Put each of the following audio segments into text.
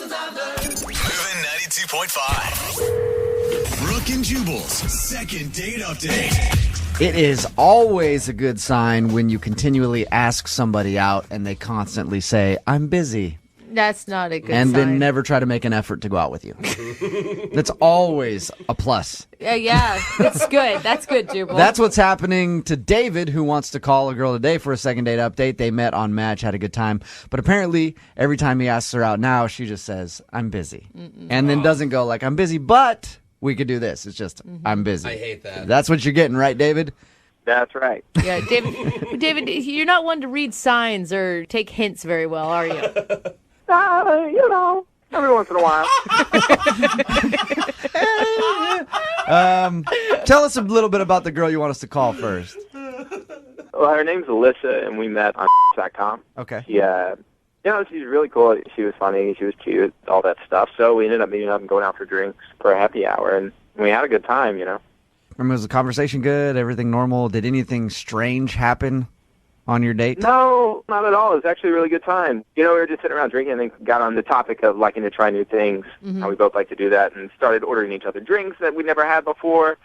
Moving 92.5. Brooke and Jubal's second date update. It is always a good sign when you continually ask somebody out and they constantly say, I'm busy. That's not a good and sign. then never try to make an effort to go out with you. That's always a plus. Yeah, that's good. That's good, Jubal. That's what's happening to David, who wants to call a girl today for a second date update. They met on Match, had a good time. But apparently, every time he asks her out now, she just says, I'm busy. And then doesn't go like, I'm busy, but we could do this. It's just, I'm busy. I hate that. That's what you're getting, right, David? That's right. Yeah, David, you're not one to read signs or take hints very well, are you? Every once in a while. Tell us a little bit about the girl you want us to call first. Well, her name's Alyssa, and we met on .com. Okay. Yeah. She's really cool. She was funny. She was cute, all that stuff. So we ended up meeting up and going out for drinks for a happy hour, and we had a good time, Was the conversation good? Everything normal? Did anything strange happen on your date? No, not at all. It was actually a really good time. We were just sitting around drinking and then got on the topic of liking to try new things, how we both like to do that, and started ordering each other drinks that we never had before.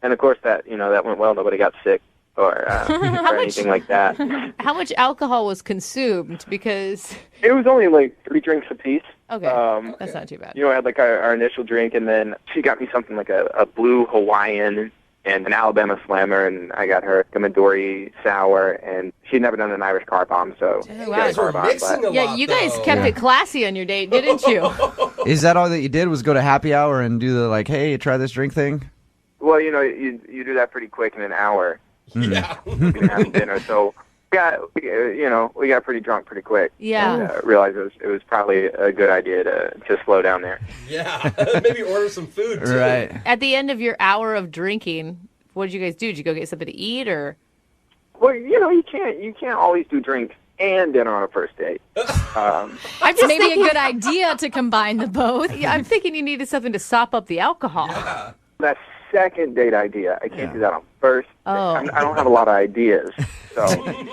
And, of course, that went well. Nobody got sick or anything like that. How much alcohol was consumed? Because It was only like 3 drinks apiece. Okay, that's not too bad. I had like our initial drink, and then she got me something like a blue Hawaiian and an Alabama Slammer, and I got her a Midori Sour, and she'd never done an Irish car bomb, so You guys were mixing a lot, Yeah, you guys though. kept it classy on your date, didn't you? Is that all that you did, was go to happy hour and do the like, hey, try this drink thing? Well, you do that pretty quick in an hour. Yeah. You can have dinner, so we got pretty drunk pretty quick. Yeah. And, realized it was probably a good idea to slow down there. Yeah. Maybe order some food, too. Right. At the end of your hour of drinking, what did you guys do? Did you go get something to eat, or? Well, you can't always do drinks and dinner on a first date. I'm just Maybe thinking, a good idea to combine the both. Yeah, I'm thinking you needed something to sop up the alcohol. Yeah. That second date idea, I can't do that on first. Oh. I don't have a lot of ideas. So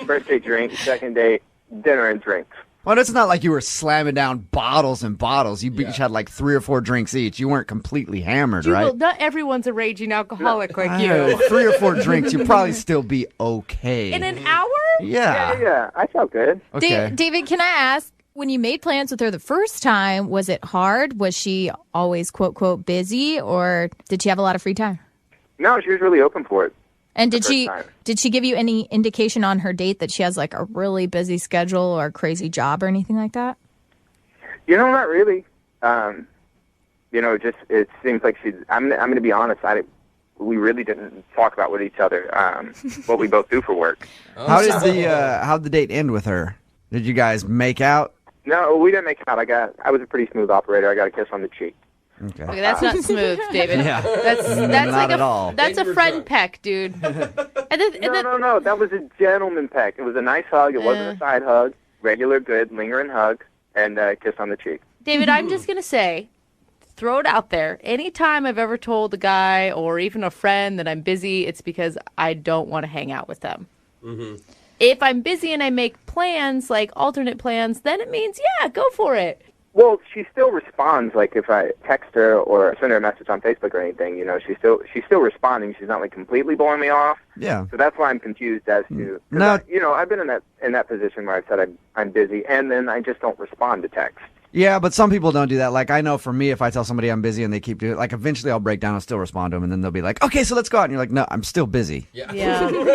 first date drink, second date dinner and drinks. Well, it's not like you were slamming down bottles and bottles. You each had like 3 or 4 drinks each. You weren't completely hammered, Jubal, right? not everyone's a raging alcoholic like I you. know, 3 or 4 drinks, you'd probably still be okay. In an hour? Yeah. Yeah, I felt good. Okay. David, can I ask, when you made plans with her the first time, was it hard? Was she always, quote, quote, busy, or did she have a lot of free time? No, she was really open for it. And The first time. did she give you any indication on her date that she has like a really busy schedule or a crazy job or anything like that? Not really. It seems like she's. I'm going to be honest. We really didn't talk about with each other what we both do for work. How'd the date end with her? Did you guys make out? No, we didn't make out. I was a pretty smooth operator. I got a kiss on the cheek. Okay, that's not smooth, David. Yeah. That's Not like at all. That's a friend peck, dude. And then, No. That was a gentleman peck. It was a nice hug. It wasn't a side hug. Regular, good, lingering hug, and a kiss on the cheek. David, I'm just going to say, throw it out there. Anytime I've ever told a guy or even a friend that I'm busy, it's because I don't want to hang out with them. Mm-hmm. If I'm busy and I make plans, like alternate plans, then it means, yeah, go for it. Well, she still responds. Like if I text her or send her a message on Facebook or anything, she's still responding. She's not like completely blowing me off. Yeah. So that's why I'm confused as to. No. I've been in that position where I've said I'm busy, and then I just don't respond to text. Yeah, but some people don't do that. Like, I know for me, if I tell somebody I'm busy and they keep doing it, like, eventually I'll break down and still respond to them, and then they'll be like, okay, so let's go out. And you're like, no, I'm still busy. Yeah.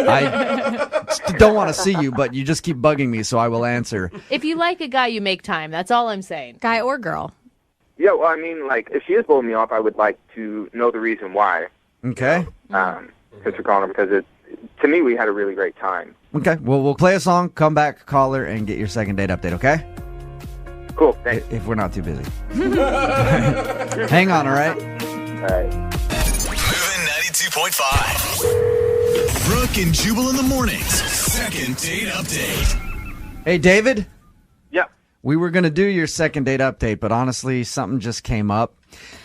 I don't want to see you, but you just keep bugging me, so I will answer. If you like a guy, you make time. That's all I'm saying. Guy or girl? Yeah, well, I mean, like, if she is blowing me off, I would like to know the reason why. Okay? Since we're calling her, because to me, we had a really great time. Okay, well, we'll play a song, come back, call her, and get your second date update, okay? Cool, thanks. If we're not too busy. Hang on, all right? All right. Moving 92.5. Brooke and Jubal in the mornings. Second date update. Hey, David? Yeah. We were going to do your second date update, but honestly, something just came up.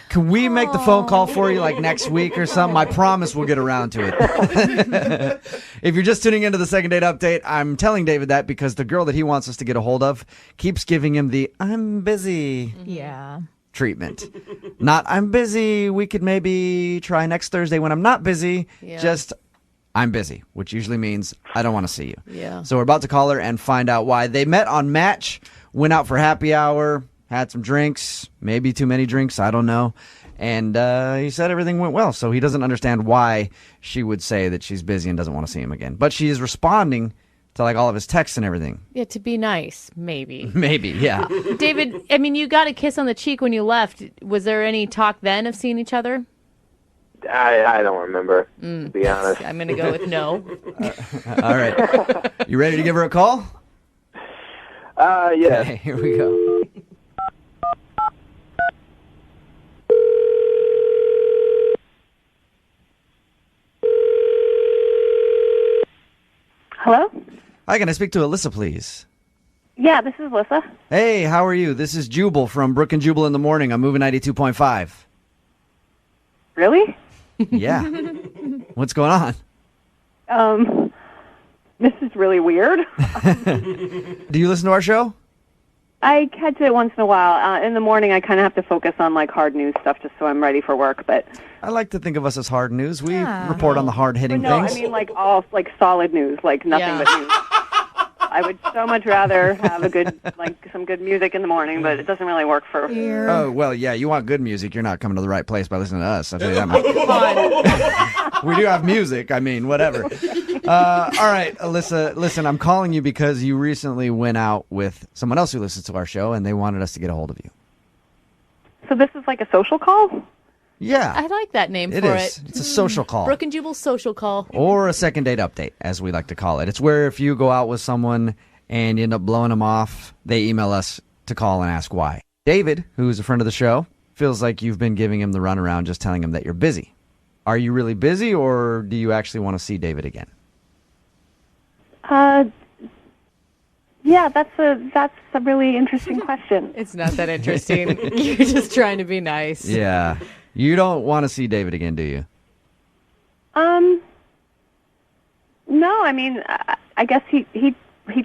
Can we make the phone call for you like next week or something? I promise we'll get around to it. If you're just tuning into the second date update, I'm telling David that because the girl that he wants us to get a hold of keeps giving him the I'm busy treatment. Not I'm busy. We could maybe try next Thursday when I'm not busy. Yeah. Just I'm busy, which usually means I don't want to see you. Yeah. So we're about to call her and find out why. They met on Match, went out for happy hour, had some drinks, maybe too many drinks, I don't know. And he said everything went well, so he doesn't understand why she would say that she's busy and doesn't want to see him again. But she is responding to like all of his texts and everything. Yeah, to be nice, maybe. Maybe, yeah. David, I mean, you got a kiss on the cheek when you left. Was there any talk then of seeing each other? I don't remember, to be honest. I'm going to go with no. All right. You ready to give her a call? Yeah. Okay, here we go. Hello? Hi, can I speak to Alyssa, please? Yeah, this is Alyssa. Hey, how are you? This is Jubal from Brooke And Jubal in the Morning. I'm moving 92.5. Really? Yeah. What's going on? This is really weird. Do you listen to our show? I catch it once in a while. In the morning, I kind of have to focus on like hard news stuff just so I'm ready for work. But I like to think of us as hard news. We report on the hard-hitting no, things. I mean like all like solid news, like nothing but news. I would so much rather have a good some good music in the morning, but it doesn't really work for. Oh, well, yeah, you want good music. You're not coming to the right place by listening to us. I'll tell you that much. We do have music. I mean, whatever. All right, Alyssa, listen, I'm calling you because you recently went out with someone else who listens to our show, and they wanted us to get a hold of you. So this is like a social call? Yeah. I like that name It for is. it. It's a social call. Brooke and Jubal's social call. Or a second date update, as we like to call it. It's where if you go out with someone and you end up blowing them off, they email us to call and ask why. David, who's a friend of the show, feels like you've been giving him the runaround just telling him that you're busy. Are you really busy, or do you actually want to see David again? Yeah, that's a really interesting question. It's not that interesting. You're just trying to be nice. Yeah. You don't want to see David again, do you? No, I mean, I guess he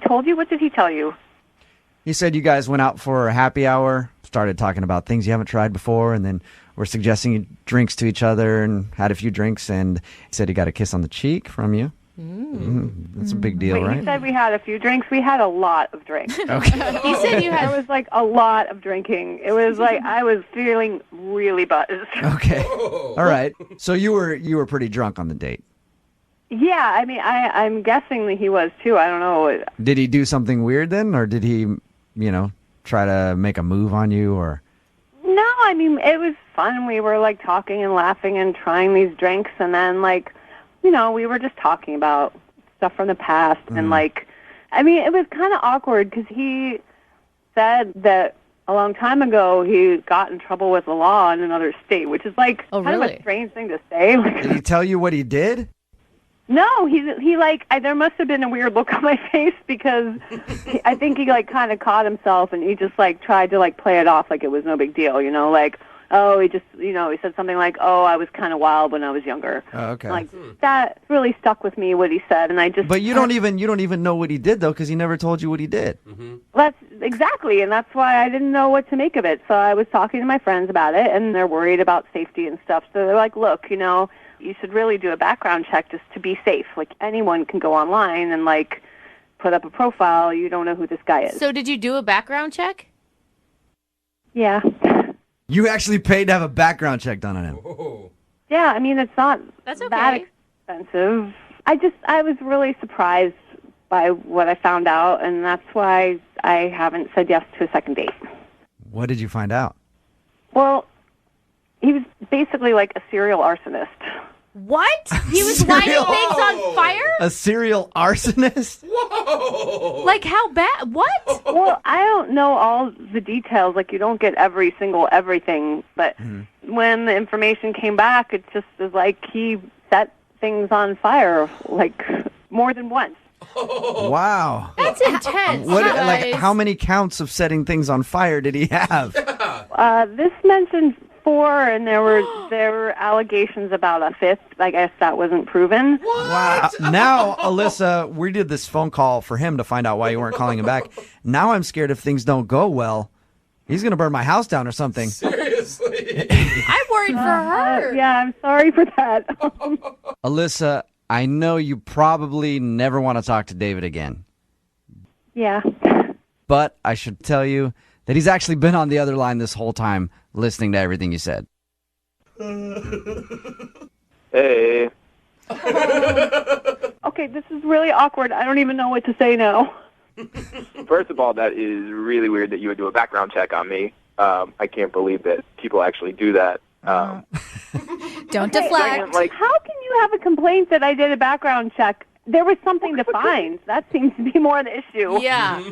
told you. What did he tell you? He said you guys went out for a happy hour, started talking about things you haven't tried before, and then were suggesting drinks to each other and had a few drinks, and he said he got a kiss on the cheek from you. That's a big deal, Wait, right? he said we had a few drinks. We had a lot of drinks. Okay. He said you had. There was like a lot of drinking. It was like I was feeling really buzzed. Okay. All right. So you were pretty drunk on the date. Yeah, I mean, I'm guessing that he was too. I don't know. Did he do something weird then, or did he, try to make a move on you, or? No, I mean, it was fun. We were like talking and laughing and trying these drinks, and then we were just talking about stuff from the past, and it was kind of awkward because he said that a long time ago he got in trouble with the law in another state, which is kind of a strange thing to say. Did he tell you what he did? No, there must have been a weird look on my face because I think he kind of caught himself and he just tried to play it off like it was no big deal, oh, he just, he said something like, oh, I was kind of wild when I was younger. Oh, okay. That really stuck with me, what he said, and I just... But you don't even know what he did, though, because he never told you what he did. Mm-hmm. That's exactly, and that's why I didn't know what to make of it. So I was talking to my friends about it, and they're worried about safety and stuff. So they're like, look, you should really do a background check just to be safe. Anyone can go online and, put up a profile. You don't know who this guy is. So did you do a background check? Yeah. You actually paid to have a background check done on him. Oh. Yeah, I mean, it's not That's okay. that expensive. I was really surprised by what I found out, and that's why I haven't said yes to a second date. What did you find out? Well, he was basically a serial arsonist. What? He was lighting things on fire? A serial arsonist? Whoa! How bad? What? Well, I don't know all the details. You don't get every single everything. But when the information came back, it just was he set things on fire, more than once. Wow. That's intense. How many counts of setting things on fire did he have? This mentioned 4, and there were allegations about a 5th. I guess that wasn't proven. Wow. Now, Alyssa, we did this phone call for him to find out why you weren't calling him back. Now I'm scared if things don't go well, he's going to burn my house down or something. Seriously. I'm worried for her. Yeah, I'm sorry for that. Alyssa, I know you probably never want to talk to David again, Yeah. but I should tell you that he's actually been on the other line this whole time listening to everything you said. Hey. Okay, this is really awkward. I don't even know what to say now. First of all, that is really weird that you would do a background check on me. I can't believe that people actually do that. Don't deflect. Second, like, How can you have a complaint that I did a background check? There was something to find. That seems to be more the issue. Yeah.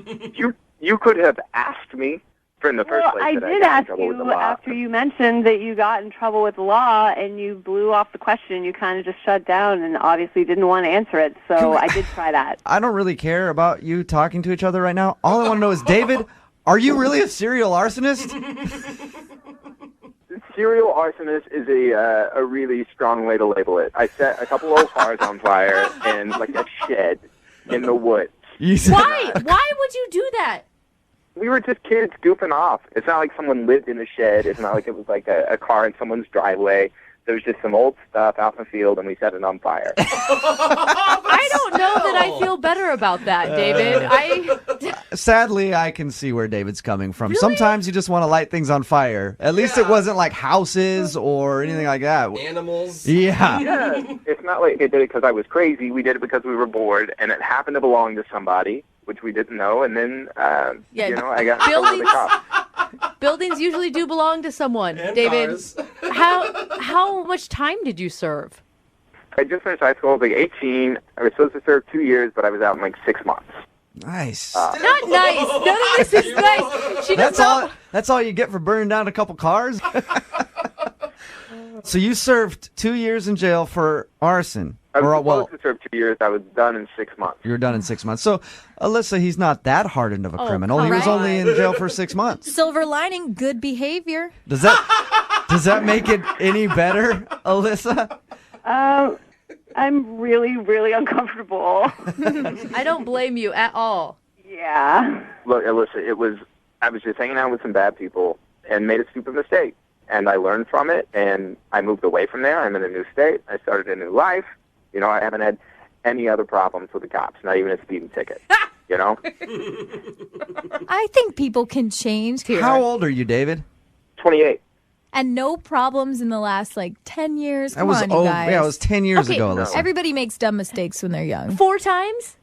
you could have asked me in the first Well, place. I that did got in ask trouble with the you law. after you mentioned that you got in trouble with the law and you blew off the question. You kind of just shut down and obviously didn't want to answer it. So I did try that. I don't really care about you talking to each other right now. All I want to know is, David, are you really a serial arsonist? Serial arsonist is a really strong way to label it. I set a couple old cars on fire in like a shed in the woods. Why? Why would you do that? We were just kids goofing off. It's not like someone lived in the shed. It's not like it was like a car in someone's driveway. There was just some old stuff out in the field, and we set it on fire. I don't know that I feel better about that, David. Sadly, I can see where David's coming from. Sometimes you just want to light things on fire. At least it wasn't like houses or anything like that. Animals. Yeah. Yeah, it's not like I did it because I was crazy. We did it because we were bored, and it happened to belong to somebody, which we didn't know. And then, I got in trouble with the cops. Buildings usually do belong to someone, And David. cars. How much time did you serve? I just finished high school. I was like 18. I was supposed to serve 2 years, but I was out in like 6 months. Nice. Not nice. None of this is nice. She does That's all you get for burning down a couple cars? So you served 2 years in jail for arson. I was supposed to serve 2 years. I was done in 6 months. You were done in 6 months. So, Alyssa, he's not that hardened of a criminal. He was right. only in jail for 6 months. Silver lining, good behavior. Does that make it any better, Alyssa? I'm really, really uncomfortable. I don't blame you at all. Yeah. Look, Alyssa, I was just hanging out with some bad people and made a stupid mistake. And I learned from it, and I moved away from there. I'm in a new state. I started a new life. I haven't had any other problems with the cops, not even a speeding ticket. I think people can change here. How old are you, David? 28. And no problems in the last 10 years. Come on, you it guys. was 10 years Okay, ago, Alyssa. Everybody makes dumb mistakes when they're young. 4 times?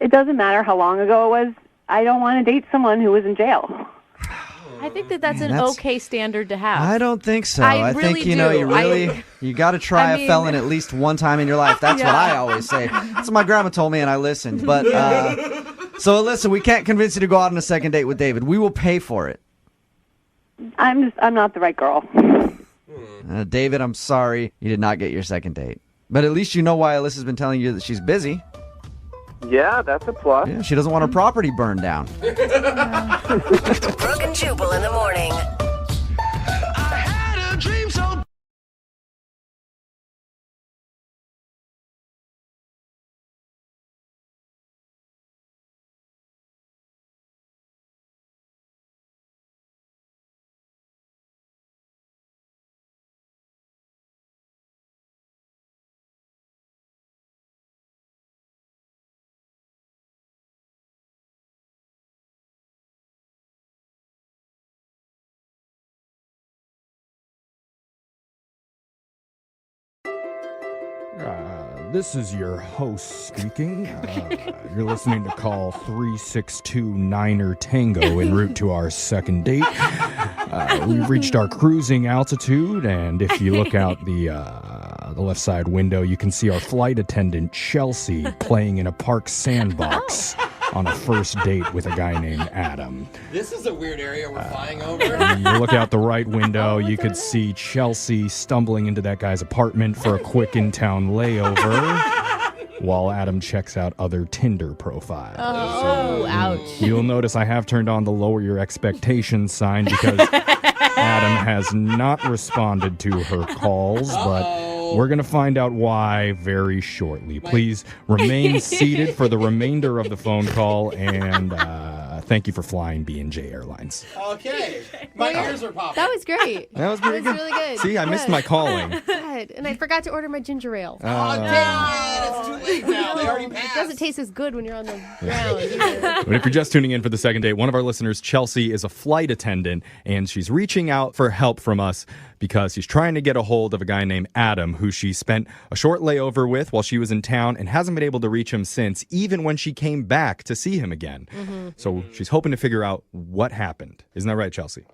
It doesn't matter how long ago it was. I don't want to date someone who was in jail. I think that's an that's- okay standard to have. I don't think so. I think really you do. you got to try I a mean- felon at least one time in your life. That's what I always say. That's what my grandma told me, and I listened. But so Alyssa, we can't convince you to go out on a second date with David. We will pay for it. I'm not the right girl. David, I'm sorry you did not get your second date. But at least you know why Alyssa's been telling you that she's busy. Yeah, that's a plus. Yeah, she doesn't want her property burned down. Brooke and Jubal in the morning. I had a dream so This is your host speaking. You're listening to call 3629er Tango en route to our second date. We've reached our cruising altitude, and if you look out the left side window, you can see our flight attendant, Chelsea, playing in a park sandbox on a first date with a guy named Adam. This is a weird area we're flying over. You look out the right window, you could see Chelsea stumbling into that guy's apartment for a quick in-town layover. while Adam checks out other Tinder profiles. Oh, ouch. You'll notice I have turned on the lower your expectations sign because Adam has not responded to her calls, but we're going to find out why very shortly. Please remain seated for the remainder of the phone call, and thank you for flying B&J Airlines. Okay. My ears are popping. That was great. That was pretty That was good. really good. See, I missed my calling. God. And I forgot to order my ginger ale. Oh, dang it. It's too late now. They already It passed. doesn't taste as good when you're on the ground either. But if you're just tuning in for the second date, one of our listeners, Chelsea, is a flight attendant, and she's reaching out for help from us because she's trying to get a hold of a guy named Adam, who she spent a short layover with while she was in town and hasn't been able to reach him since, even when she came back to see him again. Mm-hmm. So she's hoping to figure out what happened. Isn't that right, Chelsea?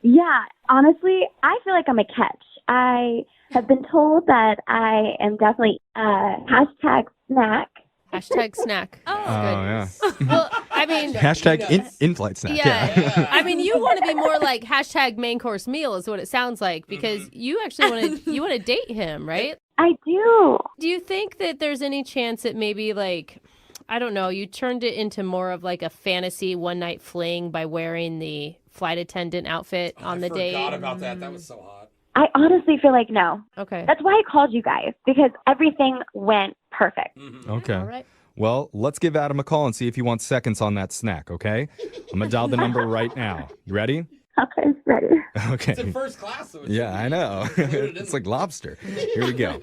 Yeah, honestly, I feel like I'm a catch. I have been told that I am definitely hashtag snack. Hashtag snack. Oh, yeah. Well, I mean, Hashtag in-flight snack. yeah. I mean, you want to be more like hashtag main course meal is what it sounds like, because you actually want to date him, right? I do. Do you think that there's any chance that maybe, like, I don't know, you turned it into more of like a fantasy one-night fling by wearing the flight attendant outfit on the date? I forgot about that. That was so hot. I honestly feel like no. Okay. That's why I called you guys, because everything went perfect. Mm-hmm. Okay. All right. Well, let's give Adam a call and see if he wants seconds on that snack, okay? I'm going to dial the number right now. You ready? Okay, ready. Okay. It's in first class, so it's Yeah, I know. It's like lobster. Here we go.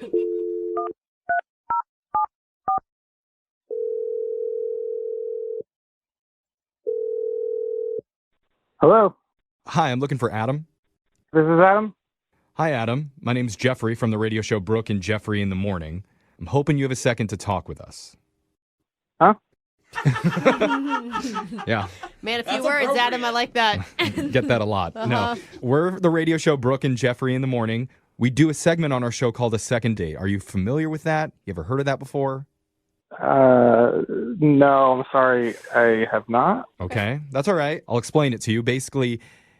Hello, Hi, I'm looking for Adam. this is Adam. Hi, Adam. My name's Jeffrey from the radio show Brooke and Jeffrey in the Morning. I'm hoping you have a second to talk with us. Huh? Yeah, Man, a few words, Adam. I like that. get that a lot. No, we're the radio show Brooke and Jeffrey in the Morning. We do a segment on our show called A Second Date. Are you familiar with that? You ever heard of that before? No, I'm sorry, I have not. Okay, that's all right. I'll explain it to you. Basically,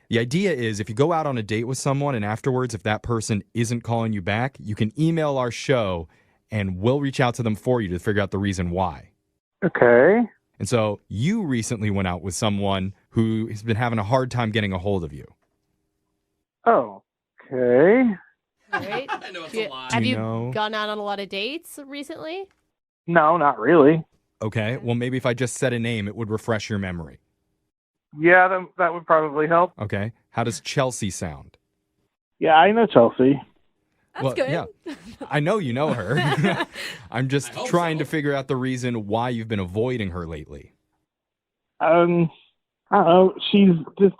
the idea is if you go out on a date with someone and afterwards, if that person isn't calling you back, you can email our show and we'll reach out to them for you to figure out the reason why. Okay. And so you recently went out with someone who has been having a hard time getting a hold of you. Oh, okay. Right? I know it's a lie. Have Do you you know? gone out on a lot of dates recently? No, not really. Okay, well, maybe if I just said a name, it would refresh your memory. Yeah, that would probably help. Okay, how does Chelsea sound? Yeah, I know Chelsea. That's good. Yeah, I know you know her. I'm just I hope trying so. to figure out the reason why you've been avoiding her lately. I don't know. She's just,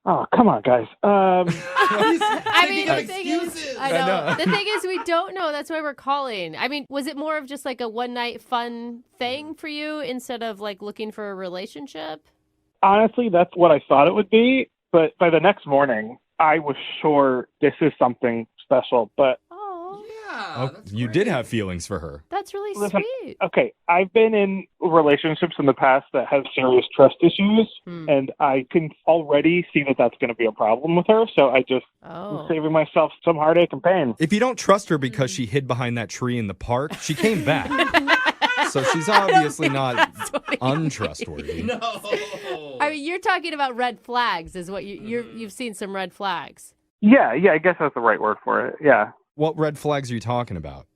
oh, come on, guys. I mean, the thing is, excuses. I know. The thing is, we don't know. That's why we're calling. I mean, was it more of just like a one-night fun thing for you instead of like looking for a relationship? Honestly, that's what I thought it would be. But by the next morning, I was sure this is something special. But Oh, Yeah. Oh, that's you great. did have feelings for her. that's really Listen, sweet. okay, I've been in relationships in the past that have serious trust issues, and I can already see that that's going to be a problem with her. So I just Oh. am saving myself some heartache and pain. If you don't trust her because she hid behind that tree in the park, she came back. So she's obviously not untrustworthy. No. I mean, you're talking about red flags, is what you've seen some red flags. Yeah, I guess that's the right word for it. Yeah. What red flags are you talking about?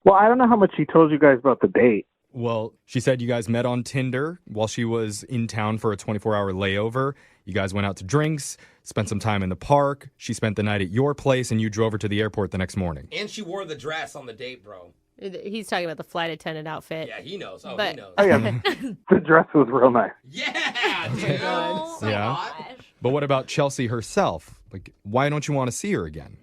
Well, I don't know how much she told you guys about the date. Well, she said you guys met on Tinder while she was in town for a 24-hour layover. You guys went out to drinks, spent some time in the park. She spent the night at your place, and you drove her to the airport the next morning. And she wore the dress on the date, bro. He's talking about the flight attendant outfit. Yeah, he knows. Oh, But- he knows. Oh, yeah. The dress was real nice. Yeah, dude. Oh, So Yeah. hot. But what about Chelsea herself? Like, why don't you want to see her again?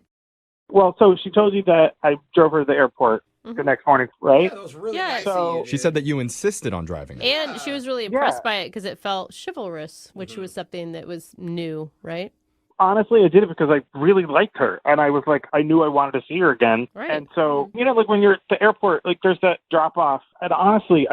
Well, so she told you that I drove her to the airport the next morning, right? Yeah, that was really Yeah. nice So- of you, She dude. said that you insisted on driving her. And she was really impressed Yeah. by it because it felt chivalrous, which was something that was new, right? Honestly, I did it because I really liked her, and I was like, I knew I wanted to see her again. Right. And so, like when you're at the airport, like there's that drop off, and honestly,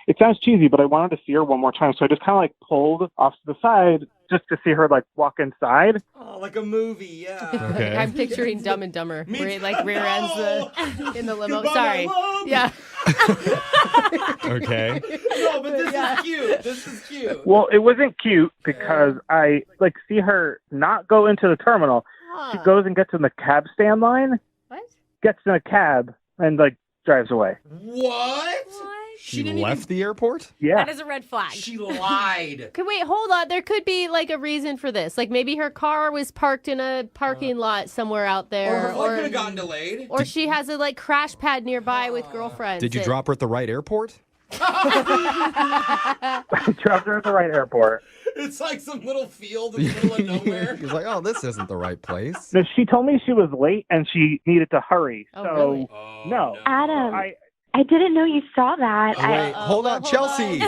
it sounds cheesy, but I wanted to see her one more time. So I just kind of like pulled off to the side just to see her like walk inside. Oh, like a movie, yeah. Okay. I'm picturing Dumb and Dumber, where he like rear ends in the limo. Goodbye, Sorry. my love. Yeah. Okay. No, but this is cute. This is cute. Well, it wasn't cute because I like see her not go into the terminal. She goes and gets in the cab stand line. What? Gets in a cab and like drives away. What? She left the airport? Yeah. That is a red flag. She lied. Okay, wait, hold on. There could be like a reason for this. Like maybe her car was parked in a parking lot somewhere out there. Or her flight could have gotten delayed. Or she has a like crash pad nearby with girlfriends. Did you drop her at the right airport? I dropped her at the right airport. It's like some little field in the middle of nowhere. He's like, oh, this isn't the right place. No, she told me she was late and she needed to hurry. Oh, so really? no. Adam, I didn't know you saw that. Wait, hold on, Chelsea.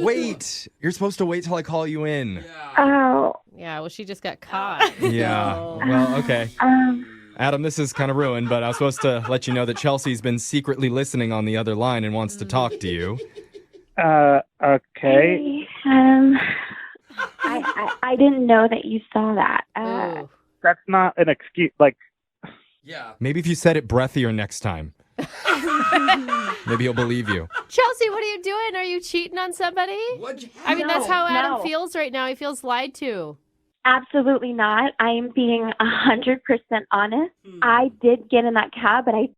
Wait. You're supposed to wait till I call you in. Oh. Yeah, well, she just got caught. Yeah. So. Well, okay. Adam, this is kind of ruined, but I was supposed to let you know that Chelsea's been secretly listening on the other line and wants to talk to you. Okay. I didn't know that you saw that. That's not an excuse. Like, yeah. Maybe if you said it breathier next time. Maybe he'll believe you. Chelsea, what are you doing? Are you cheating on somebody? I mean, that's how Adam feels right now. He feels lied to. Absolutely not. I am being 100% honest. I did get in that cab, but I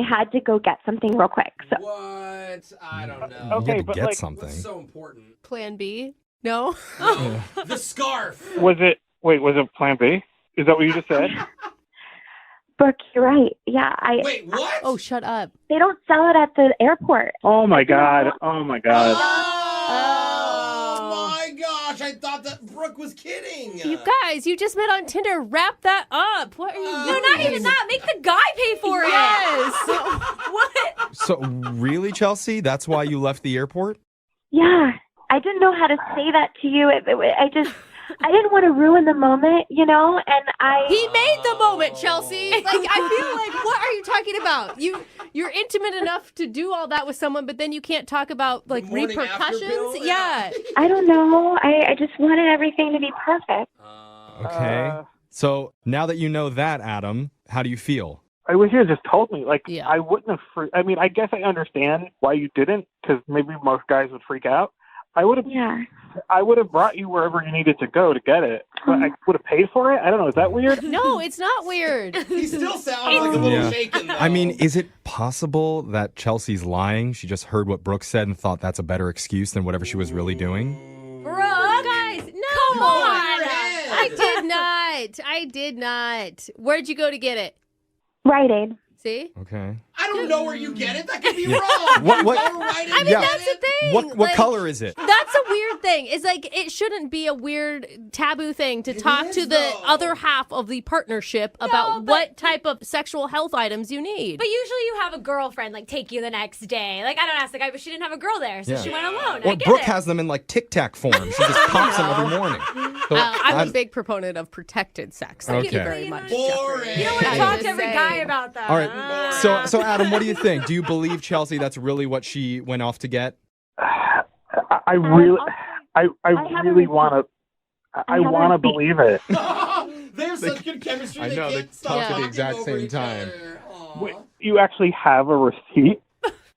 had to go get something real quick. So. What? I don't know. Okay, you had to but get like, something. What's so important? Plan B? No? No. The scarf. was it Plan B? Is that what you just said? Brooke, you're right. Yeah, Wait, what? Oh, shut up. They don't sell it at the airport. Oh my god. Oh my god. Oh my gosh, I thought that Brooke was kidding. You guys, you just met on Tinder. Wrap that up. What are you doing? No, not even that. Make the guy pay for it. Yes. What? So, really, Chelsea? That's why you left the airport? Yeah, I didn't know how to say that to you. I didn't want to ruin the moment, you know, and He made the moment, Chelsea. Like, I feel like, what are you talking about? You're intimate enough to do all that with someone, but then you can't talk about, like, repercussions? Yeah. I don't know. I just wanted everything to be perfect. Okay. So, now that you know that, Adam, how do you feel? I wish you had just told me. Like, Yeah. I wouldn't have. I mean, I guess I understand why you didn't, because maybe most guys would freak out. I would have. Yeah. I would have brought you wherever you needed to go to get it. But I would have paid for it. I don't know. Is that weird? No, it's not weird. He still sounds like a little shaken, though. I mean, is it possible that Chelsea's lying? She just heard what Brooke said and thought that's a better excuse than whatever she was really doing? Brooke, Guys, no. come on. I did not. Where'd you go to get it? Rite Aid. See? Okay. I don't know where you get it. That could be Yeah. wrong. What- I mean, Yeah. that's the thing. What Like, color is it? That's a weird thing. It's like, it shouldn't be a weird taboo thing to talk to the other half of the partnership about what type of sexual health items you need. But usually you have a girlfriend, like, take you the next day. Like, I don't ask the guy, but she didn't have a girl there, so Yeah. she went alone. Or I get Brooke it. has them in like Tic Tac form. She just pops them every morning. So I'm a big proponent of protected sex. Thank you Okay. very much. Boring. You don't want to I'm talk just to every saying. guy about that. All right. So Adam, what do you think? Do you believe Chelsea that's really what she went off to get? I really want to. I want to believe it. They have such good chemistry. I know, they can't stop talk at the talking exact over same each time. other. Aw. Wait, you actually have a receipt?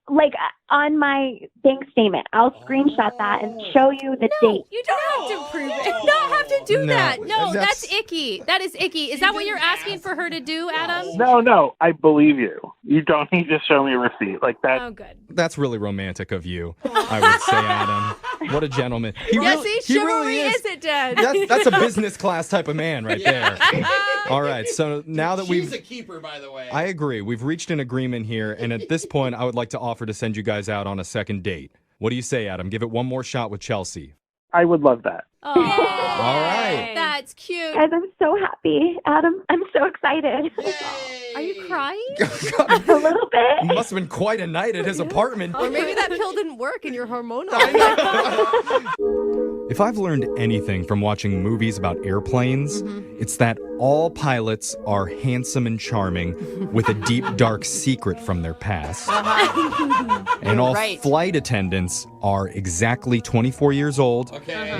Like on my bank statement. I'll screenshot that and show you the date. You don't have to prove it. You don't have to do No, that. No, that's- that's icky. That is icky. Is that what you're asking for her to do, Adam? No. I believe you. You don't need to show me a receipt like that. Oh, good. That's really romantic of you, I would say, Adam. What a gentleman. He Yeah, really, see, he chivalry really is it, Dad? That's a business class type of man right there. All right, so now that She's we've... a keeper, by the way. I agree. We've reached an agreement here, and at this point, I would like to offer to send you guys out on a second date. What do you say, Adam? Give it one more shot with Chelsea. I would love that. Oh, All right. that's cute. Guys, I'm so happy. Adam, I'm so excited. Are you crying? A little bit. Must have been quite a night at his apartment. Or maybe that pill didn't work and you're hormonal. If I've learned anything from watching movies about airplanes, it's that all pilots are handsome and charming with a deep, dark secret from their past. And all flight attendants are exactly 24 years old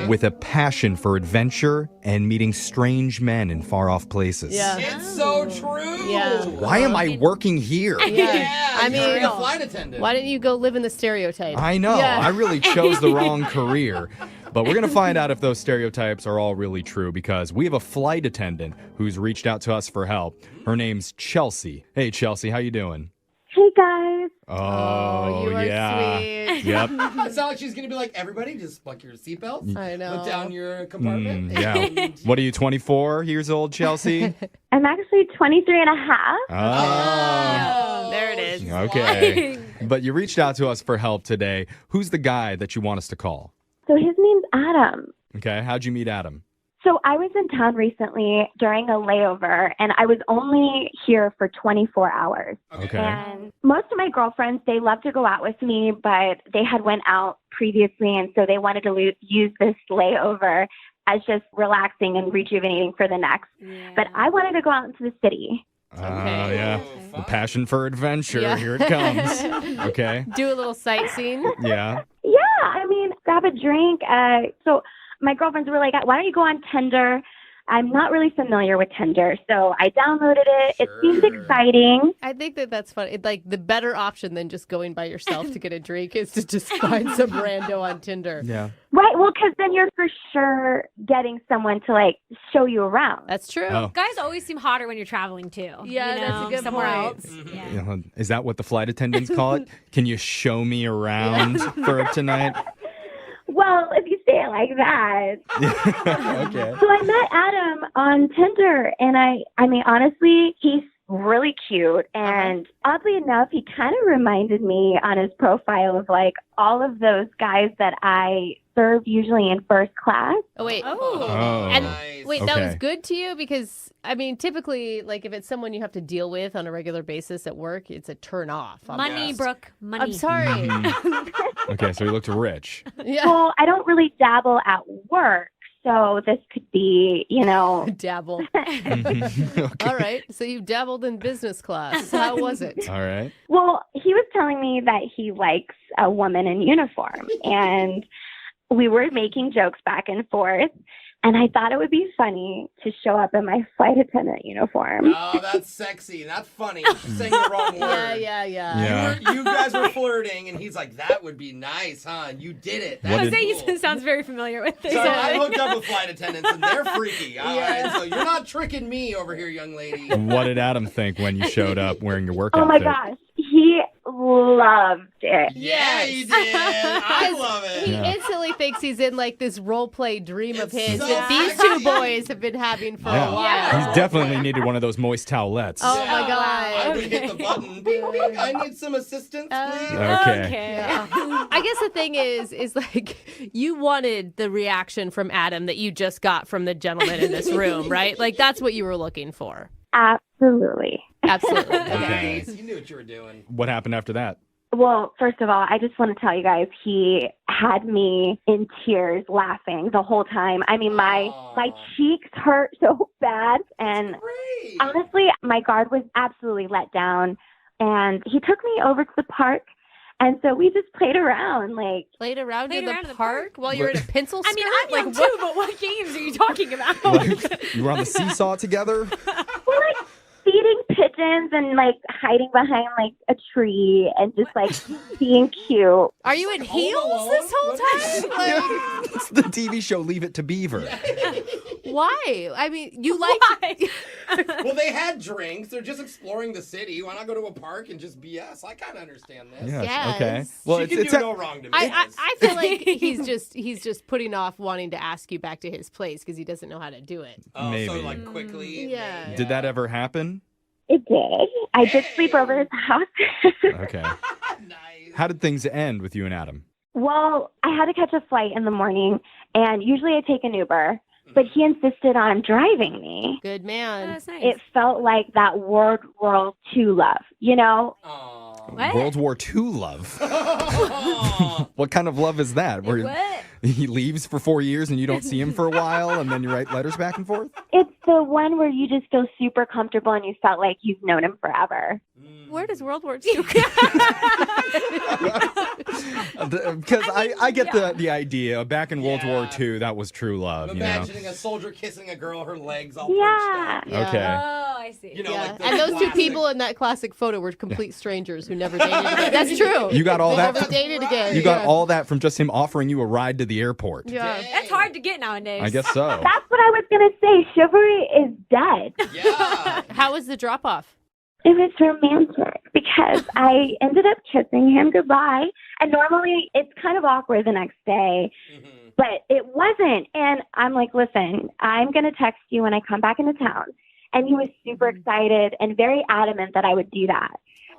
with a passion for adventure and meeting strange men in far-off places. Yeah. It's so true. Yeah. Why am I working here? Yeah. I mean, you're a flight attendant. Why didn't you go live in the stereotype? I know. Yeah. I really chose the wrong career. But we're going to find out if those stereotypes are all really true because we have a flight attendant who's reached out to us for help. Her name's Chelsea. Hey, Chelsea, how you doing? Hey, guys. Oh, you are yeah. sweet. Yep. It's not like she's going to be like, everybody, just buckle your seatbelts. I know. Put down your compartment. Yeah. What are you, 24 years old, Chelsea? I'm actually 23 and a half. Oh. There it is. Okay. But you reached out to us for help today. Who's the guy that you want us to call? So his name's Adam. Okay. How'd you meet Adam? So I was in town recently during a layover, and I was only here for 24 hours. Okay. And most of my girlfriends, they love to go out with me, but they had went out previously, and so they wanted to use this layover as just relaxing and rejuvenating for the next. Yeah. But I wanted to go out into the city. Yeah. The passion for adventure. Yeah. Here it comes. Okay. Do a little sightseeing. Yeah. Yeah, I mean, grab a drink. So my girlfriends were like, why don't you go on Tinder? I'm not really familiar with Tinder, so I downloaded it. It seems exciting. I think that's fun. Like the better option than just going by yourself to get a drink is to just find some rando on Tinder. Yeah. Right, well, because then you're for sure getting someone to, like, show you around. That's true. Oh. Guys always seem hotter when you're traveling too. Yeah, you that's know, a good somewhere point. else. Yeah. Is that what the flight attendants call it? Can you show me around for tonight? Well, if you say it like that. Okay. So I met Adam on Tinder, and I mean, honestly, he's really cute. And oddly enough, he kind of reminded me on his profile of, like, all of those guys that I serve usually in first class. Oh, wait. Oh. And Nice. wait, that Okay. was good to you? Because, I mean, typically, like, if it's someone you have to deal with on a regular basis at work, it's a turn off. Money, Yes. Brooke. Money. I'm sorry. Okay, so he looked rich. Yeah. Well, I don't really dabble at work, so this could be, you know. Dabble. Okay. All right. So you dabbled in business class. How was it? All right. Well, he was telling me that he likes a woman in uniform, and we were making jokes back and forth, and I thought it would be funny to show up in my flight attendant uniform. Oh, that's sexy. Not funny. You're saying the wrong word. Yeah. Yeah. You guys were flirting, and he's like, that would be nice, huh? And you did it. What That's did- Jose cool. sounds very familiar with this. So I hooked up with flight attendants, and they're freaky. All right, so you're not tricking me over here, young lady. What did Adam think when you showed up wearing your work Oh my outfit? gosh, he loved it. Yeah, you did. I love it. He instantly thinks he's in like this role play dream of It's his so that these sexy. two boys have been having for Yeah. a while. He's definitely needed one of those moist towelettes. Oh my I god. would hit the button. Beep, beep. I need some assistance, please. Okay. Yeah. I guess the thing is like you wanted the reaction from Adam that you just got from the gentleman in this room, right? Like that's what you were looking for. Absolutely. Absolutely. Okay. Nice. You knew what you were doing. What happened after that? Well, first of all, I just want to tell you guys, he had me in tears laughing the whole time. I mean, my cheeks hurt so bad. And Great. honestly, my guard was absolutely let down. And he took me over to the park. And so we just played around, like. Played around in around the in the park while you're in a pencil skirt? I mean, I'm young like, too, but what games are you talking about? Like, you were on the seesaw together? We're like feeding pigeons and like hiding behind like a tree and just like being cute. Are you in heels this whole time? Like, It's the TV show Leave It to Beaver. why? I mean, you like. Well, they had drinks. They're just exploring the city. Why not go to a park and just BS? I kind of understand this. Yeah. Yes. Okay. Well, She can do no wrong to me. I feel like he's just putting off wanting to ask you back to his place because he doesn't know how to do it. Oh, Maybe. so like quickly. Yeah. Did that ever happen? It did. I did sleep over his house. Okay. Nice. How did things end with you and Adam? Well, I had to catch a flight in the morning, and usually I take an Uber, but he insisted on driving me. Good man. That's nice. It felt like that World War II love, you know? Aw. What? World War II love. What kind of love is that? Where What? he leaves for 4 years and you don't see him for a while and then you write letters back and forth? It's the one where you just feel super comfortable and you felt like you've known him forever. Where does World War II Because I get the idea. Back in World War II, that was true love. I'm You know? imagining a soldier kissing a girl, her legs all Yeah. perched up. Okay. Oh, I see. You know, Yeah. like the And those two classic- people in that classic photo were complete strangers who never dated again. That's true. You got all They that. never dated again. You got Yeah. all that from just him offering you a ride to the airport. Yeah. That's hard to get nowadays. I guess so. That's what I was going to say. Chivalry is dead. Yeah. How was the drop off? It was romantic because I ended up kissing him goodbye. And normally it's kind of awkward the next day, but it wasn't. And I'm like, listen, I'm going to text you when I come back into town. And he was super excited and very adamant that I would do that.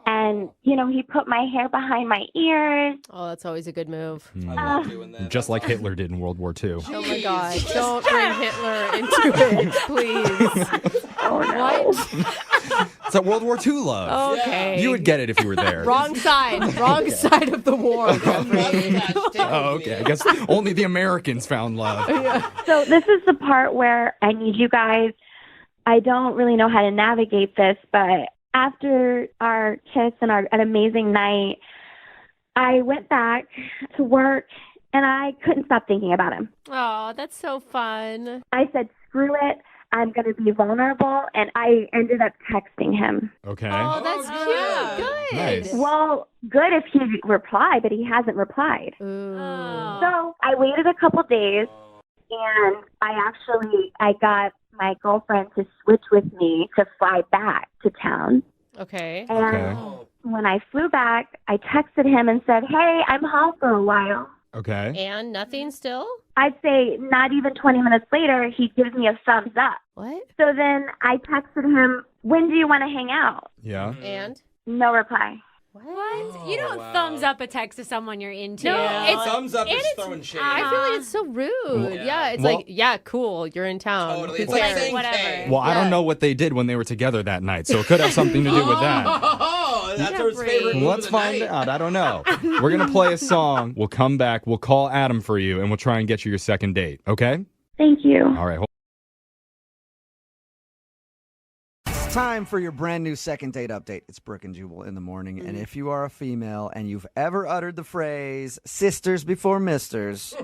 And, you know, he put my hair behind my ears. Oh, that's always a good move. I love doing that. Just like Hitler did in World War II. Oh my God! Don't bring Hitler into it, please. Oh, no. What? It's a World War II love. Okay. You would get it if you were there. Wrong side. Wrong side of the war, Jeffrey. Oh, okay. I guess only the Americans found love. So this is the part where I need you guys. I don't really know how to navigate this, but after our kiss and an amazing night, I went back to work and I couldn't stop thinking about him. Oh, that's so fun. I said, screw it. I'm going to be vulnerable. And I ended up texting him. Okay. Oh, that's cute. Good. Nice. Well, good if he replied, but he hasn't replied. Ooh. So I waited a couple days and I got my girlfriend to switch with me to fly back to town. Okay. And when I flew back, I texted him and said, hey, I'm home for a while. Okay. And nothing still? I'd say not even 20 minutes later, he gives me a thumbs up. What? So then I texted him, when do you want to hang out? Yeah. And? No reply. What? You don't thumbs up a text to someone you're into. No, it's Thumbs up is throwing shade. I feel like it's so rude. Yeah, it's Well- like, yeah, cool, you're in town. Totally. Who It's like cares? saying Whatever. K. Well, I don't Yeah. know what they did when they were together that night, so it could have something to do with that. Oh, that's her Jeffrey. favorite move Let's of the find night. out. I don't know. We're going to play a song. We'll come back. We'll call Adam for you, and we'll try and get you your second date. Okay? Thank you. All right. Time for your brand new second date update. It's Brooke and Jubal in the morning. And if you are a female and you've ever uttered the phrase sisters before misters,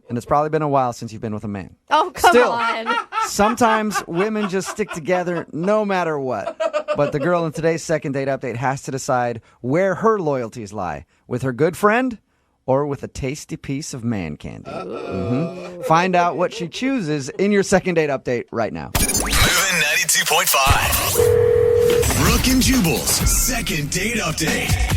and it's probably been a while since you've been with a man. Oh, come Still. on. Sometimes women just stick together no matter what. But the girl in today's second date update has to decide where her loyalties lie, with her good friend or with a tasty piece of man candy. Find out what she chooses in your second date update right now. Moving 92.5. Brooke and Jubal's second date update.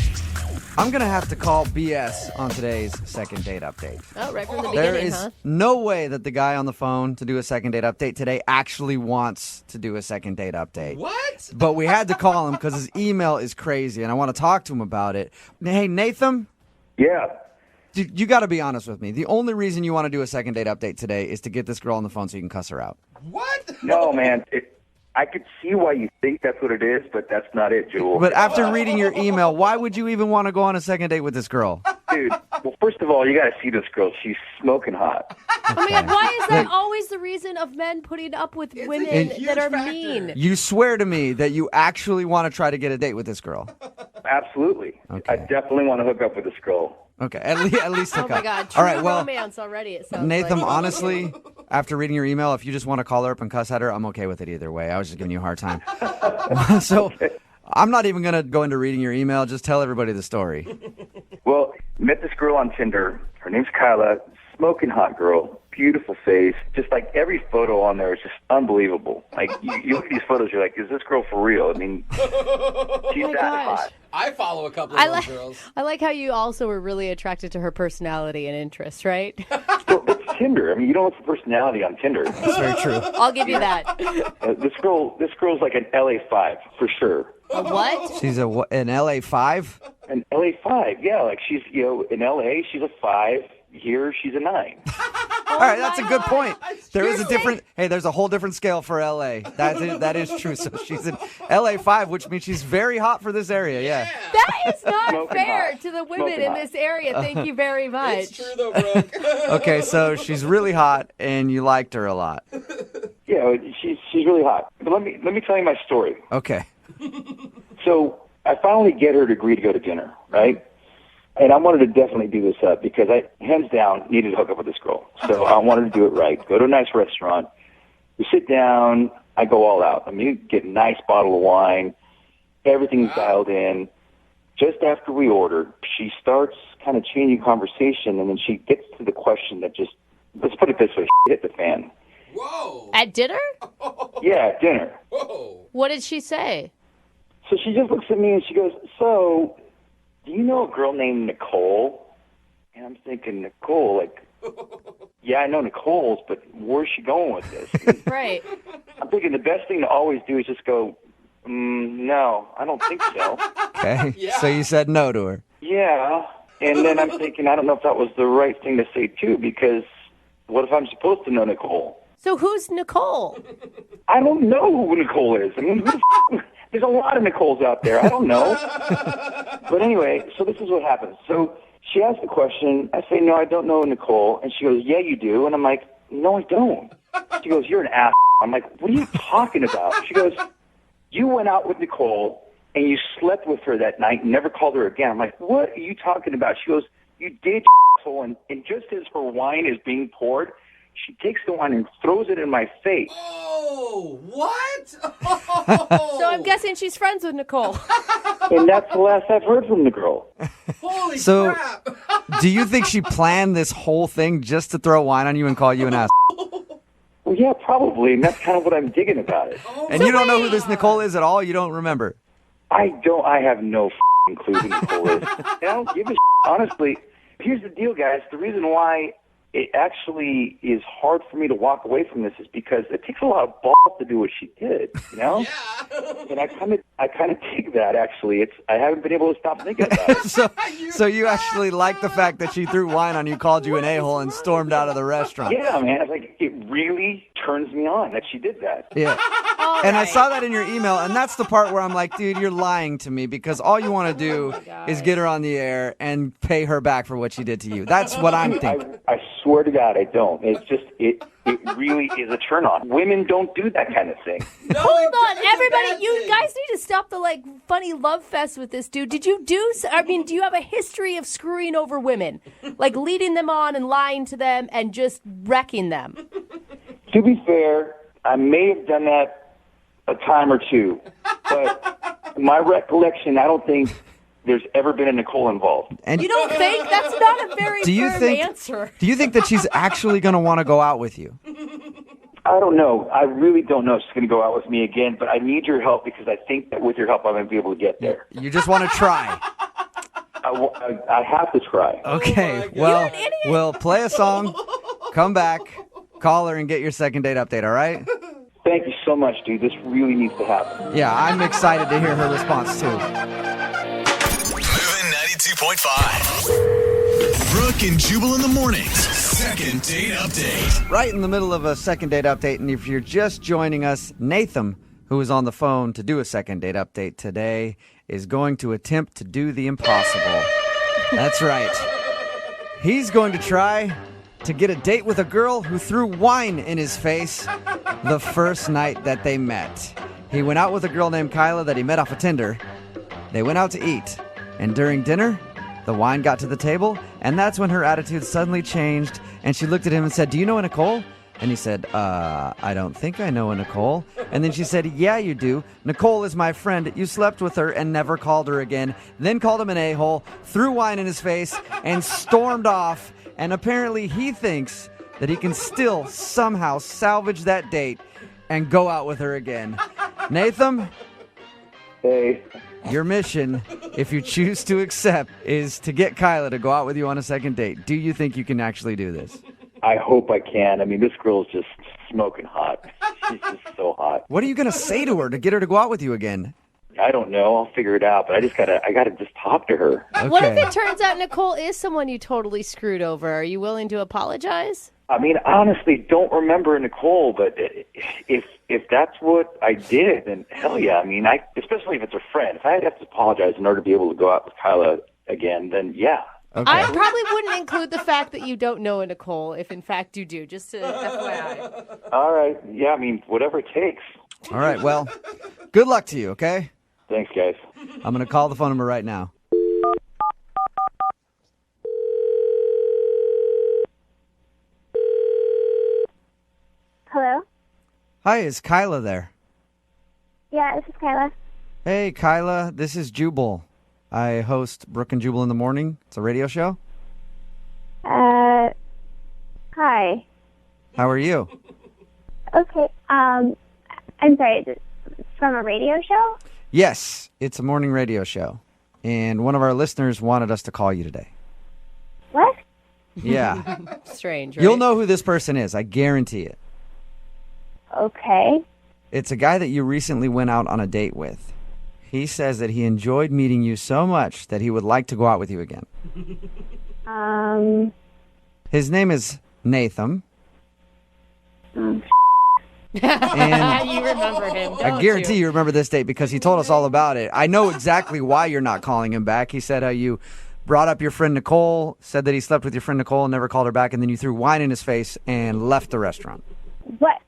I'm going to have to call BS on today's second date update. Oh, right from the There beginning, is huh? no way that the guy on the phone to do a second date update today actually wants to do a second date update. What? But we had to call him because his email is crazy, and I want to talk to him about it. Hey, Nathan, Yeah. you got to be honest with me. The only reason you want to do a second date update today is to get this girl on the phone so you can cuss her out. What? No, man. I could see why you think that's what it is, but that's not it, Jewel. But after reading your email, why would you even want to go on a second date with this girl? Dude, well, first of all, you got to see this girl. She's smoking hot. Oh my God, why is that always the reason of men putting up with women that are mean? You swear to me that you actually want to try to get a date with this girl. Absolutely. Okay. I definitely want to hook up with this girl. Okay, at least Oh hook my up. God, All right, well, romance already, it sounds Nathan, like. honestly, after reading your email, if you just want to call her up and cuss at her, I'm okay with it either way. I was just giving you a hard time. So I'm not even going to go into reading your email. Just tell everybody the story. Well, met this girl on Tinder. Her name's Kyla. Smoking hot girl. Beautiful face. Just like every photo on there is just unbelievable. Like you look at these photos, you're like, is this girl for real? I mean, she's my that gosh. hot. I follow a couple of those girls. I like how you also were really attracted to her personality and interests, right? Well, it's Tinder. I mean, you don't look for personality on Tinder. That's very true. I'll give you that. This girl's like an LA5 for sure. A what? She's an LA5? An LA5, yeah. Like she's, in LA, she's a 5. Here, she's a 9. All right, that's a good point. There is a different. Hey, there's a whole different scale for LA. That is true. So she's in LA 5, which means she's very hot for this area. Yeah. That is not Smoking fair hot. to the women Smoking in hot. this area. Thank you very much. It's true though, Brooke. Okay, so she's really hot, and you liked her a lot. Yeah, she's really hot. But let me tell you my story. Okay. So I finally get her to agree to go to dinner, right? And I wanted to definitely do this up because I, hands down, needed to hook up with this girl. So I wanted to do it right. Go to a nice restaurant. We sit down. I go all out. I mean, you get a nice bottle of wine. Everything's dialed in. Just after we order, she starts kind of changing conversation, and then she gets to the question that just, let's put it this way, hit the fan. Whoa. At dinner? Yeah, at dinner. Whoa. What did she say? So she just looks at me and she goes, so, do you know a girl named Nicole? And I'm thinking, Nicole, like, yeah, I know Nicole's, but where's she going with this? Right. I'm thinking the best thing to always do is just go, no, I don't think so. Okay. Yeah. So you said no to her. Yeah. And then I'm thinking, I don't know if that was the right thing to say, too, because what if I'm supposed to know Nicole? So who's Nicole? I don't know who Nicole is. I mean, there's a lot of Nicoles out there. I don't know. But anyway, so this is what happens. So she asks the question. I say, no, I don't know Nicole. And she goes, yeah, you do. And I'm like, no, I don't. She goes, you're an ass. I'm like, what are you talking about? She goes, you went out with Nicole and you slept with her that night and never called her again. I'm like, what are you talking about? She goes, you did, asshole. And just as her wine is being poured, she takes the wine and throws it in my face. Oh, what? So I'm guessing she's friends with Nicole. And that's the last I've heard from the girl. Holy So- crap. Do you think she planned this whole thing just to throw wine on you and call you an ass? Well, yeah, probably. And that's kind of what I'm digging about it. And you don't know who this Nicole is at all? You don't remember? I have no clue who Nicole is. And I don't give a honestly. Here's the deal, guys. The reason why it actually is hard for me to walk away from this is because it takes a lot of balls to do what she did, you know? Yeah. And I kind of dig that, actually. I haven't been able to stop thinking about it. So you actually like the fact that she threw wine on you, called you an a-hole, and stormed out of the restaurant. Yeah, man. It's like, it really turns me on that she did that. Yeah. And I saw that in your email, and that's the part where I'm like, dude, you're lying to me because all you want to do is get her on the air and pay her back for what she did to you. That's what I'm thinking. I swear to God, I don't. It's just, it really is a turn on. Women don't do that kind of thing. No, Hold on, it's a everybody. bad You thing. guys need to stop the funny love fest with this dude. Do you have a history of screwing over women? Like leading them on and lying to them and just wrecking them? To be fair, I may have done that a time or two, but my recollection, I don't think there's ever been a Nicole involved. And You don't think? That's not a very do you firm think? answer. Do you think that she's actually going to want to go out with you? I don't know. I really don't know if she's going to go out with me again, but I need your help because I think that with your help, I'm going to be able to get there. You just want to try. I have to try. Okay. You're Well, an idiot. we'll play a song, come back, call her, and get your second date update. All right? Thank you so much, dude. This really needs to happen. Yeah, I'm excited to hear her response too. Moving 92.5. Brooke and Jubal in the mornings. Second date update. Right in the middle of a second date update, and if you're just joining us, Nathan, who is on the phone to do a second date update today, is going to attempt to do the impossible. That's right. He's going to try to get a date with a girl who threw wine in his face the first night that they met. He went out with a girl named Kyla that he met off of Tinder. They went out to eat, and during dinner, the wine got to the table, and that's when her attitude suddenly changed, and she looked at him and said, "Do you know a Nicole?" And he said, I don't think I know a Nicole. And then she said, "Yeah, you do. Nicole is my friend. You slept with her and never called her again." Then called him an a-hole, threw wine in his face, and stormed off. And apparently he thinks that he can still somehow salvage that date and go out with her again. Nathan, Hey. your mission, if you choose to accept, is to get Kyla to go out with you on a second date. Do you think you can actually do this? I hope I can. I mean, this girl's just smoking hot. She's just so hot. What are you going to say to her to get her to go out with you again? I don't know. I'll figure it out, but I gotta just talk to her. What if it turns out Nicole is someone you totally screwed over? Are you willing to apologize? I mean, honestly, don't remember Nicole, but if that's what I did, then hell yeah. I mean, especially if it's a friend. If I have to apologize in order to be able to go out with Kyla again, then yeah. Okay. I probably wouldn't include the fact that you don't know a Nicole if, in fact, you do. Just to FYI. All right. Yeah, I mean, whatever it takes. All right, well, good luck to you, okay? Thanks, guys. I'm going to call the phone number right now. Hello? Hi, is Kyla there? Yeah, this is Kyla. Hey, Kyla, this is Jubal. I host Brooke and Jubal in the Morning. It's a radio show. Hi. How are you? Okay, I'm sorry, it's from a radio show? Yes, it's a morning radio show. And one of our listeners wanted us to call you today. What? Yeah. Strange, right? You'll know who this person is. I guarantee it. Okay. It's a guy that you recently went out on a date with. He says that he enjoyed meeting you so much that he would like to go out with you again. His name is Nathan. And you remember him, I guarantee you remember this date because he told us all about it. I know exactly why you're not calling him back. He said how you brought up your friend Nicole, said that he slept with your friend Nicole and never called her back, and then you threw wine in his face and left the restaurant. What?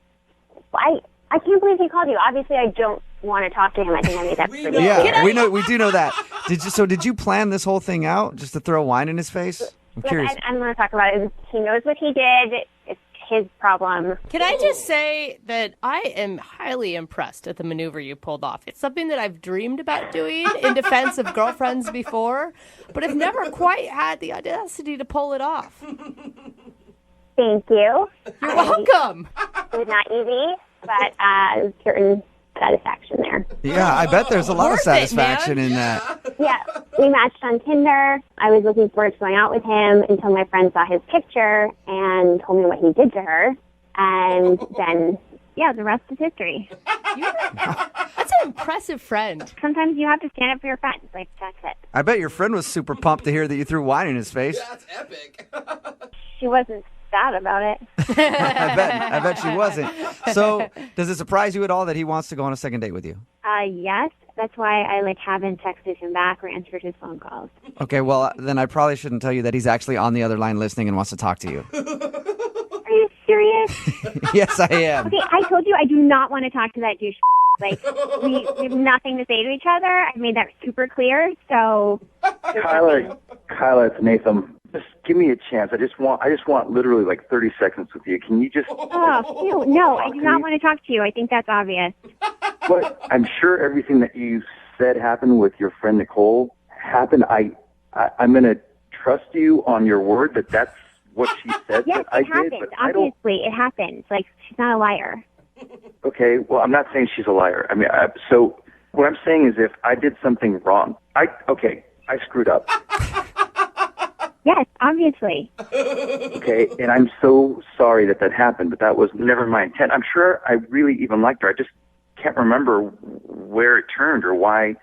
I can't believe he called you. Obviously, I don't want to talk to him. I think I made that pretty clear. Yeah, we do know that. Did you plan this whole thing out just to throw wine in his face? I'm curious. I don't want to talk about it. He knows what he did. It's his problem. Can I just say that I am highly impressed at the maneuver you pulled off. It's something that I've dreamed about doing in defense of girlfriends before, but I've never quite had the audacity to pull it off. Thank you. You're welcome. It was not easy, but certain satisfaction there. Yeah, I bet there's a lot of satisfaction in that. Yeah, we matched on Tinder. I was looking forward to going out with him until my friend saw his picture and told me what he did to her. And then, yeah, the rest is history. That's an impressive friend. Sometimes you have to stand up for your friends. Like, that's it. I bet your friend was super pumped to hear that you threw wine in his face. That's epic. She wasn't sad about it. I bet she wasn't. So, does it surprise you at all that he wants to go on a second date with you? Yes. That's why I haven't texted him back or answered his phone calls. Okay, well, then I probably shouldn't tell you that he's actually on the other line listening and wants to talk to you. Are you serious? Yes, I am. Okay, I told you I do not want to talk to that douche. We have nothing to say to each other. I've made that super clear. So, Kyla, it's Nathan. Just give me a chance. I just want literally 30 seconds with you. Can you just? Oh, no, I do not want to talk to you. I think that's obvious. But I'm sure everything that you said happened with your friend Nicole happened. I'm gonna trust you on your word that that's what she said. Yes, that it happened. did, but Obviously, it happened. She's not a liar. Okay, well, I'm not saying she's a liar. I mean, so what I'm saying is if I did something wrong, I screwed up. Yes, obviously. Okay, and I'm so sorry that happened, but that was never my intent. I'm sure I really even liked her. I just can't remember where it turned or why.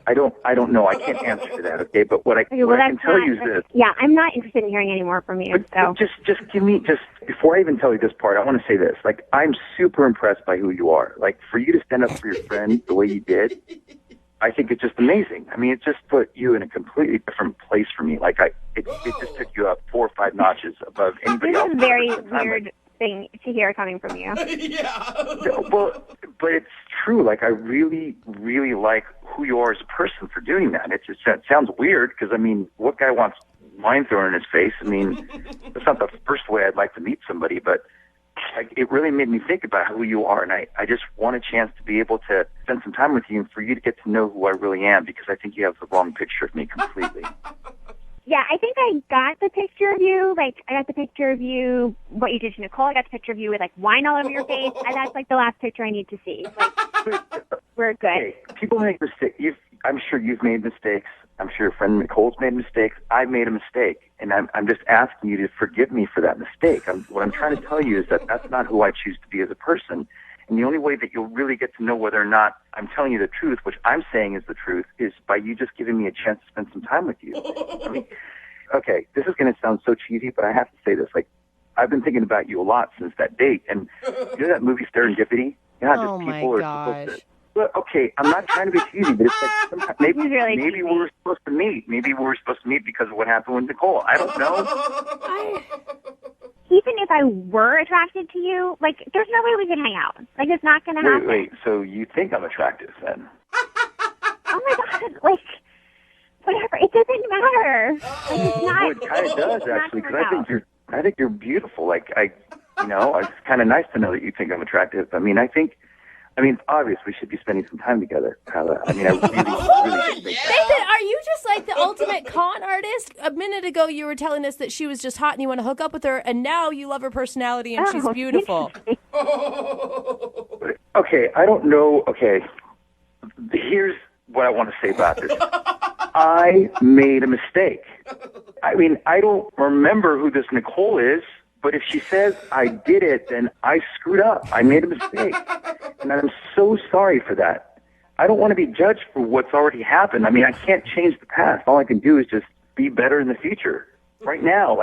I don't know. I can't answer to that, okay? But what I can tell you is this. Yeah, I'm not interested in hearing any more from you. So Just give me, before I even tell you this part, I want to say this. I'm super impressed by who you are. For you to stand up for your friend the way you did, I think it's just amazing. I mean, it just put you in a completely different place for me. It just took you up 4 or 5 notches above anybody else. This is a very weird thing to hear coming from you. Yeah. Well, but it's true. I really, really like who you are as a person for doing that. It sounds weird because, I mean, what guy wants wine thrown in his face? I mean, that's not the first way I'd like to meet somebody, but it really made me think about who you are, and I just want a chance to be able to spend some time with you and for you to get to know who I really am, because I think you have the wrong picture of me completely. Yeah, I think I got the picture of you. I got the picture of you, what you did to Nicole. I got the picture of you with wine all over your face. And that's the last picture I need to see. We're good. Okay, people make mistakes. I'm sure you've made mistakes. I'm sure your friend Nicole's made mistakes. I've made a mistake, and I'm just asking you to forgive me for that mistake. What I'm trying to tell you is that that's not who I choose to be as a person. And the only way that you'll really get to know whether or not I'm telling you the truth, which I'm saying is the truth, is by you just giving me a chance to spend some time with you. I mean, okay, this is going to sound so cheesy, but I have to say this. I've been thinking about you a lot since that date. And you know that movie Serendipity? Yeah, Oh, just my people are gosh. supposed to. Look, okay, I'm not trying to be cheesy, but it's like sometimes, maybe really maybe we were supposed to meet. Maybe we were supposed to meet because of what happened with Nicole. I don't know. Even if I were attracted to you, like, there's no way we can hang out. Like, it's not going to happen. Wait. So you think I'm attractive then? Oh my God, like, whatever. It doesn't matter. Like, it's not. Well, it kind of does it's not actually, gonna because work I think you're beautiful. Like it's kind of nice to know that you think I'm attractive. I mean, obviously we should be spending some time together, Kyla. I mean, I really think that. Nathan, are you just like the ultimate con artist? A minute ago, you were telling us that she was just hot and you want to hook up with her, and now you love her personality and she's beautiful. Okay, I don't know. Okay, here's what I want to say about this. I made a mistake. I mean, I don't remember who this Nicole is, but if she says I did it, then I screwed up. I made a mistake. And I'm so sorry for that. I don't want to be judged for what's already happened. I mean, I can't change the past. All I can do is just be better in the future. Right now,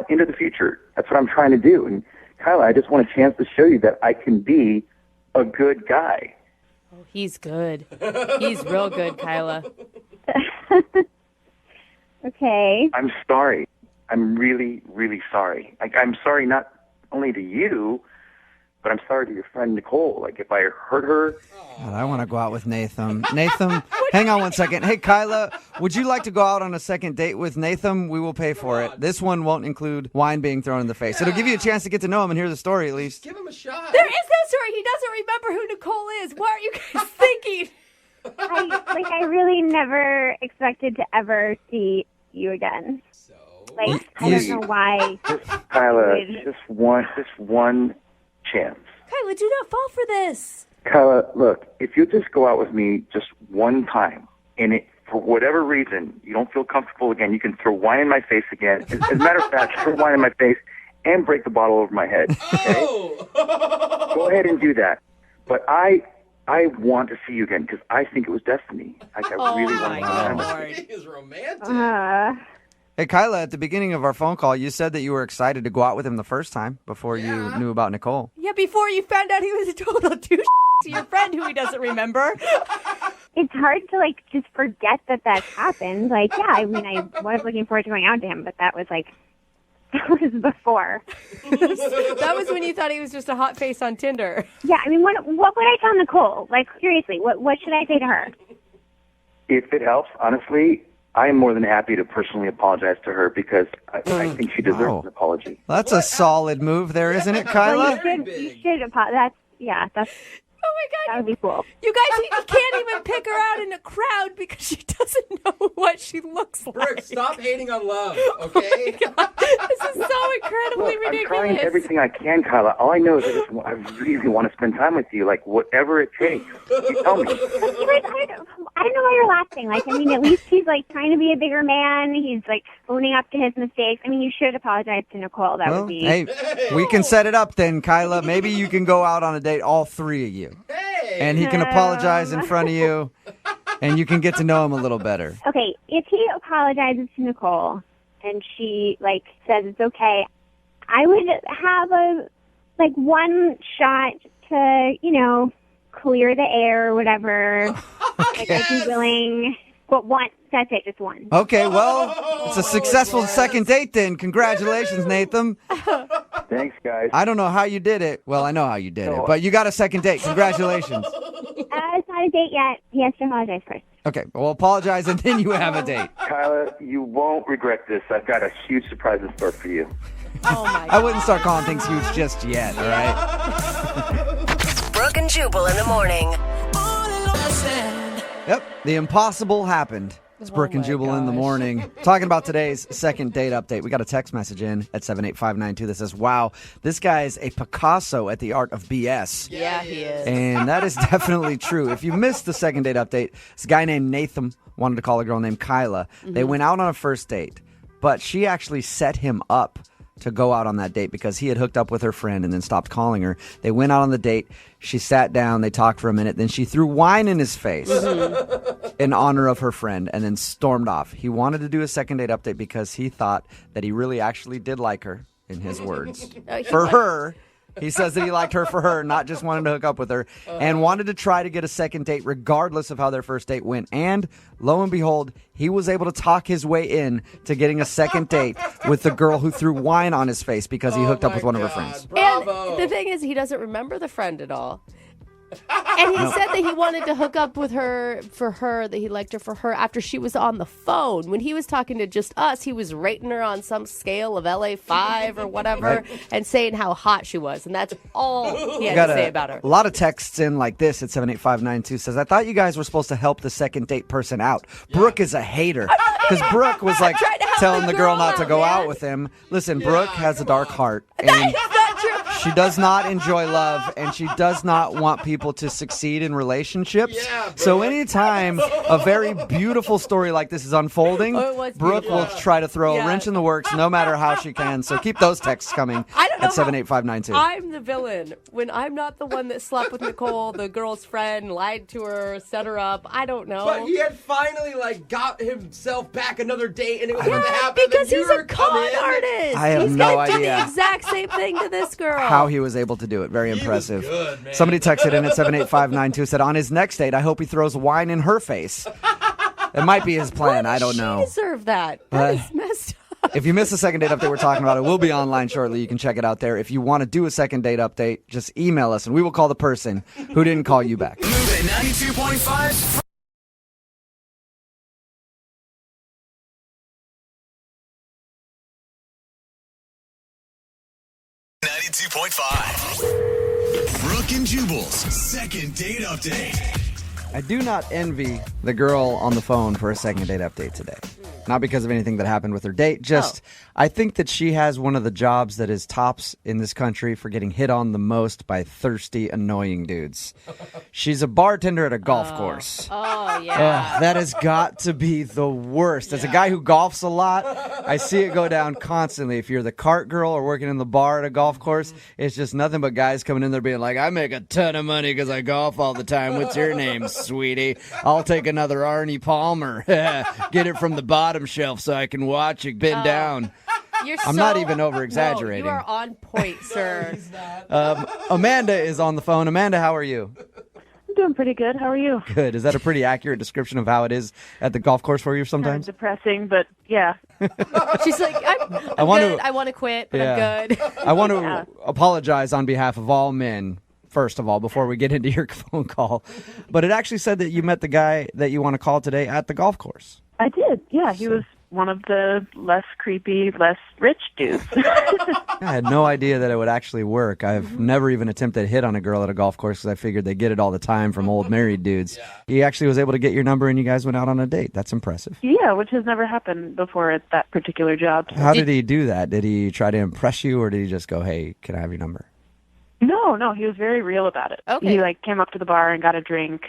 into the future. That's what I'm trying to do. And Kyla, I just want a chance to show you that I can be a good guy. Oh, he's good. He's real good, Kyla. Okay. I'm sorry. I'm really, really sorry. Like, I'm sorry not only to you, but I'm sorry to your friend Nicole. Like, if I hurt her. God, I want to go out with Nathan. Nathan, hang on one second. Hey, Kyla, would you like to go out on a second date with Nathan? We will pay for it. This one won't include wine being thrown in the face. It'll give you a chance to get to know him and hear the story at least. Give him a shot. There is no story. He doesn't remember who Nicole is. What are you guys thinking? I really never expected to ever see you again. Like, I don't know why. Kyla, just one chance. Kyla, do not fall for this. Kyla, look, if you just go out with me just one time, and for whatever reason you don't feel comfortable again, you can throw wine in my face again. As a matter of fact, throw wine in my face and break the bottle over my head. Okay? Go ahead and do that. But I want to see you again because I think it was destiny. Like, I really want to. He is romantic. Hey, Kyla, at the beginning of our phone call, you said that you were excited to go out with him the first time before you knew about Nicole. Yeah, before you found out he was a total douche to your friend who he doesn't remember. It's hard to, like, just forget that happened. Like, yeah, I mean, I was looking forward to going out to him, but that was before. That was when you thought he was just a hot face on Tinder. Yeah, I mean, what would I tell Nicole? Like, seriously, what should I say to her? If it helps, honestly, I am more than happy to personally apologize to her because I think she deserves an apology. That's a solid move there, isn't it, Kyla? Well, you should apologize. That's. Oh my God. That would be cool. You guys, you can't even pick her out in a crowd because she doesn't know what she looks like. Brooke, stop hating on love, okay? Oh this is so incredibly ridiculous. I'm trying everything I can, Kyla. All I know is I really want to spend time with you, like whatever it takes. You tell me. I don't know why you're laughing. Like, I mean, at least he's like trying to be a bigger man. He's like owning up to his mistakes. I mean, you should apologize to Nicole. That would be. Hey, we can set it up then, Kyla. Maybe you can go out on a date, all three of you. And he can apologize in front of you, and you can get to know him a little better. Okay, if he apologizes to Nicole and she, like, says it's okay, I would have one shot to, clear the air or whatever. Like, I'd be willing. But one. That's it, just one. Okay, well, it's a successful second date then. Congratulations, Nathan. Thanks, guys. I don't know how you did it. Well, I know how you did it, but you got a second date. Congratulations. It's not a date yet. He has to apologize first. Okay, well, apologize, and then you have a date. Kyla, you won't regret this. I've got a huge surprise in store for you. Oh, my God. I wouldn't start calling things huge just yet, all right? Brooke and Jubal in the morning. Yep, the impossible happened. It's Brooke and Jubal in the morning. Talking about today's second date update. We got a text message in at 78592 that says, wow, this guy is a Picasso at the art of BS. Yeah, he is. And that is definitely true. If you missed the second date update, this guy named Nathan wanted to call a girl named Kyla. They went out on a first date, but she actually set him up to go out on that date because he had hooked up with her friend and then stopped calling her. They went out on the date. She sat down. They talked for a minute. Then she threw wine in his face in honor of her friend and then stormed off. He wanted to do a second date update because he thought that he really actually did like her in his words. For her. He says that he liked her for her, not just wanted to hook up with her, and wanted to try to get a second date regardless of how their first date went. And lo and behold, he was able to talk his way in to getting a second date with the girl who threw wine on his face because he hooked up with one of her friends. And the thing is, he doesn't remember the friend at all. And he said that he wanted to hook up with her for her, that he liked her for her after she was on the phone. When he was talking to just us, he was rating her on some scale of LA 5 or whatever and saying how hot she was. And that's all he had to say about her. A lot of texts in like this at 78592 says, I thought you guys were supposed to help the second date person out. Brooke is a hater. Because Brooke was like telling the girl not to go out with him. Listen, Brooke has a dark heart. And she does not enjoy love, and she does not want people to succeed in relationships. So anytime a very beautiful story like this is unfolding, Brooke will try to throw a wrench in the works no matter how she can. So keep those texts coming at 78592. I'm the villain when I'm not the one that slept with Nicole, the girl's friend, lied to her, set her up. I don't know. But he had finally got himself back another date, and it was going to happen. Because he's a con artist. I have he's no gonna do idea the exact same thing to this girl. how he was able to do it. Very impressive. Somebody texted in at 78592, said on his next date, I hope he throws wine in her face. It might be his plan. I don't know. She deserved that. That is messed up. If you missed the second date update we're talking about, it will be online shortly. You can check it out there. If you want to do a second date update, just email us, and we will call the person who didn't call you back. Move it 92.5. 92.5. Brooke and Jubal's second date update. I do not envy the girl on the phone for a second date update today. Not because of anything that happened with her date, just I think that she has one of the jobs that is tops in this country for getting hit on the most by thirsty, annoying dudes. She's a bartender at a golf course. Oh, yeah. That has got to be the worst. As a guy who golfs a lot, I see it go down constantly. If you're the cart girl or working in the bar at a golf course, it's just nothing but guys coming in there being like, I make a ton of money because I golf all the time. What's your name, sweetie? I'll take another Arnie Palmer. Get it from the bottom shelf so I can watch it bend down. I'm not even over-exaggerating. No, you are on point, sir. Amanda is on the phone. Amanda, how are you? I'm doing pretty good. How are you? Good. Is that a pretty accurate description of how it is at the golf course for you sometimes? Kind of depressing, but yeah. She's like, I'm good. I want to quit, but I'm good. I want to apologize on behalf of all men, first of all, before we get into your phone call. But it actually said that you met the guy that you want to call today at the golf course. I did. Yeah, he was one of the less creepy, less rich dudes. I had no idea that it would actually work. I've never even attempted to hit on a girl at a golf course because I figured they get it all the time from old married dudes. He actually was able to get your number and you guys went out on a date. That's impressive. Yeah, which has never happened before at that particular job. How did he do that? Did he try to impress you or did he just go, hey, can I have your number? No, he was very real about it. Okay. He came up to the bar and got a drink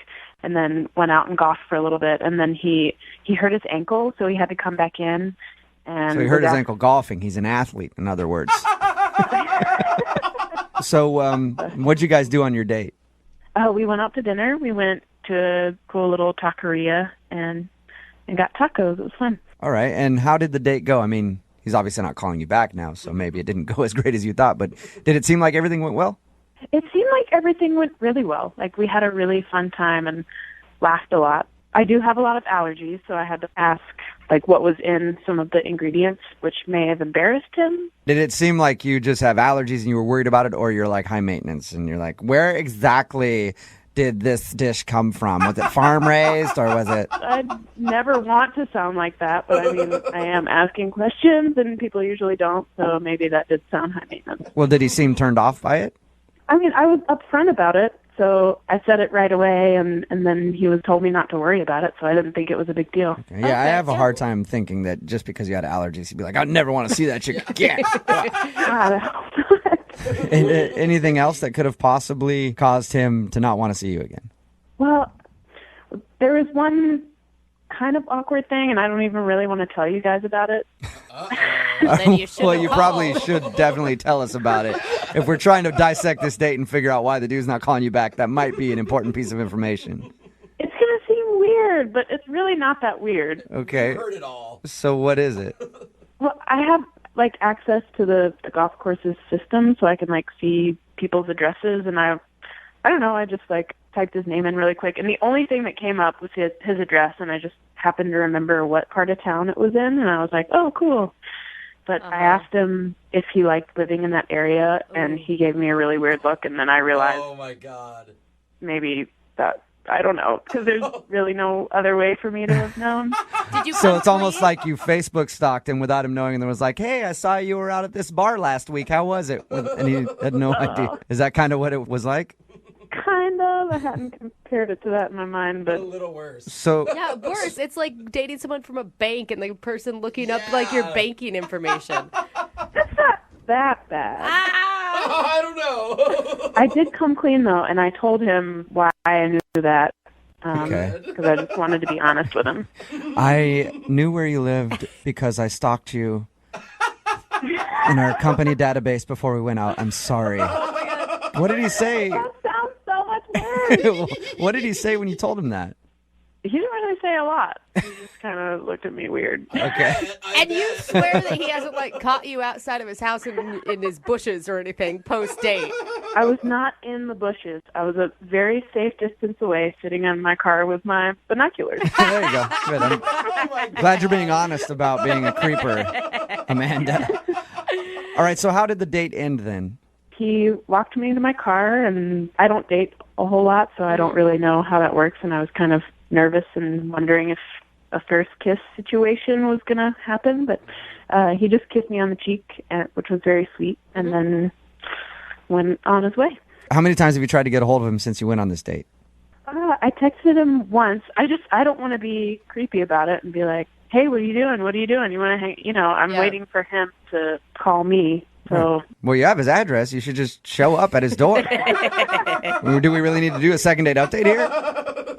and then went out and golfed for a little bit, and then he hurt his ankle, so he had to come back in. And so he hurt his ankle golfing. He's an athlete, in other words. So what'd you guys do on your date? We went out to dinner. We went to a cool little taqueria and got tacos. It was fun. All right, and how did the date go? I mean, he's obviously not calling you back now, so maybe it didn't go as great as you thought, but did it seem like everything went well? It seemed like everything went really well. We had a really fun time and laughed a lot. I do have a lot of allergies, so I had to ask, what was in some of the ingredients, which may have embarrassed him. Did it seem like you just have allergies and you were worried about it, or you're high maintenance and you're where exactly did this dish come from? Was it farm raised or was it? I never want to sound like that, but I mean, I am asking questions and people usually don't, so maybe that did sound high maintenance. Well, did he seem turned off by it? I mean, I was upfront about it, so I said it right away, and then he told me not to worry about it, so I didn't think it was a big deal. Okay. Yeah, I have a hard time thinking that just because you had allergies, he'd be like, I never want to see that chick again. Anything else that could have possibly caused him to not want to see you again? Well, there was one kind of awkward thing, and I don't even really want to tell you guys about it. Then you well, you probably should definitely tell us about it. If we're trying to dissect this date and figure out why the dude's not calling you back, that might be an important piece of information. It's going to seem weird, but it's really not that weird. Okay. Heard it all. So what is it? Well, I have like access to the golf course's system so I can like see people's addresses, and I don't know, I just like typed his name in really quick, and the only thing that came up was his address, and I just happened to remember what part of town it was in, and I was like, oh, cool. But I asked him if he liked living in that area, and he gave me a really weird look, and then I realized, oh my God, maybe that, I don't know, because there's really no other way for me to have known. Did you So it's almost like you Facebook stalked him without him knowing, and then was like, hey, I saw you were out at this bar last week. How was it? And he had no idea. Is that kind of what it was like? Kind of. I hadn't compared it to that in my mind, but a little worse. So Yeah, worse. It's like dating someone from a bank and the person looking up like your banking information. It's not that bad. I don't know. I did come clean, though, and I told him why I knew that. Okay. Because I just wanted to be honest with him. I knew where you lived because I stalked you in our company database before we went out. I'm sorry. What did he say? That sounds so much worse. What did he say when you told him that? He didn't really say a lot. He just kind of looked at me weird. Okay. And you swear that he hasn't like caught you outside of his house in his bushes or anything post-date. I was not in the bushes. I was a very safe distance away, sitting in my car with my binoculars. There you go. Good. I'm glad you're being honest about being a creeper, Amanda. All right, so how did the date end then? He walked me into my car, and I don't date a whole lot, so I don't really know how that works, and I was kind of nervous and wondering if a first kiss situation was going to happen, but he just kissed me on the cheek, which was very sweet, and then went on his way. How many times have you tried to get a hold of him since you went on this date? I texted him once. I don't want to be creepy about it and be like, hey, what are you doing? What are you doing? You want to hang? You know, I'm waiting for him to call me. So, well, you have his address. You should just show up at his door. Do we really need to do a second date update here?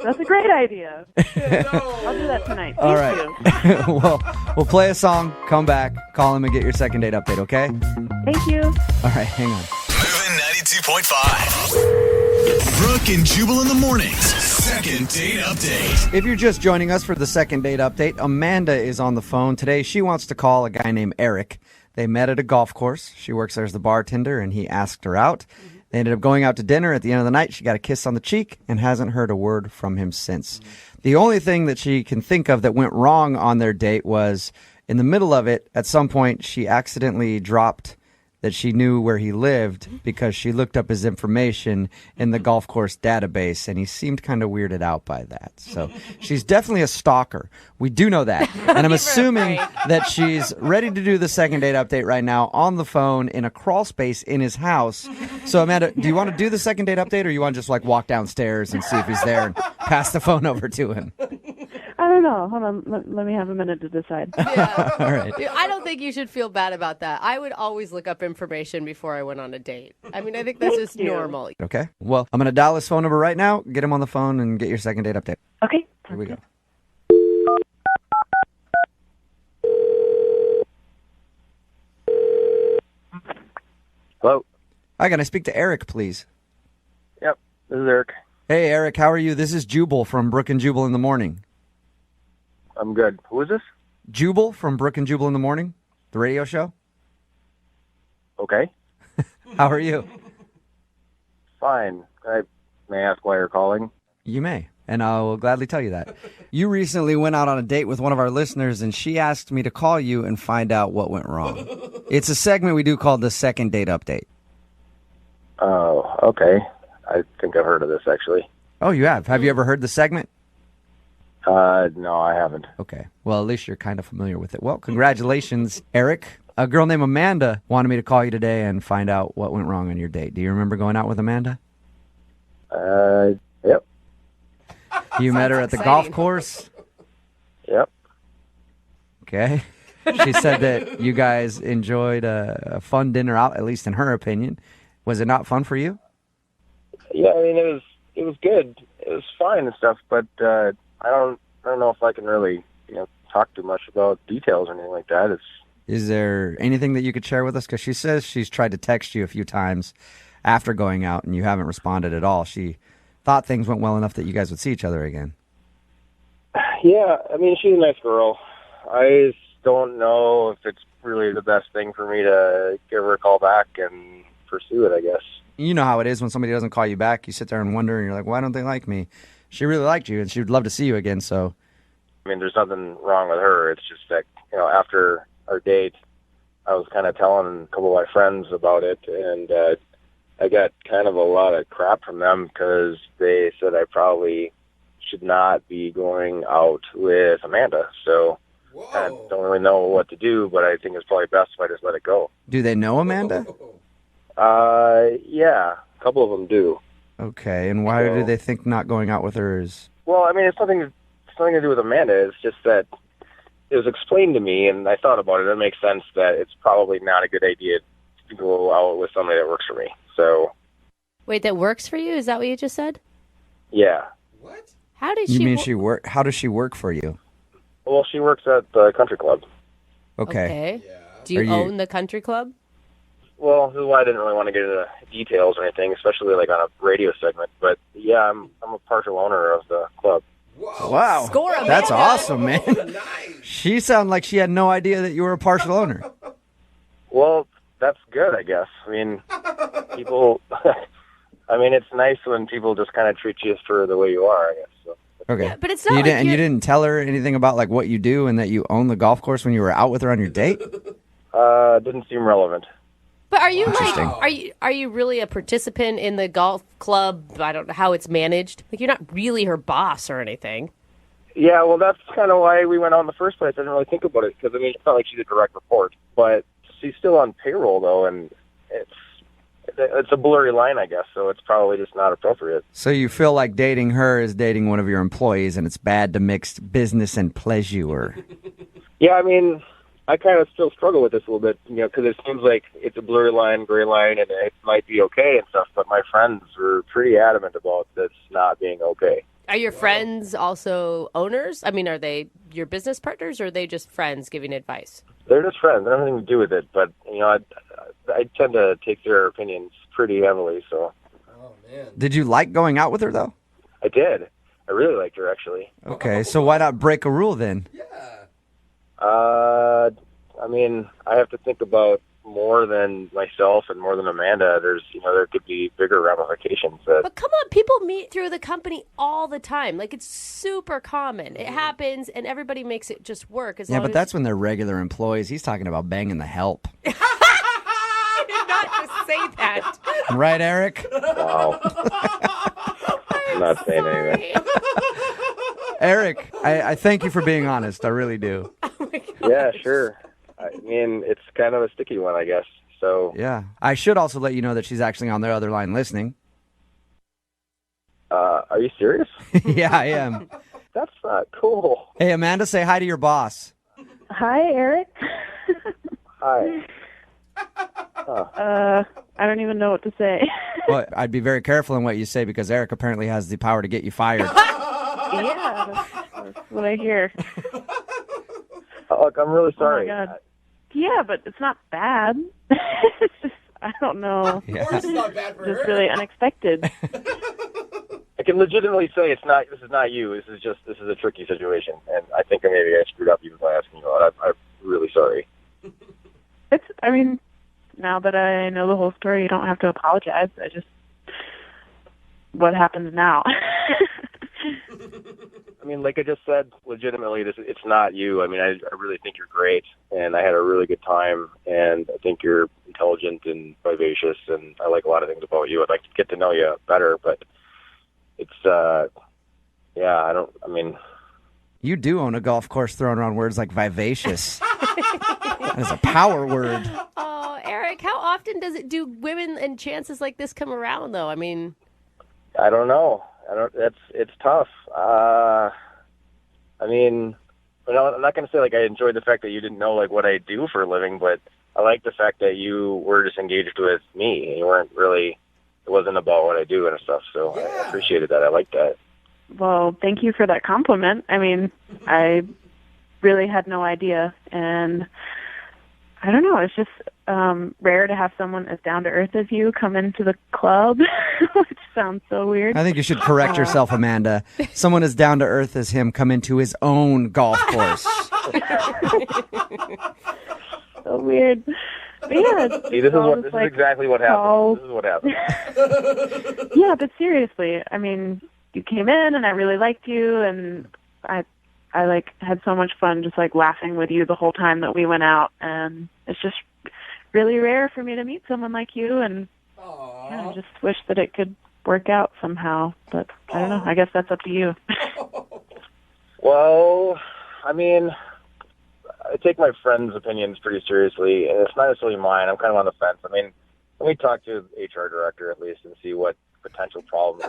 That's a great idea. I'll do that tonight. All Thank right. you. Well, we'll play a song, come back, call him, and get your second date update, okay? Thank you. All right, hang on. Moving 92.5. Brooke and Jubal in the mornings. Second date update. If you're just joining us for the second date update, Amanda is on the phone today. She wants to call a guy named Eric. They met at a golf course. She works there as the bartender, and he asked her out. They ended up going out to dinner. At the end of the night, she got a kiss on the cheek and hasn't heard a word from him since. The only thing that she can think of that went wrong on their date was in the middle of it, at some point, she accidentally dropped that she knew where he lived because she looked up his information in the golf course database, and he seemed kind of weirded out by that. So she's definitely a stalker. We do know that. And I'm assuming that she's ready to do the second date update right now on the phone in a crawl space in his house. So, Amanda, do you want to do the second date update, or you want to just like walk downstairs and see if he's there and pass the phone over to him? I don't know. Hold on. Let me have a minute to decide. Yeah. All right. Dude, I don't think you should feel bad about that. I would always look up information before I went on a date. I mean, I think that's just normal. Okay. Well, I'm going to dial his phone number right now, get him on the phone, and get your second date update. Okay. Here we go. Hello. Hi, can I speak to Eric, please? Yep, this is Eric. Hey, Eric, how are you? This is Jubal from Brooke and Jubal in the Morning. I'm good. Who is this? Jubal from Brooke and Jubal in the Morning, the radio show. Okay. How are you? Fine. May I ask why you're calling? You may, and I will gladly tell you that. You recently went out on a date with one of our listeners, and she asked me to call you and find out what went wrong. It's a segment we do called the second date update. Oh, okay. I think I've heard of this, actually. Oh, you have? Have you ever heard the segment? No, I haven't. Okay. Well, at least you're kind of familiar with it. Well, congratulations, Eric. A girl named Amanda wanted me to call you today and find out what went wrong on your date. Do you remember going out with Amanda? Yep. You met her at the golf course? Yep. Okay. She said that you guys enjoyed a fun dinner out, at least in her opinion. Was it not fun for you? Yeah, I mean, it was good. It was fine and stuff, but I don't know if I can really, talk too much about details or anything like that. Is there anything that you could share with us? Because she says she's tried to text you a few times after going out, and you haven't responded at all. She thought things went well enough that you guys would see each other again. Yeah, I mean, she's a nice girl. I just don't know if it's really the best thing for me to give her a call back and pursue it, I guess. You know how it is when somebody doesn't call you back. You sit there and wonder, and you're like, why don't they like me? She really liked you, and she would love to see you again, so. I mean, there's nothing wrong with her. It's just that, after our date, I was kind of telling a couple of my friends about it, and I got kind of a lot of crap from them because they said I probably should not be going out with Amanda. So I don't really know what to do, but I think it's probably best if I just let it go. Do they know Amanda? Yeah, a couple of them do. Okay, and why do they think not going out with her is? Well, I mean, it's nothing to do with Amanda. It's just that it was explained to me, and I thought about it. It makes sense that it's probably not a good idea to go out with somebody that works for me. So. Wait, that works for you? Is that what you just said? Yeah. How did You she? mean she work? How does she work for you? Well, she works at the country club. Okay. Do you Are you- own the country club? Well, this is why I didn't really want to get into details or anything, especially like on a radio segment. But yeah, I'm a partial owner of the club. Wow. Score, That's Amanda. awesome, man. She sounded like she had no idea that you were a partial owner. Well, that's good, I guess. I mean, people. I mean, it's nice when people just kind of treat you for the way you are, I guess. So. Okay. But it's So not you like didn't, and you you're- didn't tell her anything about like what you do and that you own the golf course when you were out with her on your date? Didn't seem relevant. But are you like Interesting. are you really a participant in the golf club? I don't know how it's managed. Like you're not really her boss or anything. Yeah, well, that's kind of why we went out in the first place. I didn't really think about it because, I mean, it's not like she's a direct report. But she's still on payroll, though, and it's a blurry line, I guess, so it's probably just not appropriate. So you feel like dating her is dating one of your employees and it's bad to mix business and pleasure. Yeah, I mean, I kind of still struggle with this a little bit, because it seems like it's a blurry line, gray line, and it might be okay and stuff, but my friends were pretty adamant about this not being okay. Are your friends also owners? I mean, are they your business partners or are they just friends giving advice? They're just friends. They don't have anything to do with it, but, I tend to take their opinions pretty heavily, so. Did you like going out with her, though? I did. I really liked her, actually. Okay, so why not break a rule then? I mean, I have to think about more than myself and more than Amanda. There's, there could be bigger ramifications. But come on, people meet through the company all the time. Like, it's super common. It happens, and everybody makes it just work. Yeah, but that's when they're regular employees. He's talking about banging the help. I did not just say that. Right, Eric? Wow. I'm not saying anything. Eric, I thank you for being honest. I really do. Yeah, sure. I mean, it's kind of a sticky one, I guess. So. Yeah. I should also let you know that she's actually on the other line listening. Are you serious? Yeah, I am. That's not cool. Hey, Amanda, say hi to your boss. Hi, Eric. Hi. I don't even know what to say. Well, I'd be very careful in what you say because Eric apparently has the power to get you fired. Yeah, that's what I hear. Look, I'm really sorry. Oh, my God. Yeah, but it's not bad. It's just, I don't know. Yeah. Of course it's not bad for Just her. really unexpected. I can legitimately say this is not you. This is a tricky situation, and I think maybe I screwed up even by asking you out. I'm really sorry. I mean, now that I know the whole story, you don't have to apologize. What happens now? I mean, like I just said, legitimately, it's not you. I mean, I really think you're great, and I had a really good time, and I think you're intelligent and vivacious, and I like a lot of things about you. I'd like to get to know you better, but it's, You do own a golf course throwing around words like vivacious. That is a power word. Oh, Eric, how often do women and chances like this come around, though? I mean, I don't know. It's tough. I mean, I'm not going to say like I enjoyed the fact that you didn't know like what I do for a living, but I like the fact that you were just engaged with me. You weren't really. It wasn't about what I do and stuff. So yeah. I appreciated that. I liked that. Well, thank you for that compliment. I mean, I really had no idea, and I don't know. It's just rare to have someone as down to earth as you come into the club, which sounds so weird. I think you should correct yourself, Amanda. Someone as down to earth as him come into his own golf course. so weird. But yeah, See, this is exactly what happened. This is what happened. yeah, but seriously, I mean, you came in and I really liked you, and I like had so much fun just like laughing with you the whole time that we went out, and it's just really rare for me to meet someone like you, and yeah, I just wish that it could work out somehow, but I don't know. I guess that's up to you. Well, I mean, I take my friends' opinions pretty seriously, and it's not necessarily mine. I'm kind of on the fence. I mean, let me talk to the HR director at least and see what potential problems.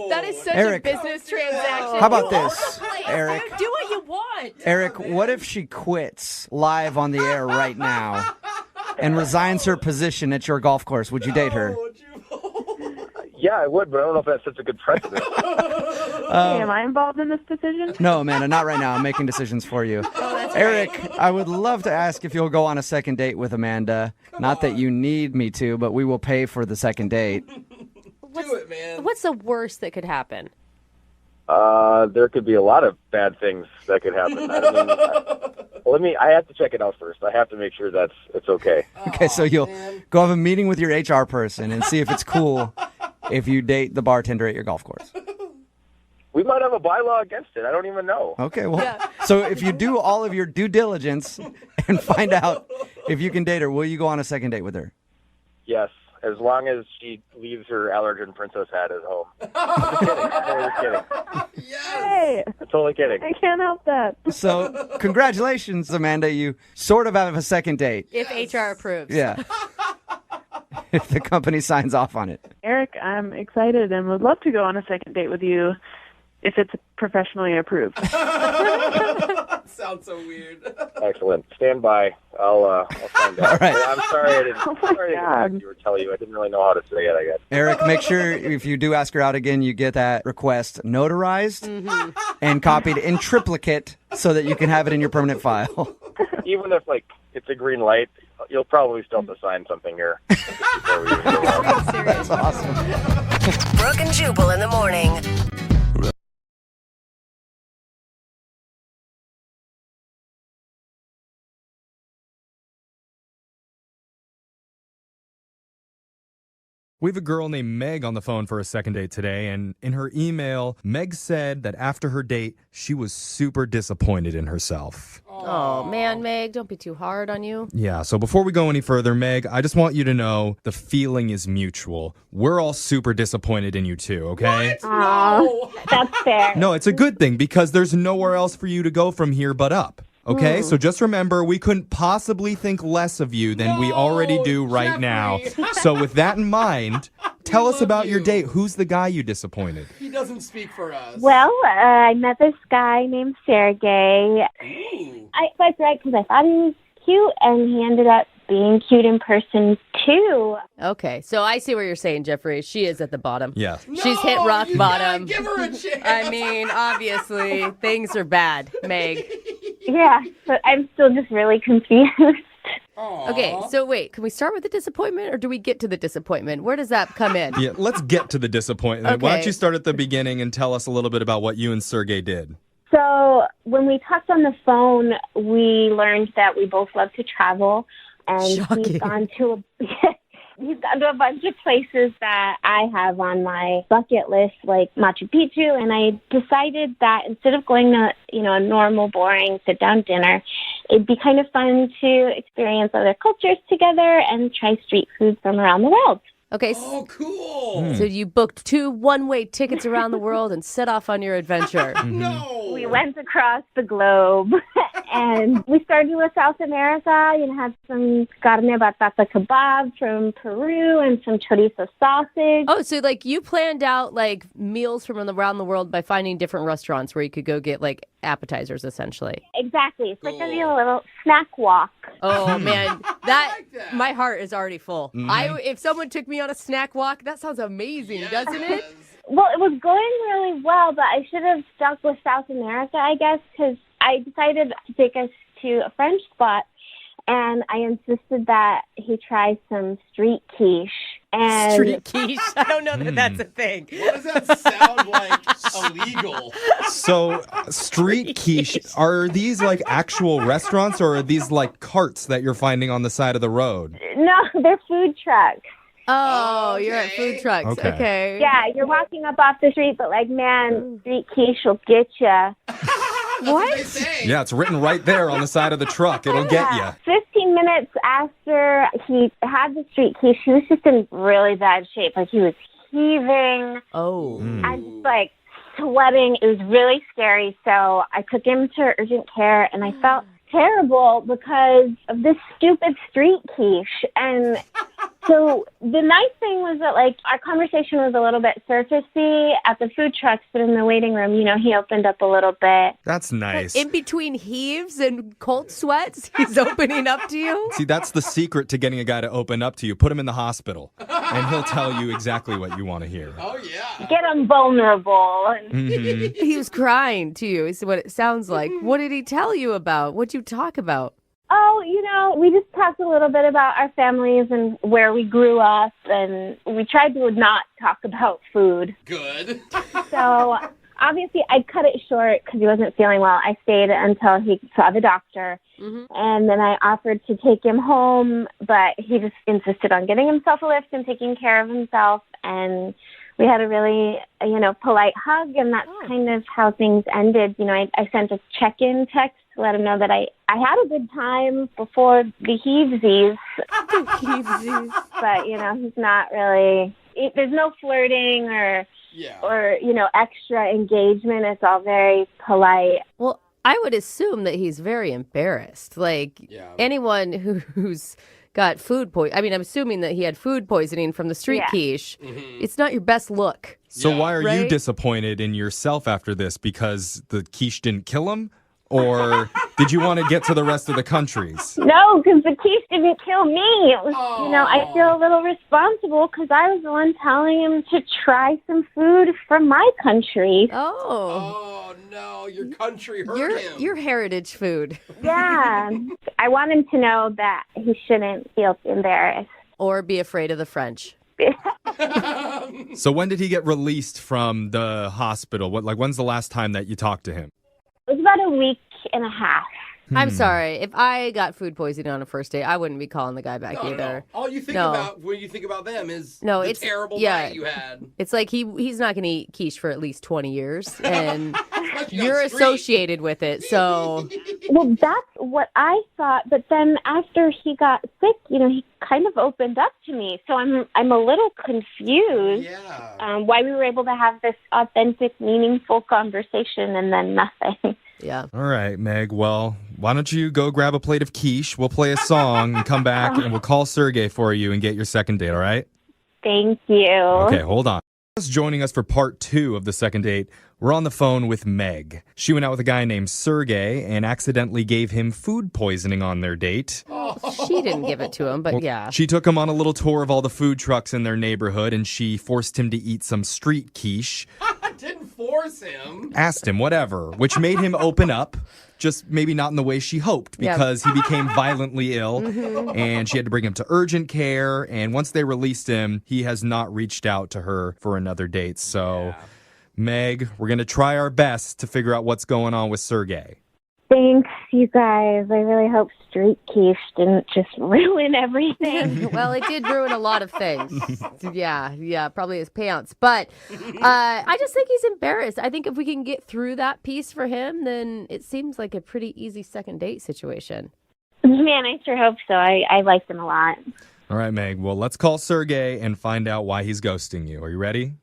That is such Eric, a business transaction. how about You own this, the place. Eric? Do what you want. Eric, what if she quits live on the air right now and resigns her position at your golf course? Would you date her? Yeah, I would, but I don't know if that sets a good precedent. Hey, am I involved in this decision? No, Amanda, not right now. I'm making decisions for you. Eric, I would love to ask if you'll go on a second date with Amanda. Not that you need me to, but we will pay for the second date. Do it, man. What's the worst that could happen? There could be a lot of bad things that could happen. I mean, I have to check it out first. I have to make sure it's okay. Okay, so you'll go have a meeting with your HR person and see if it's cool if you date the bartender at your golf course. We might have a bylaw against it. I don't even know. Okay, well, so if you do all of your due diligence and find out if you can date her, will you go on a second date with her? Yes, as long as she leaves her allergen princess hat at home. I'm just kidding. I'm totally kidding. Hey, I'm totally kidding. I can't help that. So, congratulations, Amanda. You sort of have a second date. If HR approves. Yeah. If the company signs off on it. Eric, I'm excited and would love to go on a second date with you if it's professionally approved. Sounds so weird. Excellent. Stand by. I'll find out. All right. I'm sorry I didn't. Oh my sorry I God. didn't tell you. I didn't really know how to say it. I guess. Eric, make sure if you do ask her out again, you get that request notarized and copied in triplicate so that you can have it in your permanent file. Even if it's a green light, you'll probably still have to sign something here. Before we even go out. That's awesome. Brooke and Jubal in the morning. We have a girl named Meg on the phone for a second date today, and in her email, Meg said that after her date, she was super disappointed in herself. Oh, man, Meg, don't be too hard on you. Yeah, so before we go any further, Meg, I just want you to know the feeling is mutual. We're all super disappointed in you too, okay? Aw, that's fair. No, it's a good thing because there's nowhere else for you to go from here but up. Okay, so just remember, we couldn't possibly think less of you than we already do right now. So with that in mind, tell us about your date. Who's the guy you disappointed? He doesn't speak for us. Well, I met this guy named Sergey. I swiped right because I thought he was cute, and he ended up being cute in person, too. Okay, so I see what you're saying, Jeffrey. She is at the bottom. Yeah. She's hit rock you bottom. gotta give her a chance. I mean, obviously, things are bad, Meg. Yeah, but I'm still just really confused. Okay, so wait, can we start with the disappointment or do we get to the disappointment? Where does that come in? Yeah, let's get to the disappointment. Why Okay. don't you start at the beginning and tell us a little bit about what you and Sergey did? So when we talked on the phone, we learned that we both love to travel, and Shocking. he's gone to a bunch of places that I have on my bucket list, like Machu Picchu, and I decided that instead of going to, a normal, boring sit-down dinner, it'd be kind of fun to experience other cultures together and try street food from around the world. Okay, Oh, cool. so you booked 2 one-way tickets around the world and set off on your adventure. No. We went across the globe, and we started with South America. Had some carne batata kebab from Peru and some chorizo sausage. Oh, so you planned out meals from around the world by finding different restaurants where you could go get appetizers, essentially. Exactly. It's like a little snack walk. Oh man, my heart is already full. If someone took me on a snack walk, that sounds amazing, doesn't it? Well, it was going really well, but I should have stuck with South America, I guess, because I decided to take us to a French spot, and I insisted that he try some street quiche. And Street quiche? I don't know that that's a thing. Why does that sound illegal? So, street quiche, are these like actual restaurants or are these like carts that you're finding on the side of the road? No, they're food trucks. Oh, you're at food trucks. Okay. Yeah, you're walking up off the street, but like, man, street quiche will get you. What? Yeah, it's written right there on the side of the truck. It'll get you. 15 minutes after he had the street quiche, he was just in really bad shape. Like, he was heaving. Oh. And like sweating. It was really scary. So I took him to urgent care, and I felt terrible because of this stupid street quiche. And so the nice thing was that, like, our conversation was a little bit surfacey at the food trucks, but in the waiting room, you know, he opened up a little bit. That's nice. In between heaves and cold sweats, he's opening up to you? See, that's the secret to getting a guy to open up to you. Put him in the hospital, and he'll tell you exactly what you want to hear. Oh, yeah. Get him vulnerable. Mhm. He was crying to you, is what it sounds like. What did he tell you about? What'd you talk about? Oh, you know, we just talked a little bit about our families and where we grew up, and we tried to not talk about food. Good. So obviously I cut it short because he wasn't feeling well. I stayed until he saw the doctor, and then I offered to take him home, but he just insisted on getting himself a lift and taking care of himself, and we had a really, you know, polite hug, and that's kind of how things ended. You know, I sent a check-in text to let him know that I had a good time before the heavesies. But, you know, he's not really, there's no flirting or, you know, extra engagement. It's all very polite. Well, I would assume that he's very embarrassed. Like, anyone who's got food poisoning. I mean, I'm assuming that he had food poisoning from the street quiche. It's not your best look. So why are you Right? disappointed in yourself after this? Because the quiche didn't kill him? Or did you want to get to the rest of the countries? No, because the quiche didn't kill me. It was, you know, I feel a little responsible because I was the one telling him to try some food from my country. Oh, no, your country hurt him. Your heritage food. Yeah. I want him to know that he shouldn't feel embarrassed. Or be afraid of the French. So when did he get released from the hospital? When's the last time that you talked to him? It was about a week and a half. I'm sorry. If I got food poisoning on a first date, I wouldn't be calling the guy back either. All you think about when you think about them is the terrible yeah, night you had. It's like he's not going to eat quiche for at least 20 years, and you're associated with it, so... Well, that's what I thought, but then after he got sick, you know, he kind of opened up to me, so I'm a little confused why we were able to have this authentic, meaningful conversation and then nothing. Yeah. All right, Meg. Well, why don't you go grab a plate of quiche? We'll play a song and come back, and we'll call Sergey for you and get your second date, all right? Thank you. Okay, hold on. Just joining us for part 2 of the second date, we're on the phone with Meg. She went out with a guy named Sergey and accidentally gave him food poisoning on their date. She didn't give it to him, but yeah. She took him on a little tour of all the food trucks in their neighborhood, and she forced him to eat some street quiche. I didn't force him. Asked him, whatever, which made him open up, just maybe not in the way she hoped, because he became violently ill, and she had to bring him to urgent care, and once they released him, he has not reached out to her for another date. So, Meg, we're going to try our best to figure out what's going on with Sergey. Thanks, you guys. I really hope street quiche didn't just ruin everything. Well, it did ruin a lot of things. Yeah, probably his pants. But I just think he's embarrassed. I think if we can get through that piece for him, then it seems like a pretty easy second date situation. Man, I sure hope so. I liked him a lot. All right, Meg. Well, let's call Sergey and find out why he's ghosting you. Are you ready?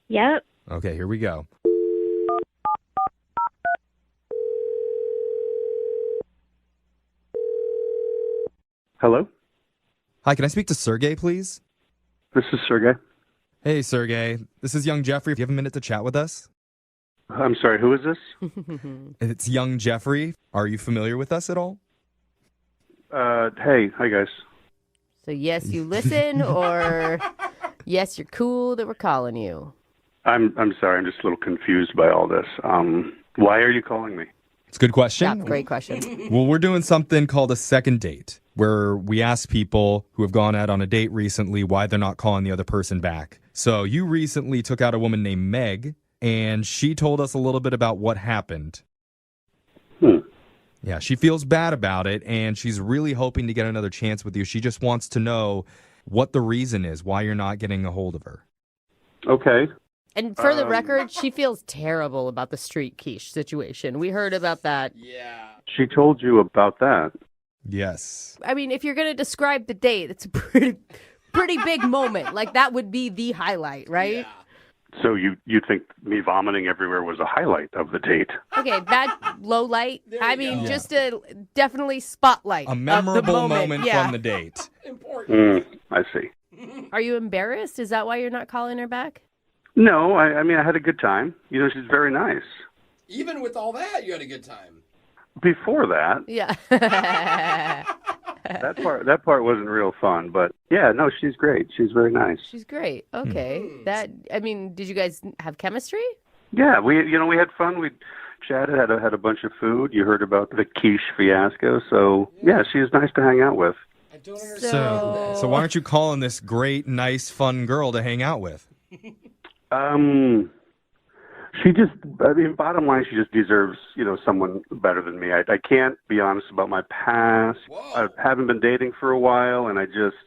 Yep. Okay, here we go. Hello? Hi, can I speak to Sergey, please? This is Sergey. Hey, Sergey. This is young Jeffrey. Do you have a minute to chat with us? I'm sorry, who is this? It's young Jeffrey. Are you familiar with us at all? Hey, hi guys. So yes, you listen, or yes, you're cool that we're calling you. I'm sorry, I'm just a little confused by all this. Why are you calling me? It's a good question. Yeah, great question. Well, we're doing something called a second date, where we ask people who have gone out on a date recently why they're not calling the other person back. So you recently took out a woman named Meg, and she told us a little bit about what happened. Hmm. Yeah, she feels bad about it, and she's really hoping to get another chance with you. She just wants to know what the reason is, why you're not getting a hold of her. Okay. And for the record, she feels terrible about the street quiche situation. We heard about that. Yeah. She told you about that. Yes. I mean, if you're going to describe the date, it's a pretty big moment. Like, that would be the highlight, right? So you think me vomiting everywhere was a highlight of the date? Okay, bad low light. I mean, just a definitely spotlight. A memorable of the moment from the date. I see. Are you embarrassed? Is that why you're not calling her back? No, I mean, I had a good time. You know, she's very nice. Even with all that, you had a good time. Before that, Yeah. that part wasn't real fun, but yeah, no, she's great. She's very nice. She's great. Okay. Did you guys have chemistry? Yeah, we had fun. We chatted, had a bunch of food. You heard about the quiche fiasco, so yeah, she's nice to hang out with. I don't understand. So why aren't you calling this great, nice, fun girl to hang out with? Bottom line, she just deserves, someone better than me. I can't be honest about my past. I haven't been dating for a while, and I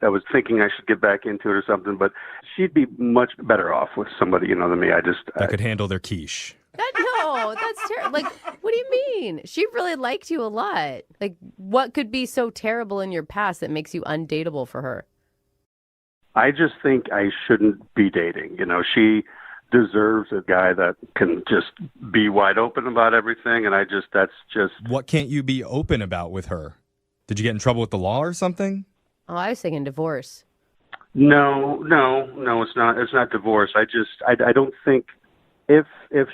was thinking I should get back into it or something, but she'd be much better off with somebody, than me. That could handle their quiche. No, that's terrible. Like, what do you mean? She really liked you a lot. Like, what could be so terrible in your past that makes you undateable for her? I just think I shouldn't be dating. She deserves a guy that can just be wide open about everything, and that's just... What can't you be open about with her? Did you get in trouble with the law or something? Oh, I was thinking divorce. No, it's not. It's not divorce. I don't think if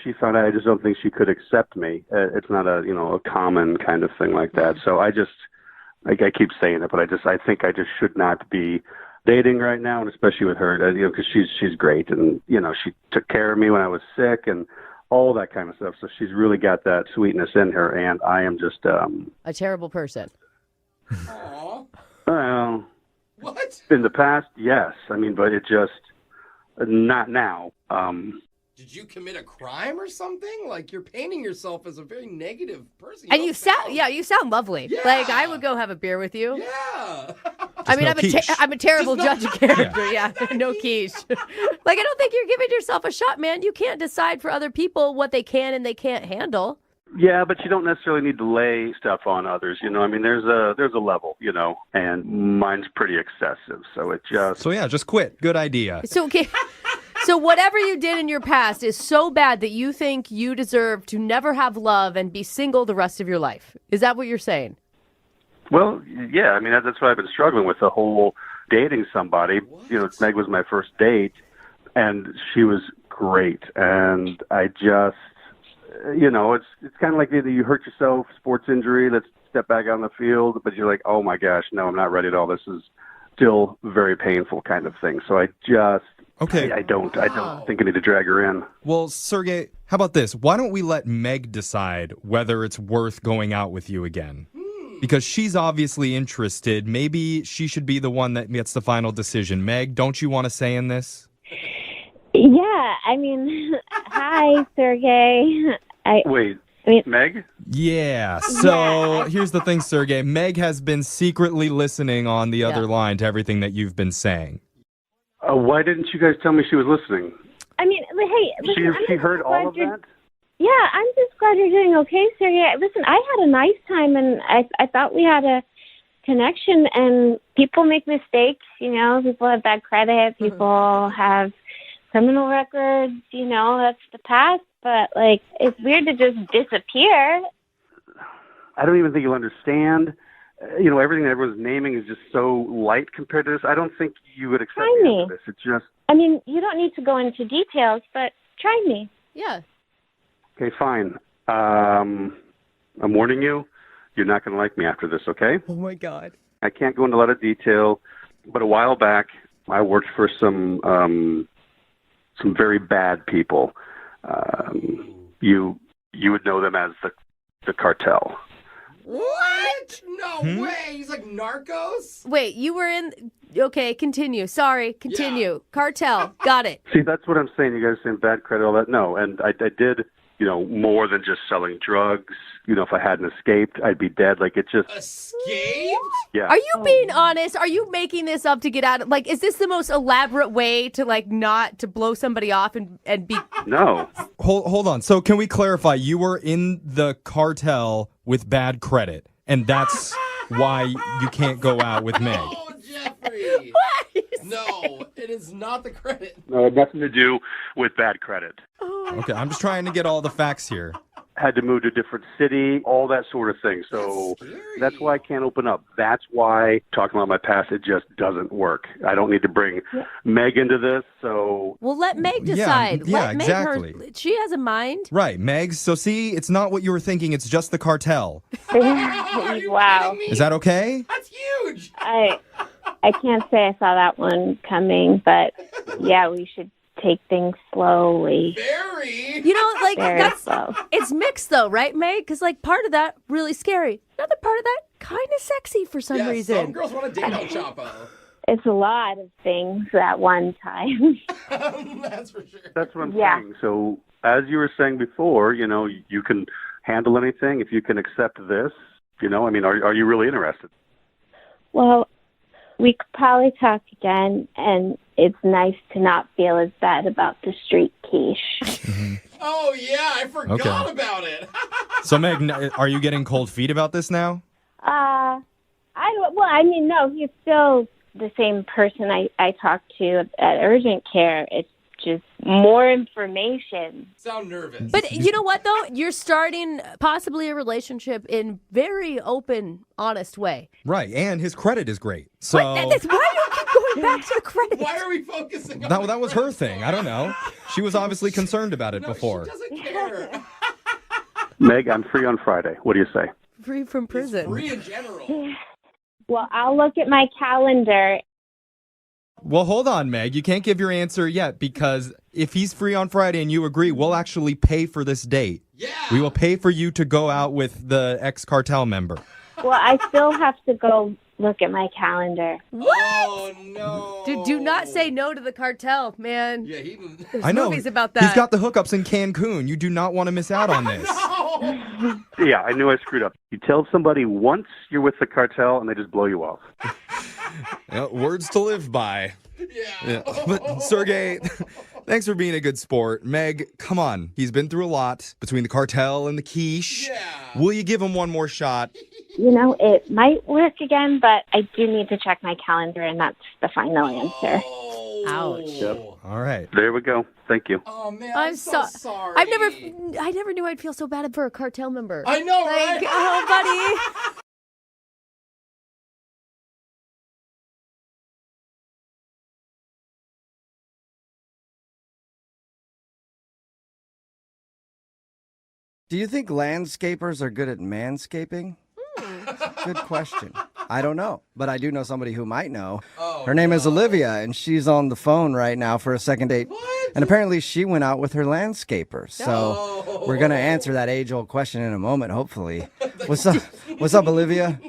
she found out, I just don't think she could accept me. It's not a common kind of thing like that. So I keep saying it, but I think I just should not be dating right now, and especially with her, because she's great, and she took care of me when I was sick and all that kind of stuff. So she's really got that sweetness in her, and I am just a terrible person. Aww. Well, what? In the past, yes. But it just not now. Did you commit a crime or something? Like, you're painting yourself as a very negative person. And you sound lovely. Yeah. Like, I would go have a beer with you. Yeah. I'm a terrible judge of character. Yeah, no quiche. Like, I don't think you're giving yourself a shot, man. You can't decide for other people what they can and they can't handle. Yeah, but you don't necessarily need to lay stuff on others. There's a level, and mine's pretty excessive. So it just... So yeah, just quit. Good idea. So, okay. So whatever you did in your past is so bad that you think you deserve to never have love and be single the rest of your life. Is that what you're saying? Well, yeah. That's what I've been struggling with, the whole dating somebody. Meg was my first date, and she was great. And I just, it's kind of like either you hurt yourself, sports injury, let's step back on the field, but you're like, oh my gosh, no, I'm not ready at all. This is still very painful kind of thing. So I just... Okay. I don't think I need to drag her in. Well, Sergey, how about this? Why don't we let Meg decide whether it's worth going out with you again? Because she's obviously interested. Maybe she should be the one that gets the final decision. Meg, don't you want to say in this? Yeah, hi, Sergey. Meg? Yeah. So here's the thing, Sergey. Meg has been secretly listening on the other line to everything that you've been saying. Why didn't you guys tell me she was listening? Hey, listen, she heard all of that? Yeah, I'm just glad you're doing okay, Sergey. Listen, I had a nice time, and I thought we had a connection, and people make mistakes, people have bad credit, people have criminal records, that's the past, but, it's weird to just disappear. I don't even think you'll understand. Everything that everyone's naming is just so light compared to this. I don't think you would accept me into this. It's just... you don't need to go into details, but try me. Yeah. Okay, fine. I'm warning you, you're not going to like me after this, okay? Oh, my God. I can't go into a lot of detail, but a while back, I worked for some very bad people. You would know them as the cartel. What? No way. He's like Narcos? Wait, you were in Okay, continue. Sorry, continue. Yeah. Cartel, got it. See, that's what I'm saying. You guys saying bad credit, all that. No, and I did, more than just selling drugs. If I hadn't escaped, I'd be dead. Like, it just... Escaped? Yeah. Are you being honest? Are you making this up to get out of... Like, is this the most elaborate way to, not to blow somebody off and be... No. Hold on. So can we clarify? You were in the cartel with bad credit, and that's why you can't go out with Meg. Oh, Jeffrey. No, it is not the credit. No, it had nothing to do with bad credit. Okay, I'm just trying to get all the facts here. Had to move to a different city, all that sort of thing. So that's why I can't open up. That's why talking about my past, it just doesn't work. I don't need to bring Meg into this, so... Well, let Meg decide. Yeah, let exactly. Meg she has a mind. Right, Meg. So see, it's not what you were thinking. It's just the cartel. Wow. Is that okay? That's huge. I can't say I saw that one coming, but yeah, we should take things slowly. Very. Very that's slow. It's mixed though, right, Meg? Because part of that really scary. Another part of that kind of sexy for some reason. Some girls want to date El Chapo. It's a lot of things at one time. That's for sure. That's what I'm saying. So as you were saying before, you can handle anything if you can accept this. Are you really interested? Well, we could probably talk again, and it's nice to not feel as bad about the street quiche. Oh, yeah, I forgot about it. So, Meg, are you getting cold feet about this now? No, he's still the same person I talked to at urgent care. It's just more information. Sound nervous. But you know what, though? You're starting possibly a relationship in very open, honest way. Right, and his credit is great. So why do you keep going back to the credit? Why are we focusing on that was her thing. I don't know. She was obviously concerned about it before. She doesn't care. Meg, I'm free on Friday. What do you say? Free from prison. Free in general. Well, I'll look at my calendar. Well, hold on, Meg. You can't give your answer yet because if he's free on Friday and you agree, we'll actually pay for this date. Yeah. We will pay for you to go out with the ex-cartel member. Well, I still have to go look at my calendar. What? Oh, no. Dude, do not say no to the cartel, man. Yeah, There's I know. movies about that. He's got the hookups in Cancun. You do not want to miss out on this. No. Yeah, I knew I screwed up. You tell somebody once you're with the cartel and they just blow you off. Words to live by. Yeah. But Sergey, thanks for being a good sport. Meg, come on. He's been through a lot between the cartel and the quiche. Yeah. Will you give him one more shot? It might work again, but I do need to check my calendar, and that's the final answer. Ouch. Yep. All right. There we go. Thank you. Oh, man, I'm so sorry. I never knew I'd feel so bad for a cartel member. I know, right? Oh, buddy. Do you think landscapers are good at manscaping? Good question. I don't know, but I do know somebody who might know. Her name is Olivia, and she's on the phone right now for a second date. What? And apparently she went out with her landscaper. So we're going to answer that age-old question in a moment, hopefully. What's up? What's up, Olivia?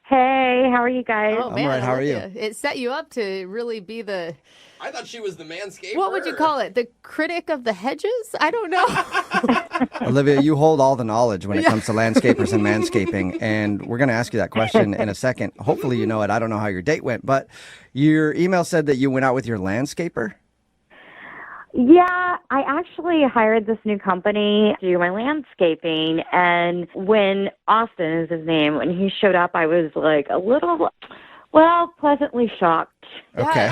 Hey, how are you guys? Oh, I'm man, all right. How are you? Olivia. It set you up to really be the... I thought she was the manscaper. What would you call it? The critic of the hedges? I don't know. Olivia, you hold all the knowledge when it comes to landscapers and manscaping, and we're going to ask you that question in a second. Hopefully you know it. I don't know how your date went, but your email said that you went out with your landscaper? Yeah, I actually hired this new company to do my landscaping, and when Austin is his name, when he showed up, I was like a little, pleasantly shocked. Okay.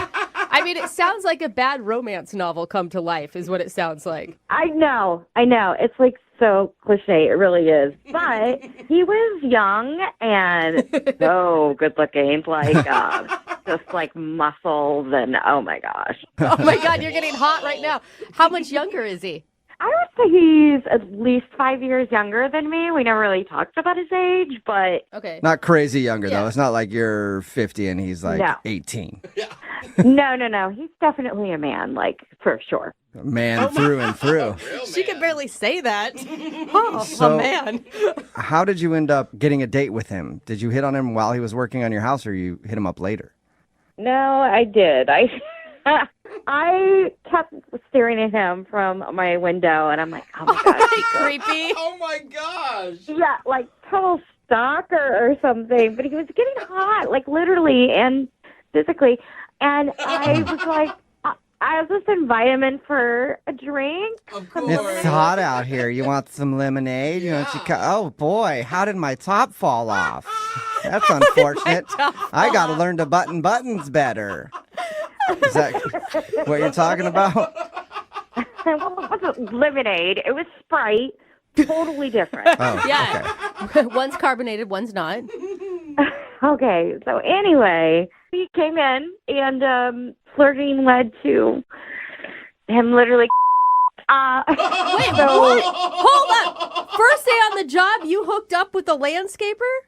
I mean, it sounds like a bad romance novel come to life is what it sounds like. I know. It's like so cliche. It really is. But he was young and so good looking, just like muscles and oh my gosh. Oh my God, you're getting hot right now. How much younger is he? I would say he's at least 5 years younger than me. We never really talked about his age, but... Okay. Not crazy younger, though. It's not like you're 50 and he's like No. 18. No. He's definitely a man, for sure. Man through and through. She can barely say that. Oh, So- a man. How did you end up getting a date with him? Did you hit on him while he was working on your house or you hit him up later? No, I did. I kept staring at him from my window, and I'm like, oh my gosh, he's creepy. Oh my gosh. Yeah, like total stalker or something. But he was getting hot, like literally and physically. And I was like, I was just invite him in for a drink. Of course. It's hot out here. You want some lemonade? You want oh boy, how did my top fall off? That's unfortunate. I got to learn to button buttons better. Is that what you're talking about? Well, it wasn't lemonade. It was Sprite. Totally different. Oh, Yeah. One's carbonated, one's not. Okay, so anyway, he came in and flirting led to him literally. Wait, what? Hold up. First day on the job, you hooked up with the landscaper?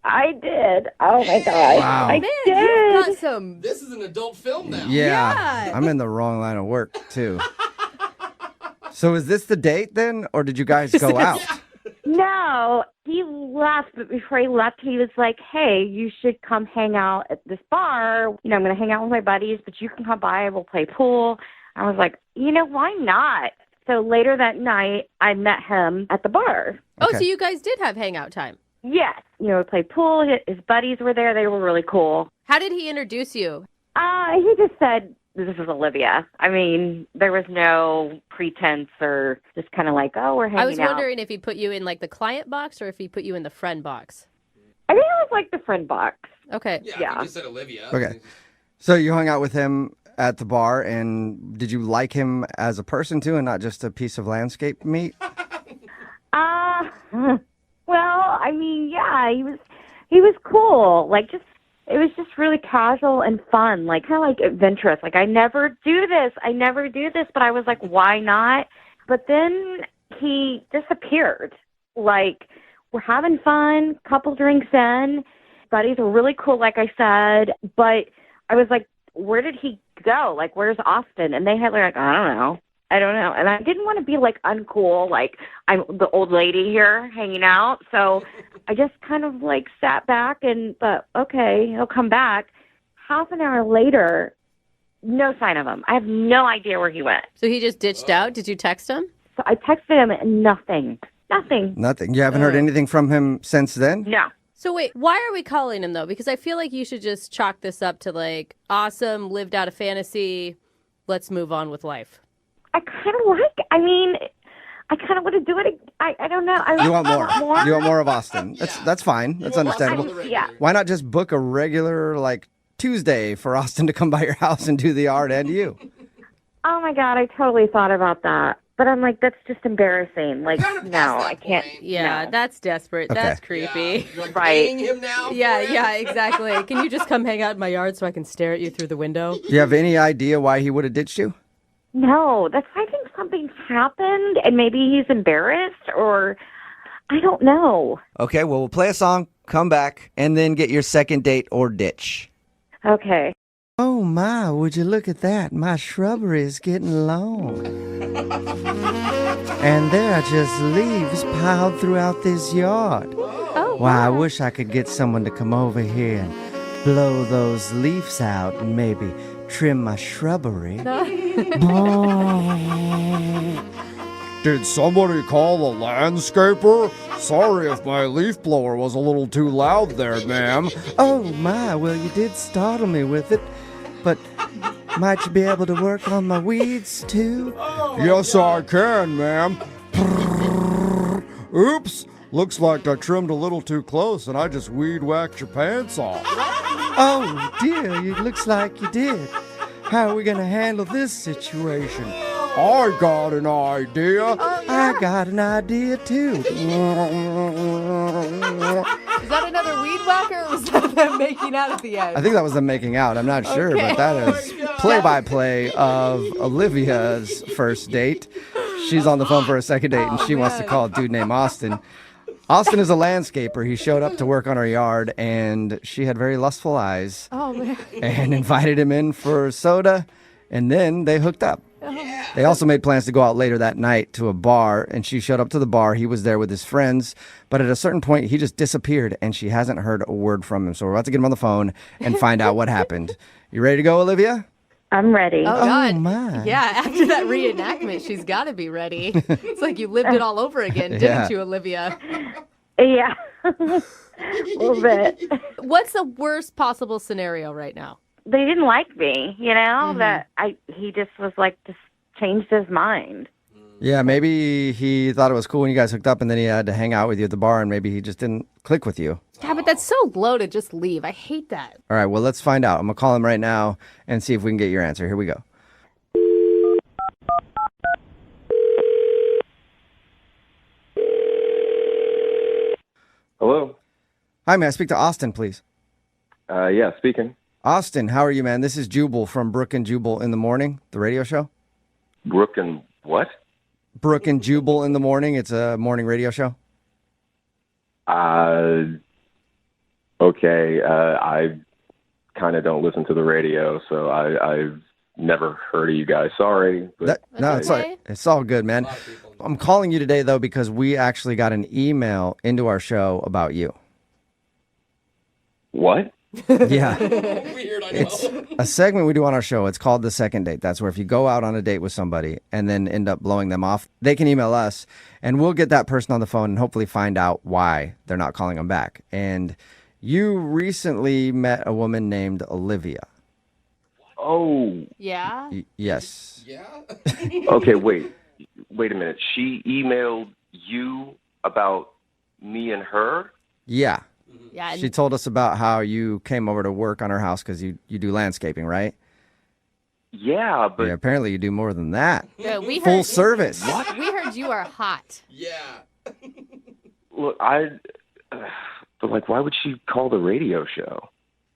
I did. Oh my gosh. Wow. I Man, did. you've got some. This is an adult film now. Yeah, I'm in the wrong line of work too. So is this the date then, or did you guys go out? No, he left, but before he left, he was like, hey, you should come hang out at this bar. You know, I'm going to hang out with my buddies, but you can come by. We'll play pool. I was like, why not? So later that night, I met him at the bar. Oh, so you guys did have hangout time. Yes. We played pool. His buddies were there. They were really cool. How did he introduce you? He just said, this is Olivia. I mean, there was no pretense or just kind of like, oh, we're hanging out. I was wondering if he put you in like the client box or if he put you in the friend box. I think it was like the friend box. Okay. Yeah. You just said Olivia. Okay. So you hung out with him at the bar, and did you like him as a person too, and not just a piece of landscape meat? Well, I mean, yeah, he was cool. Like, it was just really casual and fun, like kind of like adventurous. Like, I never do this, but I was like, why not? But then he disappeared. Like, we're having fun, couple drinks in, buddies were really cool, like I said, but I was like, where did he go? Like, where's Austin? And they had like, I don't know. And I didn't want to be like uncool, like I'm the old lady here hanging out. So I just kind of like sat back and thought, okay, he'll come back. Half an hour later, no sign of him. I have no idea where he went. So he just ditched out? Did you text him? So I texted him and nothing. Nothing. You haven't heard anything from him since then? No. So wait, why are we calling him though? Because I feel like you should just chalk this up to like, awesome, lived out a fantasy, let's move on with life. I kind of want to do it. I don't know. You want more. You want more of Austin. That's fine. That's understandable. Yeah. Why not just book a regular, like, Tuesday for Austin to come by your house and do the art and you? Oh, my God. I totally thought about that. But I'm like, that's just embarrassing. Like, no, I can't. Yeah, no. That's desperate. Okay. That's creepy. Yeah. You're like Right. paying him now? Yeah, exactly. Can you just come hang out in my yard so I can stare at you through the window? Do you have any idea why he would have ditched you? No, I think something's happened, and maybe he's embarrassed, or I don't know. Okay, well, we'll play a song, come back, and then get your second date or ditch. Okay. Oh, my, would you look at that? My shrubbery is getting long. And there are just leaves piled throughout this yard. Oh, Why, I wish I could get someone to come over here and blow those leaves out and maybe trim my shrubbery. Did somebody call the landscaper? Sorry if my leaf blower was a little too loud there, ma'am. Oh, my, well, you did startle me with it. But might you be able to work on my weeds, too? Yes, I can, ma'am. Oops, looks like I trimmed a little too close and I just weed whacked your pants off. Oh, dear, it looks like you did. How are we going to handle this situation? I got an idea. I got an idea, too. Is that another weed whacker or was that them making out at the end? I think that was them making out. I'm not sure, Okay. but that is play-by-play of Olivia's first date. She's on the phone for a second date, and she wants to call a dude named Austin. Austin is a landscaper. He showed up to work on her yard, and she had very lustful eyes Oh, man. and invited him in for soda, and then they hooked up. They also made plans to go out later that night to a bar, and she showed up to the bar. He was there with his friends, but at a certain point, he just disappeared, and she hasn't heard a word from him. So we're about to get him on the phone and find out what happened. You ready to go, Olivia? I'm ready. Oh, God. my. Yeah, after that reenactment, she's got to be ready. It's like you lived it all over again, didn't you, Olivia? Yeah, a little bit. What's the worst possible scenario right now? They didn't like me, he just was like, just changed his mind. Yeah, maybe he thought it was cool when you guys hooked up, and then he had to hang out with you at the bar, and maybe he just didn't click with you. Yeah, but that's so low to just leave. I hate that. All right, well, let's find out. I'm going to call him right now and see if we can get your answer. Here we go. Hello? Hi, may I speak to Austin, please? Yeah, speaking. Austin, how are you, man? This is Jubal from Brooke and Jubal in the Morning, the radio show. Brooke and what? Brooke and Jubal in the Morning. It's a morning radio show. Okay. I kind of don't listen to the radio, so I've never heard of you guys. Sorry. But It's all good, man. I'm calling you today, though, because we actually got an email into our show about you. What? Yeah. Weird, I know. It's a segment we do on our show. It's called The Second Date. That's where if you go out on a date with somebody and then end up blowing them off, they can email us, and we'll get that person on the phone and hopefully find out why they're not calling them back. And you recently met a woman named Olivia. Oh. Yeah? Yes. Yeah? Okay, wait a minute. She emailed you about me and her? Yeah. Yeah. She told us about how you came over to work on her house because you do landscaping, right? Yeah, but... Yeah, apparently you do more than that. Yeah, we Full heard, service. What? We heard you are hot. Yeah. Look, but like, why would she call the radio show?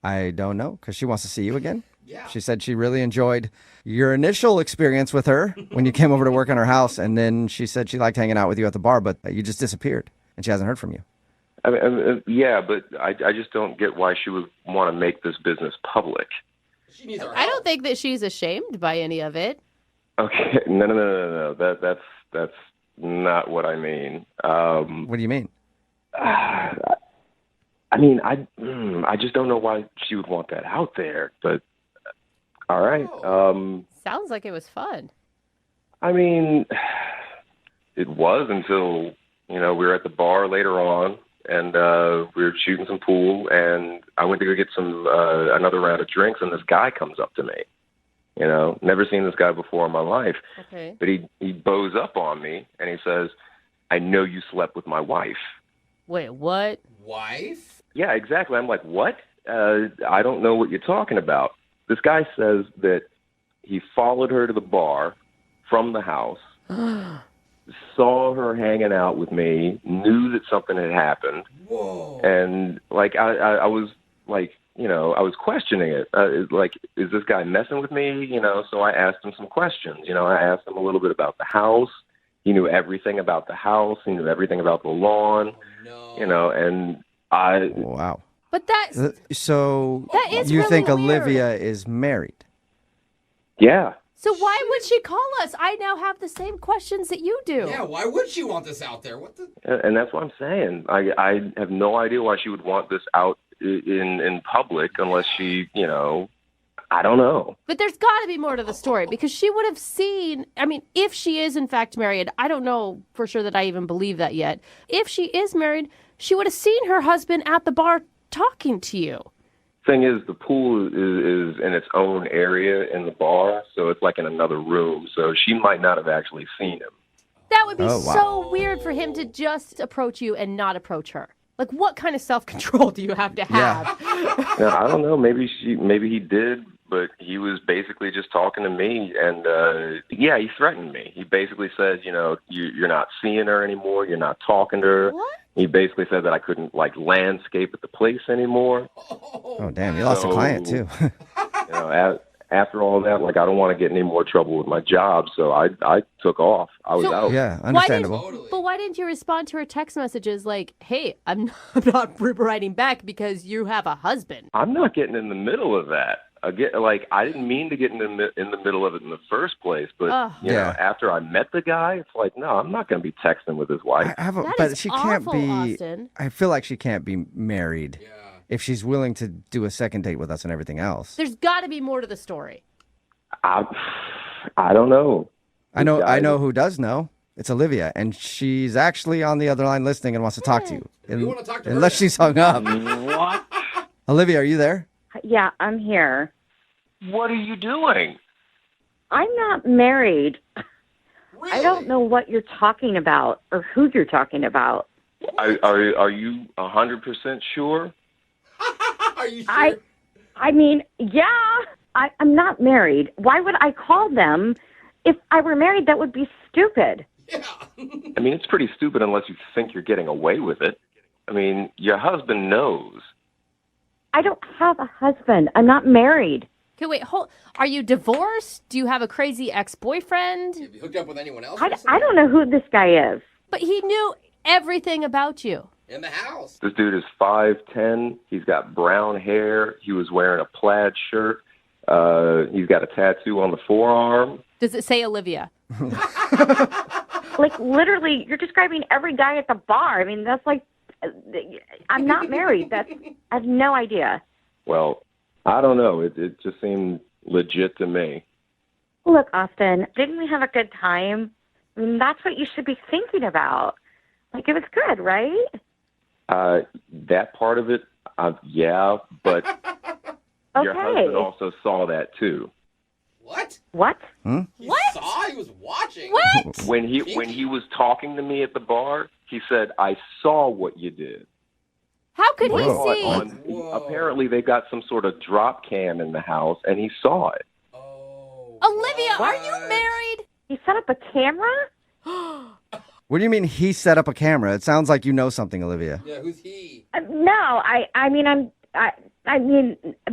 I don't know, because she wants to see you again. Yeah. She said she really enjoyed your initial experience with her when you came over to work on her house, and then she said she liked hanging out with you at the bar, but you just disappeared, and she hasn't heard from you. I mean, yeah, but I just don't get why she would want to make this business public. She needs our I don't think that she's ashamed by any of it. Okay, no. That's not what I mean. What do you mean? I mean, I just don't know why she would want that out there. But all right. Sounds like it was fun. I mean, it was until we were at the bar later on, and we were shooting some pool, and I went to go get some another round of drinks, and this guy comes up to me. Never seen this guy before in my life. Okay. But he bows up on me, and he says, "I know you slept with my wife." Wait, what? Wife? Yeah, exactly. I'm like, what? I don't know what you're talking about. This guy says that he followed her to the bar from the house, saw her hanging out with me, knew that something had happened. Whoa. And like, I was like, I was questioning it. Like, is this guy messing with me? So I asked him some questions. I asked him a little bit about the house. He knew everything about the house. He knew everything about the lawn. No. And Wow. But that's... So That is you really think weird. Olivia is married? Yeah. So why would she call us? I now have the same questions that you do. Yeah, why would she want this out there? What the? And that's what I'm saying. I have no idea why she would want this out in public unless she, I don't know. But there's got to be more to the story because she would have seen, if she is in fact married, I don't know for sure that I even believe that yet. If she is married, she would have seen her husband at the bar talking to you. Thing is, the pool is in its own area in the bar, so it's like in another room. So she might not have actually seen him. That would be Oh, wow. so weird for him to just approach you and not approach her. Like, what kind of self-control do you have to have? Now, I don't know. Maybe he did, but he was basically just talking to me, and he threatened me. He basically says, you're not seeing her anymore. You're not talking to her. What? He basically said that I couldn't landscape at the place anymore. Oh, damn. You lost a client, too. After all that, I don't want to get any more trouble with my job, so I took off. I was out. Yeah, understandable. Why didn't you respond to her text messages like, hey, I'm not writing back because you have a husband? I'm not getting in the middle of that. again, like I didn't mean to get in the middle of it in the first place, but you know, after I met the guy, it's like, no, I'm not going to be texting with his wife. But she can't awful, be. Austin. I feel like she can't be married if she's willing to do a second date with us and everything else. There's got to be more to the story. I don't know. I know who does know. It's Olivia, and she's actually on the other line listening and wants to talk to you. You want to talk to her? Unless she's hung up. What? Olivia, are you there? Yeah, I'm here. What are you doing? I'm not married. I don't know what you're talking about or who you're talking about. Are you 100% sure? Are you sure? I mean, yeah, I'm not married. Why would I call them? If I were married, that would be stupid. I mean, it's pretty stupid unless you think you're getting away with it. I mean, your husband knows. I don't have a husband. I'm not married. Okay, wait, are you divorced? Do you have a crazy ex-boyfriend? Have you hooked up with anyone else? I don't know who this guy is. But he knew everything about you. In the house. This dude is 5'10". He's got brown hair. He was wearing a plaid shirt. He's got a tattoo on the forearm. Does it say Olivia? Like, literally, you're describing every guy at the bar. I mean, that's like, I'm not married. I have no idea. Well, I don't know. It just seemed legit to me. Look, Austin, didn't we have a good time? I mean, that's what you should be thinking about. Like, it was good, right? That part of it, yeah, but your husband also saw that too. What? What? He saw? He was watching. What? When he was talking to me at the bar, he said, "I saw what you did." How could he see? Apparently, they got some sort of drop cam in the house, and he saw it. Olivia, are you married? He set up a camera? What do you mean he set up a camera? It sounds like you know something, Olivia. Yeah, who's he? No, I mean,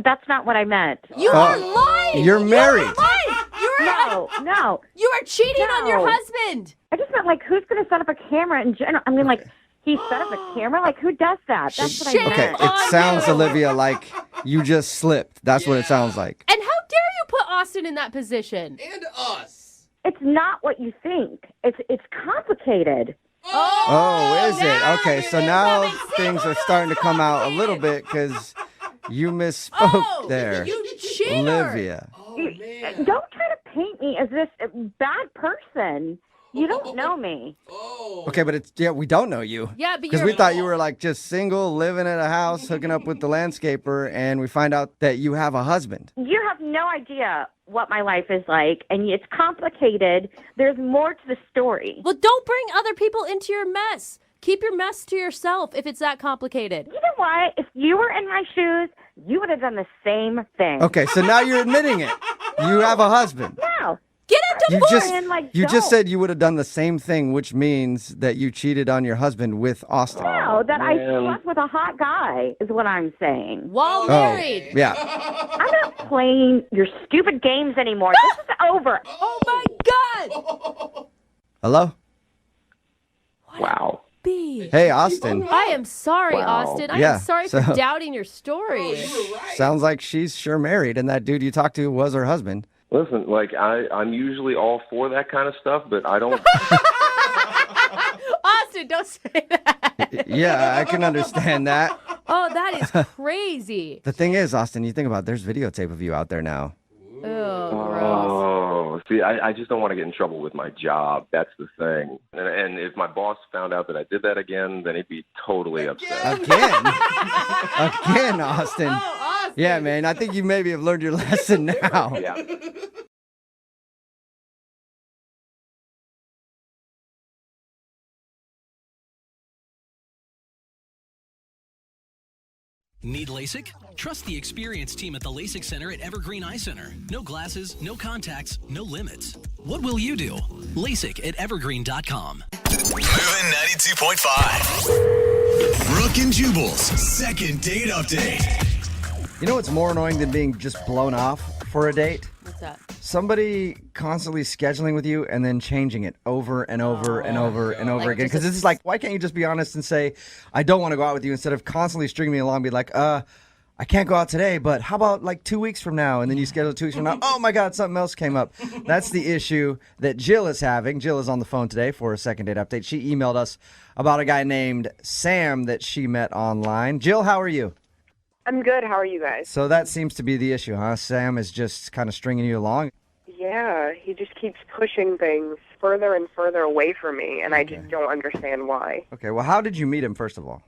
that's not what I meant. You are lying. You're married. You're lying. No. You are cheating on your husband. I just meant, like, who's going to set up a camera in general? I mean, like, he set up a camera? Like, who does that? That's what I meant. Okay, it sounds, Olivia, like you just slipped. That's what it sounds like. And how dare you put Austin in that position? And us. It's not what you think. It's complicated. Oh, is it? Okay, so now things are starting to come out a little bit because you misspoke there. You cheater. Olivia. Don't try to paint me as this bad person. You don't know me. Okay, but we don't know you. Yeah, but because we thought you were like just single, living in a house, hooking up with the landscaper, and we find out that you have a husband. You have no idea what my life is like, and it's complicated. There's more to the story. Well, don't bring other people into your mess. Keep your mess to yourself if it's that complicated. You know what? If you were in my shoes, you would have done the same thing. Okay, so now you're admitting it. You have a husband. No. Get a divorce. You just said you would have done the same thing, which means that you cheated on your husband with Austin. No, that I slept with a hot guy is what I'm saying. While married. Yeah. I'm not playing your stupid games anymore. This is over. Oh, my God. Hello? Wow. Hey, Austin. I am sorry, Wow. Austin. I Yeah, am sorry so- for doubting your story. Sounds like she's sure married, and that dude you talked to was her husband. Listen, like I'm usually all for that kind of stuff, but I don't. Austin, don't say that. Yeah, I can understand that. Oh, that is crazy. The thing is, Austin, you think about it, there's videotape of you out there now. Oh, see, I just don't want to get in trouble with my job. That's the thing. And if my boss found out that I did that again, then he'd be totally upset. Again, Austin. Austin. Yeah, man, I think you maybe have learned your lesson now. Yeah. Need LASIK? Trust the experienced team at the LASIK Center at Evergreen Eye Center. No glasses, no contacts, no limits. What will you do? LASIK at evergreen.com. Moving 92.5. Brooke and Jubal's second date update. You know what's more annoying than being just blown off for a date? What's that? Somebody constantly scheduling with you and then changing it over and over and over and over Like again. just Because this is like, why can't you just be honest and say, I don't want to go out with you instead of constantly stringing me along and be like, I I can't go out today, but how about like 2 weeks from now? And then you schedule 2 weeks from now. Oh my God, something else came up. That's the issue that Jill is having. Jill is on the phone today for a second date update. She emailed us about a guy named Sam that she met online. Jill, how are you? I'm good. How are you guys? So that seems to be the issue, huh? Sam is just kind of stringing you along. Yeah, he just keeps pushing things further and further away from me, and I just don't understand why. Okay, well, how did you meet him, first of all?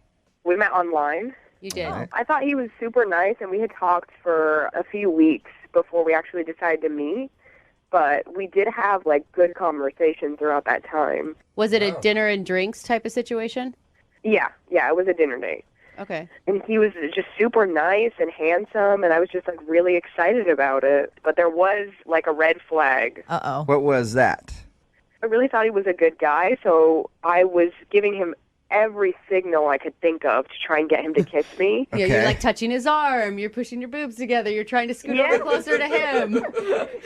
We met online. You did. I thought he was super nice, and we had talked for a few weeks before we actually decided to meet. But we did have, like, good conversation throughout that time. Was it a dinner and drinks type of situation? Yeah, it was a dinner date. Okay. And he was just super nice and handsome, and I was just, like, really excited about it. But there was, like, a red flag. Uh-oh. What was that? I really thought he was a good guy, so I was giving him every signal I could think of to try and get him to kiss me. Yeah, you're like touching his arm. You're pushing your boobs together. You're trying to scoot over closer to him.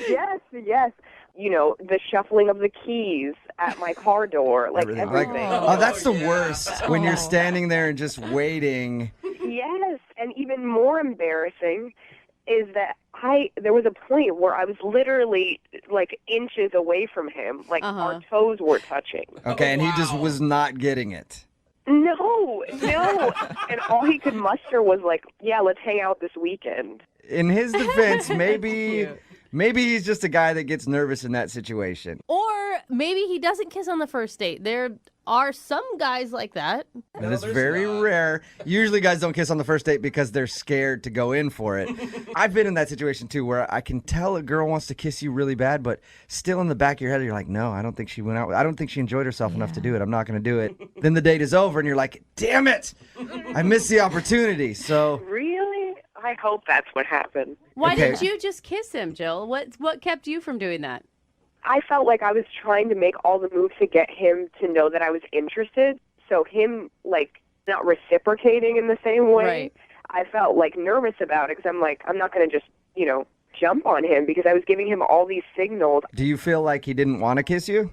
Yes. You know, the shuffling of the keys at my car door, like everything. Oh, that's the worst, when you're standing there and just waiting. Yes, and even more embarrassing is that there was a point where I was literally like inches away from him, like our toes were touching. Okay, and he just was not getting it. No. And all he could muster was like, yeah, let's hang out this weekend. In his defense, maybe he's just a guy that gets nervous in that situation. Or maybe he doesn't kiss on the first date. There are some guys like that. That is very rare. Usually guys don't kiss on the first date because they're scared to go in for it. I've been in that situation too where I can tell a girl wants to kiss you really bad, but still in the back of your head you're like, no, I don't think she went out. I don't think she enjoyed herself enough to do it. I'm not going to do it. Then the date is over and you're like, damn it, I missed the opportunity. So Really? I hope that's what happened. Why didn't you just kiss him, Jill? What kept you from doing that? I felt like I was trying to make all the moves to get him to know that I was interested. So him, like, not reciprocating in the same way, Right. I felt, like, nervous about it because I'm like, I'm not going to just, jump on him because I was giving him all these signals. do you feel like he didn't want to kiss you?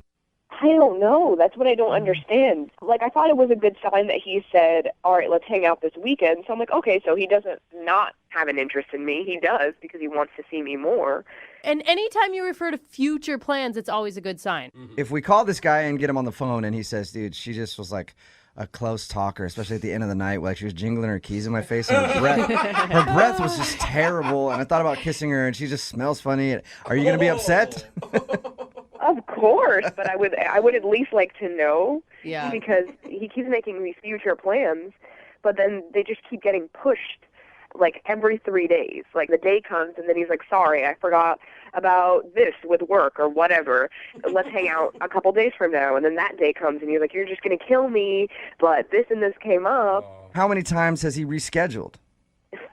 I don't know. That's what I don't understand. Like, I thought it was a good sign that he said, all right, let's hang out this weekend. So I'm like, okay, so he doesn't not have an interest in me. He does because he wants to see me more. And anytime you refer to future plans, it's always a good sign. If we call this guy and get him on the phone and he says, dude, she just was like a close talker, especially at the end of the night, like she was jingling her keys in my face and her breath was just terrible. And I thought about kissing her and she just smells funny. Are you going to be upset? Of course, but I would at least like to know. Yeah. Because he keeps making these future plans, but then they just keep getting pushed like every 3 days. Like the day comes and then he's like, sorry, I forgot about this with work or whatever. Let's hang out a couple days from now. And then that day comes and he's like, you're just going to kill me, but this and this came up. How many times has he rescheduled?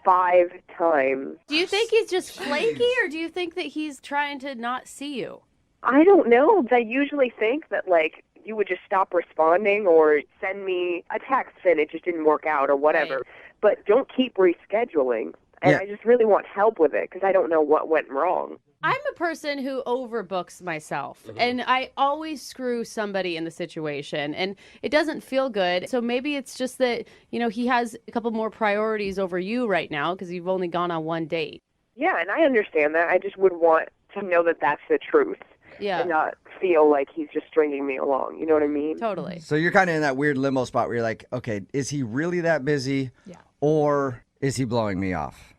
5 times. Do you think he's just flaky, or do you think that he's trying to not see you? I don't know. I usually think that, like, you would just stop responding or send me a text and it just didn't work out or whatever. Right. But don't keep rescheduling. And Yeah. I just really want help with it because I don't know what went wrong. I'm a person who overbooks myself, and I always screw somebody in the situation, and it doesn't feel good. So maybe it's just that, he has a couple more priorities over you right now because you've only gone on one date. Yeah, and I understand that. I just would want to know that that's the truth. Yeah. And not feel like he's just stringing me along. You know what I mean? Totally. So you're kind of in that weird limbo spot where you're like, okay, is he really that busy? Yeah. Or is he blowing me off?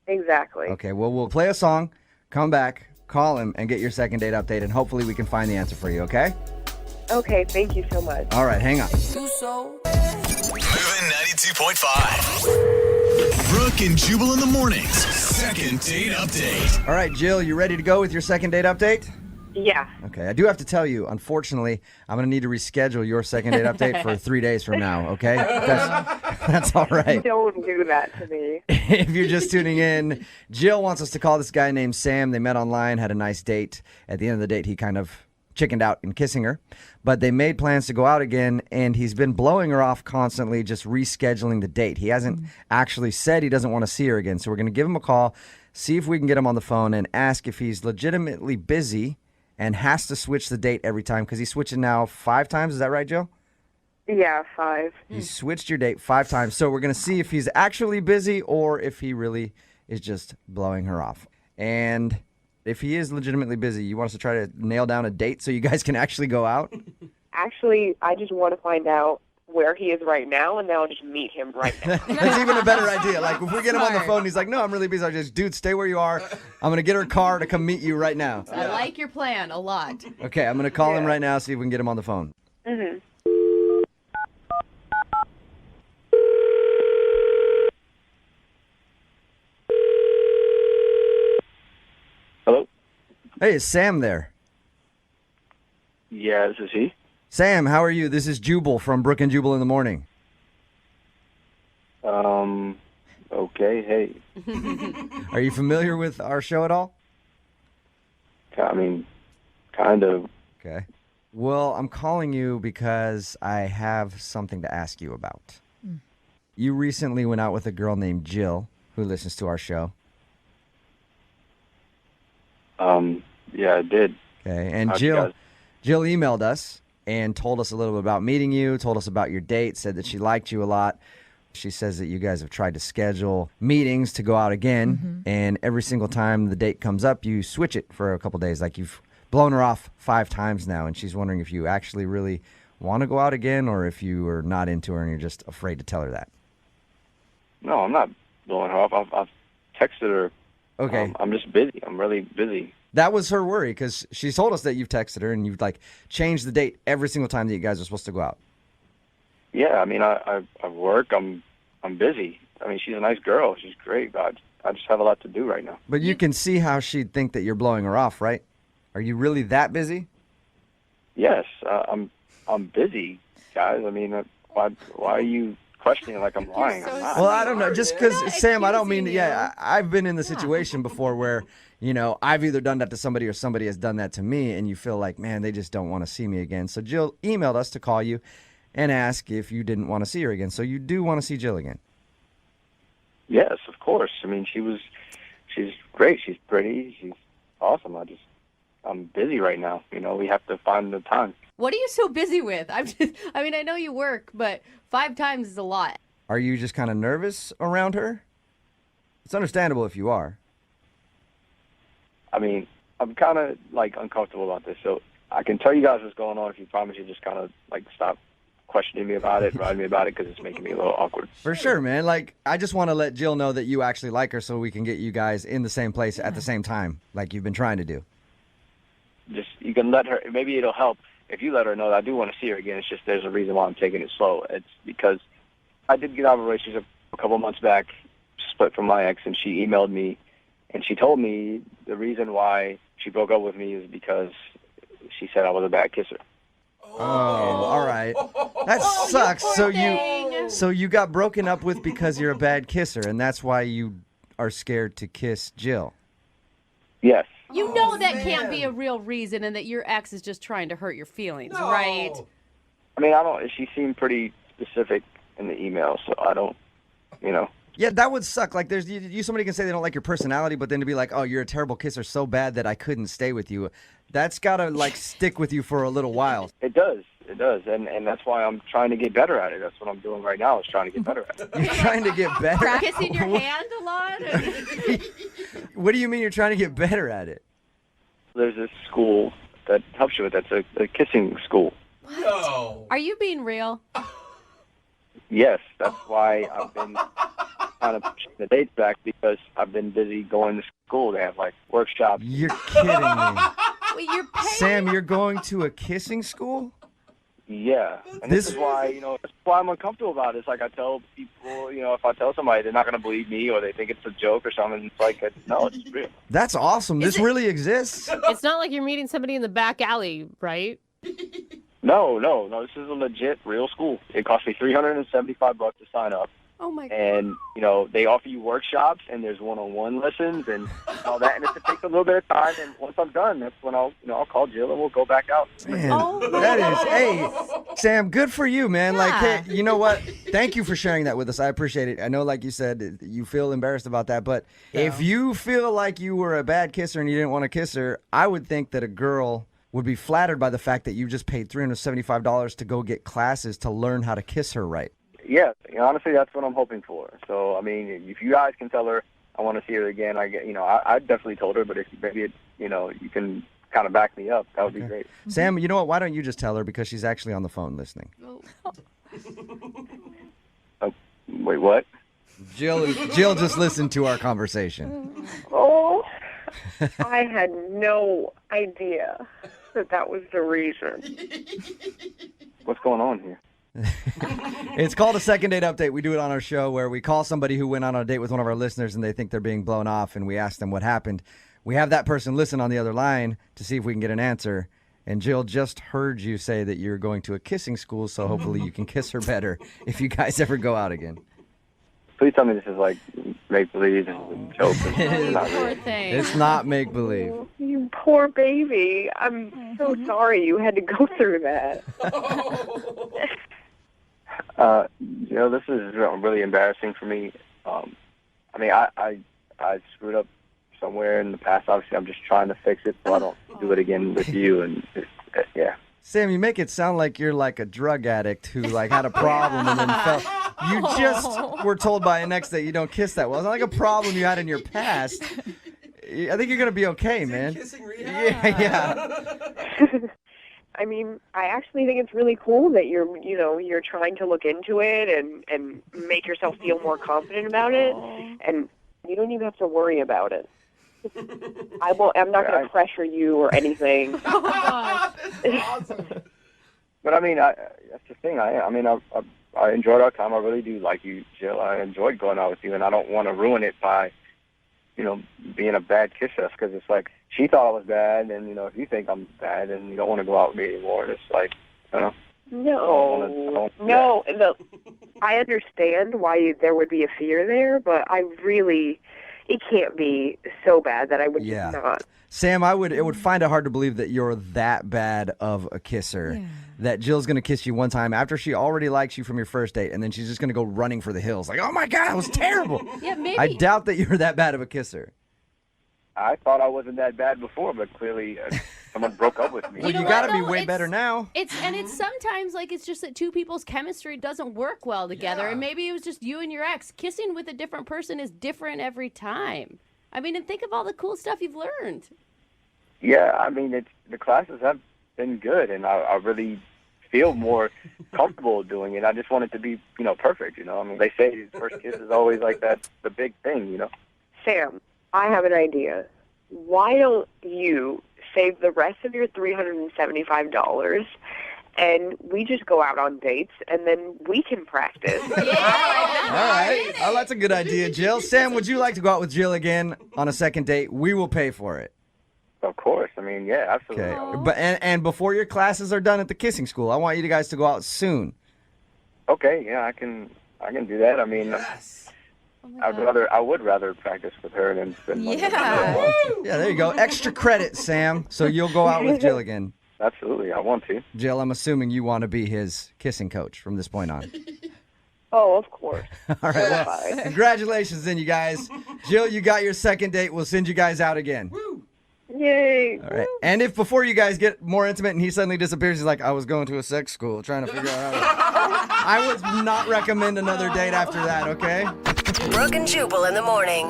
Exactly. Okay, well, we'll play a song, come back, call him, and get your second date update, and hopefully we can find the answer for you, okay? Okay, thank you so much. All right, hang on. Moving 92.5. Brooke and Jubal in the mornings. Second date update. All right, Jill, you ready to go with your second date update? Yeah. Okay, I do have to tell you, unfortunately, I'm going to need to reschedule your second date update for 3 days from now, okay? That's all right. Don't do that to me. If you're just tuning in, Jill wants us to call this guy named Sam. They met online, had a nice date. At the end of the date, he kind of chickened out in kissing her. But they made plans to go out again, and he's been blowing her off constantly, just rescheduling the date. He hasn't actually said he doesn't want to see her again. So we're going to give him a call, see if we can get him on the phone, and ask if he's legitimately busy and has to switch the date every time, because he's switching now 5 times. Is that right, Jill? Yeah, 5. He switched your date 5 times. So we're going to see if he's actually busy or if he really is just blowing her off. And if he is legitimately busy, you want us to try to nail down a date so you guys can actually go out? Actually, I just want to find out where he is right now, and then I'll just meet him right now. That's even a better idea. Like, if we get him on the phone, he's like, no, I'm really busy. I just, dude, stay where you are. I'm going to get her car to come meet you right now. I like your plan a lot. Okay, I'm going to call him right now, see if we can get him on the phone. Mm-hmm. Hello? Hey, is Sam there? Yeah, this is he. Sam, how are you? This is Jubal from Brooke and Jubal in the morning. Okay, hey. Are you familiar with our show at all? I mean, kind of. Okay. Well, I'm calling you because I have something to ask you about. You recently went out with a girl named Jill who listens to our show. Yeah, I did. Okay, and How'd you guys- Jill emailed us and told us a little bit about meeting you, told us about your date, said that she liked you a lot. She says that you guys have tried to schedule meetings to go out again, and every single time the date comes up, you switch it for a couple days. Like, you've blown her off 5 times now, and she's wondering if you actually really want to go out again or if you are not into her and you're just afraid to tell her that. No, I'm not blowing her off. I've texted her. Okay. I'm just busy. I'm really busy. That was her worry because she told us that you've texted her and you've, like, changed the date every single time that you guys are supposed to go out. Yeah, I mean, I work. I'm busy. I mean, she's a nice girl. She's great. I just have a lot to do right now. But you can see how she'd think that you're blowing her off, right? Are you really that busy? Yes, I'm busy, guys. I mean, why are you questioning like I'm lying? I'm not. Well, I don't know. Just because, Sam, I don't mean, I've been in the situation before where, you know, I've either done that to somebody or somebody has done that to me, and you feel like, man, they just don't want to see me again. So Jill emailed us to call you and ask if you didn't want to see her again. So you do want to see Jill again? Yes, of course. I mean, she's great. She's pretty. She's awesome. I'm busy right now. You know, we have to find the time. What are you so busy with? I mean, I know you work, but 5 times is a lot. Are you just kind of nervous around her? It's understandable if you are. I mean, I'm kind of like uncomfortable about this, so I can tell you guys what's going on if you promise you just kind of like stop questioning me about it, writing me about it, because it's making me a little awkward. For sure, man. Like, I just want to let Jill know that you actually like her so we can get you guys in the same place at the same time, like you've been trying to do. Just, you can let her, maybe it'll help if you let her know that I do want to see her again. It's just there's a reason why I'm taking it slow. It's because I did get out of a relationship a couple months back, split from my ex, and she emailed me, and she told me the reason why she broke up with me is because she said I was a bad kisser. Oh, all right. That sucks. So you got broken up with because you're a bad kisser, and that's why you are scared to kiss Jill. Yes. You know that can't be a real reason, and that your ex is just trying to hurt your feelings, right? I mean, she seemed pretty specific in the email, so I don't, you know. Yeah, that would suck. Like, somebody can say they don't like your personality, but then to be like, oh, you're a terrible kisser so bad that I couldn't stay with you. That's got to, like, stick with you for a little while. It does. And that's why I'm trying to get better at it. That's what I'm doing right now, is trying to get better at it. You're trying to get better? Practicing your hand a lot? What do you mean you're trying to get better at it? There's this school that helps you with that. It's a kissing school. No. Are you being real? Yes, that's why I've been kind of pushing the dates back, because I've been busy going to school. They have, like, workshops. You're kidding me. Wait, you're paying? Sam, you're going to a kissing school? Yeah, and this is why, that's why I'm uncomfortable about it. It's like I tell people, if I tell somebody, they're not going to believe me, or they think it's a joke or something. It's like, no, it's real. That's awesome. This really exists. It's not like you're meeting somebody in the back alley, right? No. This is a legit, real school. It cost me $375 to sign up. Oh my God. And they offer you workshops, and there's one-on-one lessons and all that. And it takes a little bit of time. And once I'm done, that's when I'll call Jill and we'll go back out. Man, hey, Sam, good for you, man. Yeah. Like, hey, you know what? Thank you for sharing that with us. I appreciate it. I know, like you said, you feel embarrassed about that, but if you feel like you were a bad kisser and you didn't want to kiss her, I would think that a girl would be flattered by the fact that you just paid $375 to go get classes to learn how to kiss her right. Yeah, honestly, that's what I'm hoping for. So, I mean, if you guys can tell her I want to see her again, I definitely told her, but if maybe, you can kind of back me up, that would be great. Sam, you know what? Why don't you just tell her, because she's actually on the phone listening. Oh, wait, what? Jill just listened to our conversation. Oh, I had no idea that was the reason. What's going on here? It's called a second date update. We do it on our show where we call somebody who went on a date with one of our listeners and they think they're being blown off, and we ask them what happened. We have that person listen on the other line to see if we can get an answer. And Jill just heard you say that you're going to a kissing school, so hopefully you can kiss her better if you guys ever go out again. Please tell me this is like make-believe and joke. It's not make-believe. Oh, you poor baby. I'm so sorry you had to go through that. This is really embarrassing for me. I screwed up somewhere in the past. Obviously, I'm just trying to fix it so I don't do it again with you. And yeah. Sam, you make it sound like you're like a drug addict who had a problem and then fell. You just were told by an ex that you don't kiss that well. It's not like a problem you had in your past. I think you're gonna be okay, man. Kissing rehab? Yeah. I mean, I actually think it's really cool that you're trying to look into it and make yourself feel more confident about it, and you don't even have to worry about it. I'm not going to pressure you or anything. Oh my gosh. That's awesome. But I mean, that's the thing. I enjoyed our time. I really do like you, Jill. I enjoyed going out with you, and I don't want to ruin it by, being a bad kisser, because it's like she thought I was bad, and if you think I'm bad, and you don't want to go out with me anymore, it's like, No. I understand why there would be a fear there, but it can't be so bad that I would just not. Sam, it would find it hard to believe that you're that bad of a kisser. Yeah. That Jill's going to kiss you one time after she already likes you from your first date, and then she's just going to go running for the hills. Like, oh my God, that was terrible. Yeah, maybe. I doubt that you're that bad of a kisser. I thought I wasn't that bad before, but clearly someone broke up with me. Well, you got to be way better now. It's sometimes it's just that two people's chemistry doesn't work well together, and maybe it was just you and your ex. Kissing with a different person is different every time. I mean, and think of all the cool stuff you've learned. Yeah, I mean, the classes have been good, and I really feel more comfortable doing it. I just want it to be, perfect. I mean, they say the first kiss is always like that, the big thing. Sam, I have an idea. Why don't you save the rest of your $375 and we just go out on dates and then we can practice? All right. Oh, that's a good idea, Jill. Sam, would you like to go out with Jill again on a second date? We will pay for it. Of course. I mean, yeah, absolutely. Okay. But and before your classes are done at the kissing school, I want you guys to go out soon. Okay, yeah, I can do that. I mean, I would rather practice with her than spend money. Yeah, there you go. Extra credit, Sam. So you'll go out with Jill again. Absolutely, I want to. Jill, I'm assuming you want to be his kissing coach from this point on. Oh, of course. All right, well, congratulations then, you guys. Jill, you got your second date. We'll send you guys out again. Yay. All right. And if before you guys get more intimate and he suddenly disappears, he's like, I was going to a sex school trying to figure out how I would not recommend another date after that, okay? Brooke and Jubal in the morning.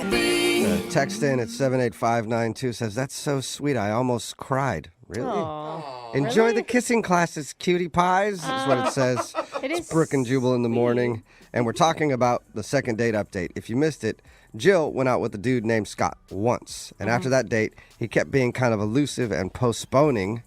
Text in at 78592 says, that's so sweet. I almost cried. Really? Aww. Enjoy the kissing classes, cutie pies, is what it says. It's Brooke and Jubal in the morning. And we're talking about the second date update. If you missed it, Jill went out with a dude named Scott once. And after that date, he kept being kind of elusive and postponing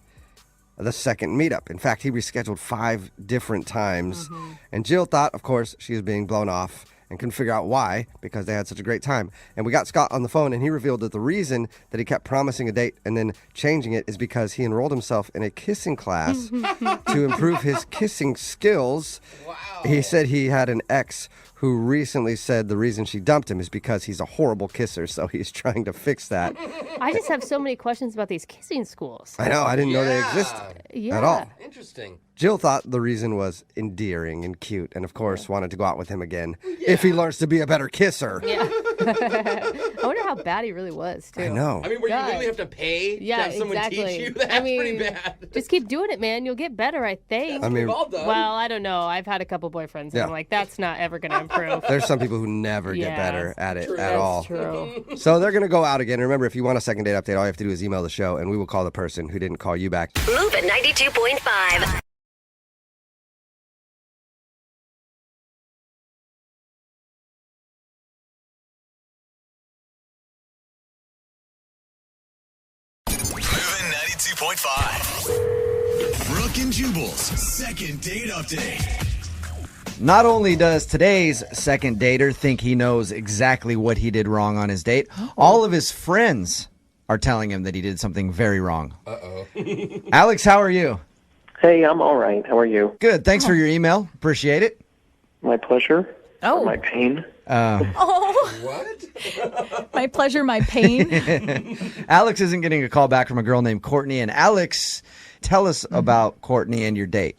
the second meetup. In fact, he rescheduled 5 different times. And Jill thought, of course, she was being blown off and couldn't figure out why, because they had such a great time. And we got Scott on the phone, and he revealed that the reason that he kept promising a date and then changing it is because he enrolled himself in a kissing class to improve his kissing skills. Wow. He said he had an ex who recently said the reason she dumped him is because he's a horrible kisser, so he's trying to fix that. I just have so many questions about these kissing schools. I know, I didn't know they existed at all. Interesting. Jill thought the reason was endearing and cute, and of course wanted to go out with him again if he learns to be a better kisser. Yeah. I wonder how bad he really was, too. I know. I mean, where you God. literally have to pay to Yeah, have someone exactly. teach you? That's pretty bad. Just keep doing it, man. You'll get better, I think. I mean- We've all done. Well, I don't know. I've had a couple boyfriends, and Yeah. I'm like, that's not ever going to improve. There's some people who never get Yeah. better at it True. at That's all. true. So they're going to go out again. Remember, if you want a second date update, all you have to do is email the show, and we will call the person who didn't call you back. Move at 92.5. Moving 92.5. Brooke and Jubal's second date update. Not only does today's second dater think he knows exactly what he did wrong on his date, all of his friends are telling him that he did something very wrong. Uh-oh. Alex, how are you? Hey, I'm all right. How are you? Good. Thanks for your email. Appreciate it. My pleasure. Oh. Or my pain. Oh, What? my pleasure, my pain. Alex isn't getting a call back from a girl named Courtney. And Alex, tell us about Courtney and your date.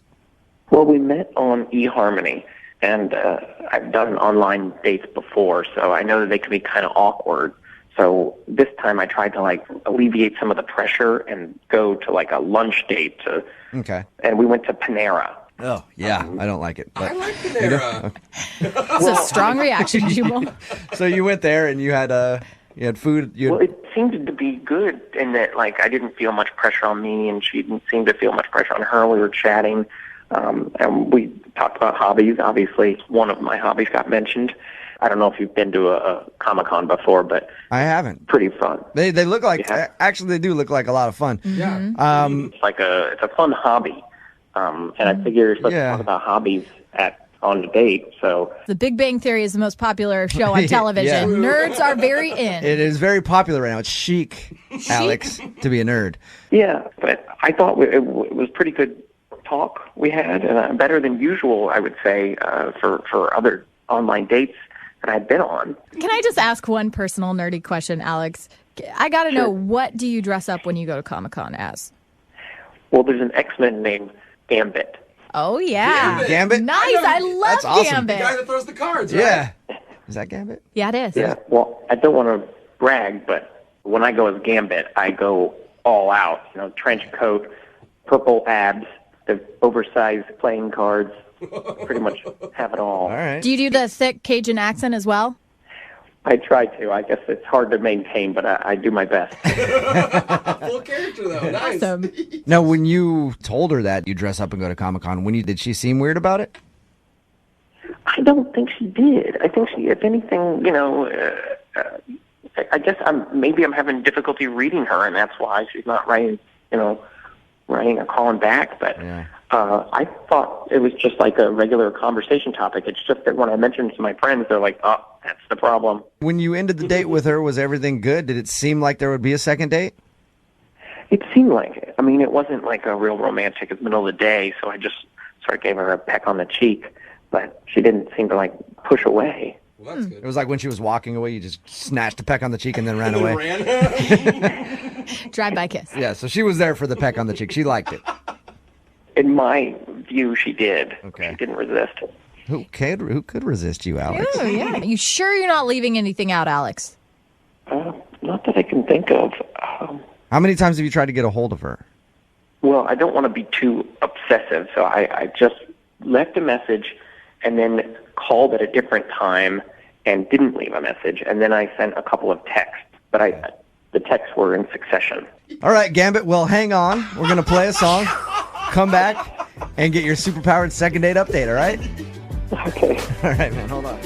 Well, we met on eHarmony, and I've done online dates before, so I know that they can be kind of awkward. So this time I tried to alleviate some of the pressure and go to a lunch date. Okay. And we went to Panera. Oh, yeah. I don't like it. But I like Panera. It's a strong reaction, Jubal. So you went there and you had food. Well, it seemed to be good in that I didn't feel much pressure on me, and she didn't seem to feel much pressure on her. We were chatting. And we talked about hobbies. Obviously, one of my hobbies got mentioned. I don't know if you've been to a Comic-Con before, but I haven't. Pretty fun. They look like actually they do look like a lot of fun. Yeah. It's a fun hobby. And I figure you're supposed to talk about hobbies on the date. So The Big Bang Theory is the most popular show on television. Yeah. Nerds are very in. It is very popular right now. It's chic, Alex, to be a nerd. yeah, but I thought it was pretty good talk we had, and better than usual, I would say, for other online dates that I'd been on. Can I just ask one personal nerdy question, Alex? I got to know, what do you dress up when you go to Comic-Con as? Well, there's an X-Men named Gambit. Oh, yeah. Gambit? Nice. I love That's awesome. Gambit. The guy that throws the cards, right? Yeah. Is that Gambit? Yeah, it is. Yeah, well, I don't want to brag, but when I go as Gambit, I go all out. Trench coat, purple abs, the oversized playing cards, pretty much have it all. All right. Do you do the thick Cajun accent as well? I try to. I guess it's hard to maintain, but I do my best. Full character, though. Nice. Awesome. Now, when you told her that you dress up and go to Comic-Con, did she seem weird about it? I don't think she did. I think she, if anything, I guess maybe I'm having difficulty reading her, and that's why she's not writing or calling back. But I thought it was just like a regular conversation topic. It's just that when I mentioned it to my friends, they're like, "Oh, that's the problem." When you ended the date with her, was everything good? Did it seem like there would be a second date? It seemed like it. I mean, it wasn't like a real romantic in the middle of the day, so I just sort of gave her a peck on the cheek, but she didn't seem to push away. Well, that's good. It was like when she was walking away, you just snatched a peck on the cheek and then ran And then away. ran. Drive-by kiss. Yeah, so she was there for the peck on the cheek. She liked it. In my view, she did. Okay. She didn't resist. Who could resist you, Alex? Oh, yeah. You sure you're not leaving anything out, Alex? Not that I can think of. How many times have you tried to get a hold of her? Well, I don't want to be too obsessive, so I just left a message and then called at a different time and didn't leave a message, and then I sent a couple of texts, but the texts were in succession. All right, Gambit, well, hang on. We're going to play a song, come back, and get your superpowered second date update, all right? Okay. All right, man, hold on.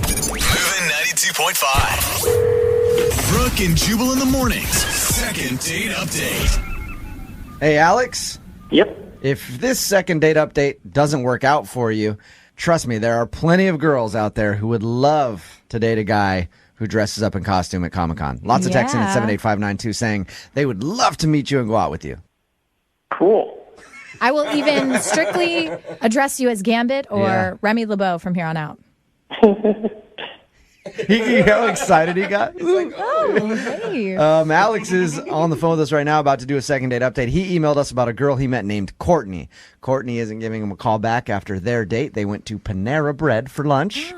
Moving 92.5. Brooke and Jubal in the mornings. Second date update. Hey, Alex? Yep. If this second date update doesn't work out for you, trust me, there are plenty of girls out there who would love to date a guy who dresses up in costume at Comic-Con. Lots of texting at 78592 saying they would love to meet you and go out with you. Cool. I will even strictly address you as Gambit or Remy LeBeau from here on out. How excited he got. Oh, hey. Alex is on the phone with us right now about to do a second date update. He emailed us about a girl he met named Courtney. Courtney isn't giving him a call back after their date. They went to Panera Bread for lunch.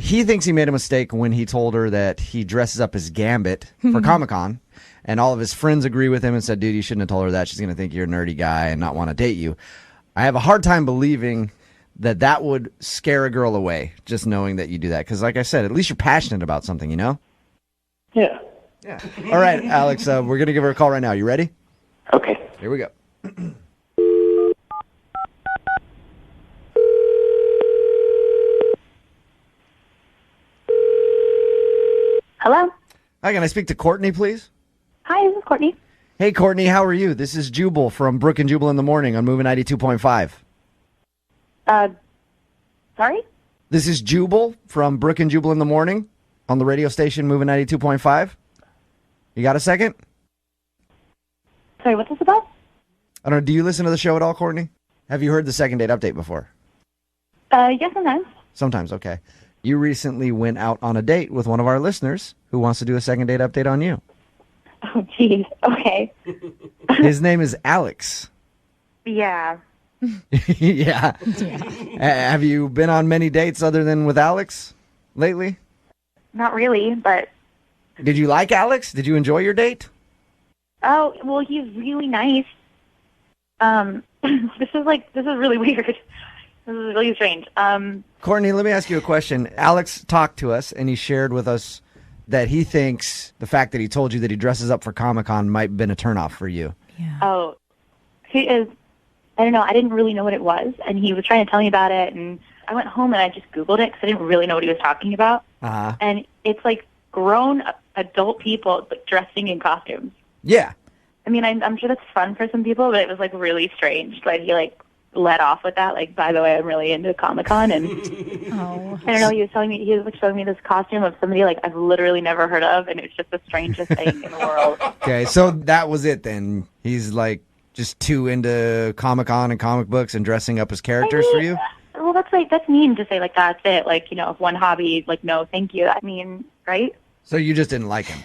he thinks he made a mistake when he told her that he dresses up as Gambit for Comic-Con, and all of his friends agree with him and said, dude, you shouldn't have told her that. She's going to think you're a nerdy guy and not want to date you. I have a hard time believing that would scare a girl away, just knowing that you do that. Because like I said, at least you're passionate about something, you know? Yeah. Yeah. All right, Alex, we're going to give her a call right now. You ready? Okay. Here we go. Hello? Hi, can I speak to Courtney, please? Hi, this is Courtney. Hey, Courtney, how are you? This is Jubal from Brooke and Jubal in the Morning on Moving 92.5. Sorry? This is Jubal from Brooke and Jubal in the Morning on the radio station Moving 92.5. You got a second? Sorry, what's this about? I don't know. Do you listen to the show at all, Courtney? Have you heard the second date update before? Yes, sometimes. Sometimes, okay. You recently went out on a date with one of our listeners who wants to do a second date update on you. Oh, geez. Okay. His name is Alex. Yeah. Yeah. Have you been on many dates other than with Alex lately? Not really, but... Did you like Alex? Did you enjoy your date? Oh, well, he's really nice. This is really weird. This is really strange. Courtney, let me ask you a question. Alex talked to us, and he shared with us that he thinks the fact that he told you that he dresses up for Comic-Con might have been a turnoff for you. Oh, he is... I don't know. I didn't really know what it was, and he was trying to tell me about it, and I went home and I just Googled it because I didn't really know what he was talking about. Uh-huh. And it's like grown adult people like, dressing in costumes. Yeah. I mean, I'm sure that's fun for some people, but it was like really strange. Like he like let off with that. Like, by the way, I'm really into Comic-Con, and I don't know. He was showing me this costume of somebody like I've literally never heard of, and it's just the strangest thing in the world. Okay, so that was it then. He's like just too into Comic-Con and comic books and dressing up as characters for you? Well, that's mean to say like that's it. Like, you know, if one hobby, like no, thank you. I mean, right? So you just didn't like him?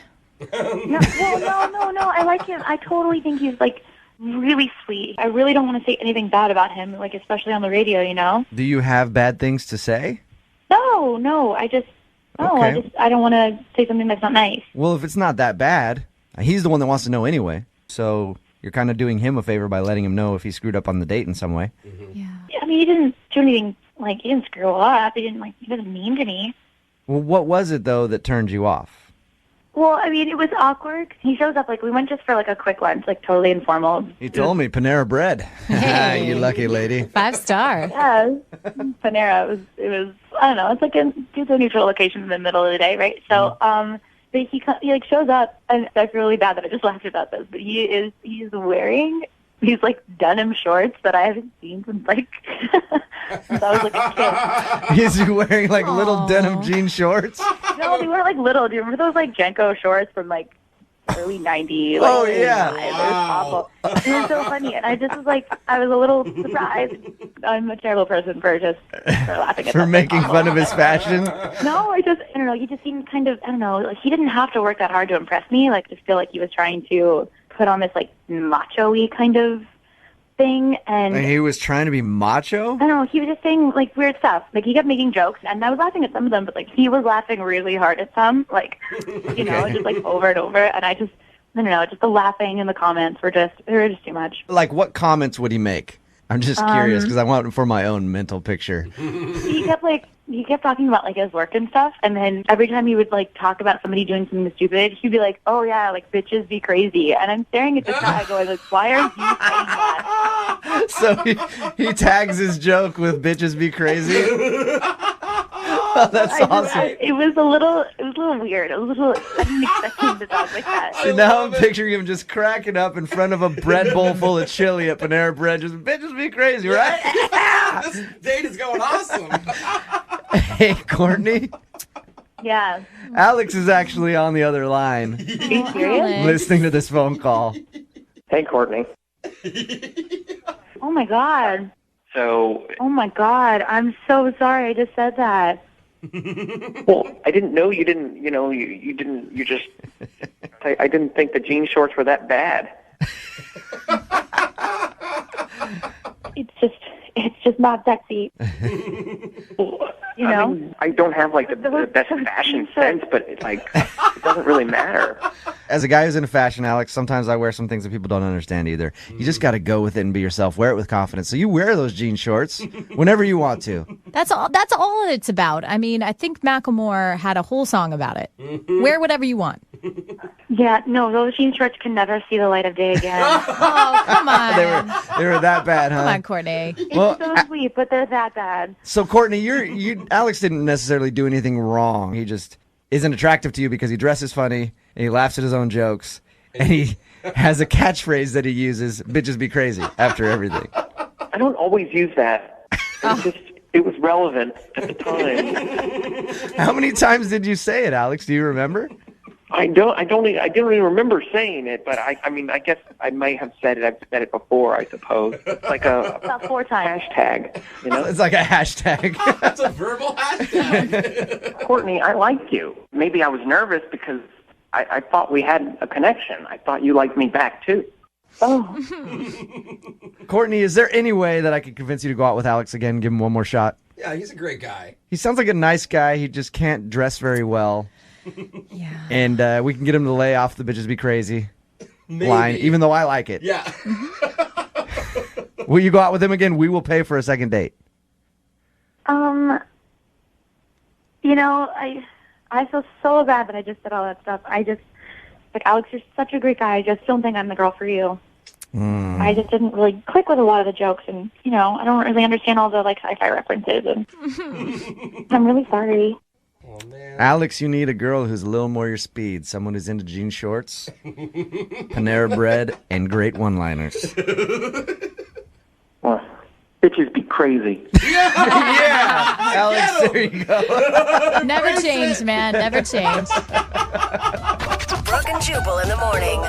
No. I like him. I totally think he's like really sweet. I really don't want to say anything bad about him, like especially on the radio, you know? Do you have bad things to say? No. I don't want to say something that's not nice. Well, if it's not that bad, he's the one that wants to know anyway. So you're kind of doing him a favor by letting him know if he screwed up on the date in some way. Yeah. I mean, he didn't do anything, like, he didn't screw up. He wasn't mean to me. Well, what was it, though, that turned you off? Well, I mean, it was awkward. He shows up, like, we went just for, like, a quick lunch, like, totally informal. He told me Panera Bread. Hey. You lucky lady. 5-star. Yeah, Panera. It was, I don't know, it's like a neutral location in the middle of the day, right? So, but he like shows up, and I feel really bad that I just laughed about this, but he's wearing these like denim shorts that I haven't seen since like since I was like a kid. He's wearing like little denim jean shorts? No, they weren't like little. Do you remember those like Jenko shorts from like early 90s? Like, oh yeah. It was awful. It was so funny, and I just was like, I was a little surprised. I'm a terrible person for laughing at for that. making fun of his fashion. No, I don't know. He just seemed kind of, I don't know, like he didn't have to work that hard to impress me. Like, I just feel like he was trying to put on this like macho-y kind of thing, and he was trying to be macho? I don't know, he was just saying like weird stuff. Like he kept making jokes, and I was laughing at some of them, but like he was laughing really hard at some, like, you know, just like over and over, and I don't know, just the laughing and the comments were just too much. Like, what comments would he make? I'm just curious because I want it for my own mental picture. He kept talking about like his work and stuff, and then every time he would like talk about somebody doing something stupid, he'd be like, "Oh yeah, like bitches be crazy," and I'm staring at this guy going, like, "Why are you saying that?" So he tags his joke with "bitches be crazy." Oh, that's awesome. It was a little weird. I didn't expect him to talk like that. See, now I'm picturing him just cracking up in front of a bread bowl full of chili at Panera Bread. Just bitches be crazy, right? This date is going awesome. Hey, Courtney. Yeah. Alex is actually on the other line. Are you serious? Listening to this phone call. Hey, Courtney. Oh my God. So, Oh my God. I'm so sorry. I just said that. well, I didn't know you didn't, you didn't, you just, I didn't think the jean shorts were that bad. It's just not sexy. You know? I mean, I don't have like the best fashion sense, but it doesn't really matter. As a guy who's into fashion, Alex, sometimes I wear some things that people don't understand either. You just got to go with it and be yourself. Wear it with confidence. So you wear those jean shorts whenever you want to. That's all it's about. I mean, I think Macklemore had a whole song about it. Wear whatever you want. Yeah, no, those jean shorts can never see the light of day again. Oh, come on. They were that bad, huh? Come on, Courtney. It's so sweet, but they're that bad. So Courtney, Alex didn't necessarily do anything wrong. He just isn't attractive to you because he dresses funny and he laughs at his own jokes and he has a catchphrase that he uses, "Bitches be crazy," after everything. I don't always use that. It was relevant at the time. How many times did you say it, Alex? Do you remember? I don't even remember saying it, but I mean, I guess I might have said it. I've said it before, I suppose. It's like about 4 times. Hashtag, you know? It's like a hashtag. That's a verbal hashtag. Courtney, I liked you. Maybe I was nervous because I thought we had a connection. I thought you liked me back, too. Oh. Courtney, is there any way that I could convince you to go out with Alex again, give him one more shot? Yeah, he's a great guy. He sounds like a nice guy. He just can't dress very well. Yeah. And we can get him to lay off the "bitches be crazy" line, even though I like it. Yeah. Will you go out with him again? We will pay for a second date. You know, I feel so bad that I just said all that stuff. Alex, you're such a great guy. I just don't think I'm the girl for you. I just didn't really click with a lot of the jokes, and, you know, I don't really understand all the, sci-fi references, and I'm really sorry. Oh, man. Alex, you need a girl who's a little more your speed. Someone who's into jean shorts, Panera Bread, and great one-liners. Well, bitches be crazy. Yeah! Alex, there you go. Never change, man. Never change. Brooke and Jubal in the morning.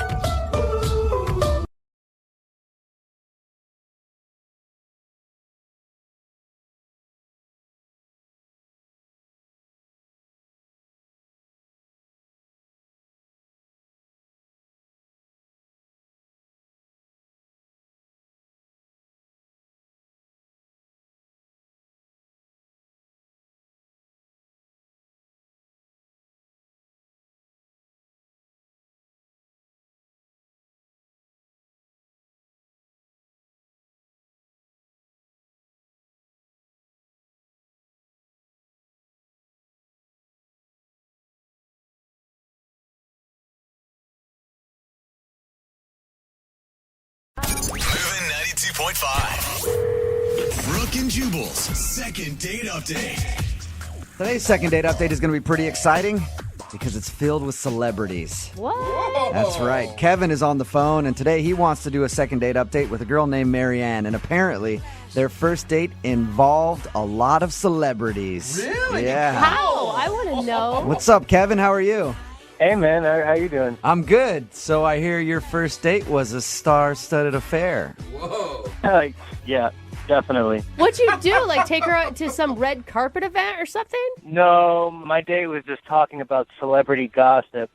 Moving 92.5. Brooke and Jubal's second date update. Today's second date update is going to be pretty exciting because it's filled with celebrities. What? That's right. Kevin is on the phone, and today he wants to do a second date update with a girl named Marianne. And apparently, their first date involved a lot of celebrities. Really? Yeah. How? I want to know. What's up, Kevin? How are you? Hey, man. How you doing? I'm good. So I hear your first date was a star-studded affair. Whoa. Yeah, definitely. What'd you do? Take her out to some red carpet event or something? No, my date was just talking about celebrity gossip.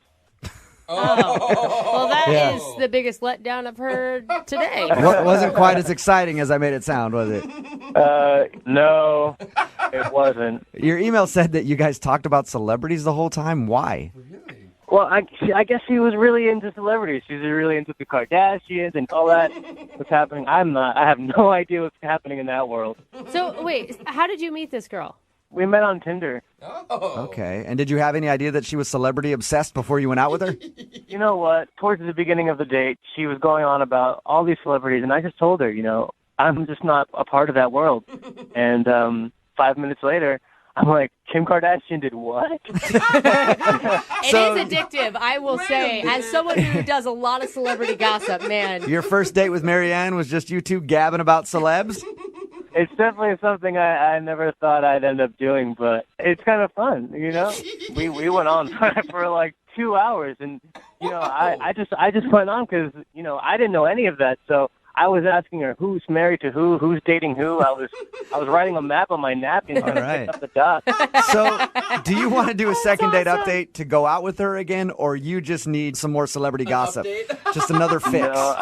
Well, that Yeah. is the biggest letdown I've heard today. Wasn't quite as exciting as I made it sound, was it? No, it wasn't. Your email said that you guys talked about celebrities the whole time. Why? Well, I guess she was really into celebrities. She was really into the Kardashians and all that. What's happening? I'm not. I have no idea what's happening in that world. So, wait, how did you meet this girl? We met on Tinder. Okay. And did you have any idea that she was celebrity obsessed before you went out with her? You know what? Towards the beginning of the date, she was going on about all these celebrities, and I just told her, I'm just not a part of that world. And 5 minutes later, I'm like, Kim Kardashian did what? It is addictive, I will say. As someone who does a lot of celebrity gossip, man. Your first date with Marianne was just you two gabbing about celebs? It's definitely something I never thought I'd end up doing, but it's kind of fun, We went on for 2 hours, and I just went on because I didn't know any of that, so I was asking her who's married to who's dating who. I was writing a map on my napkin trying to pick up the dots. So, do you want to do a second date update to go out with her again, or you just need some more celebrity gossip? Just another fix. No,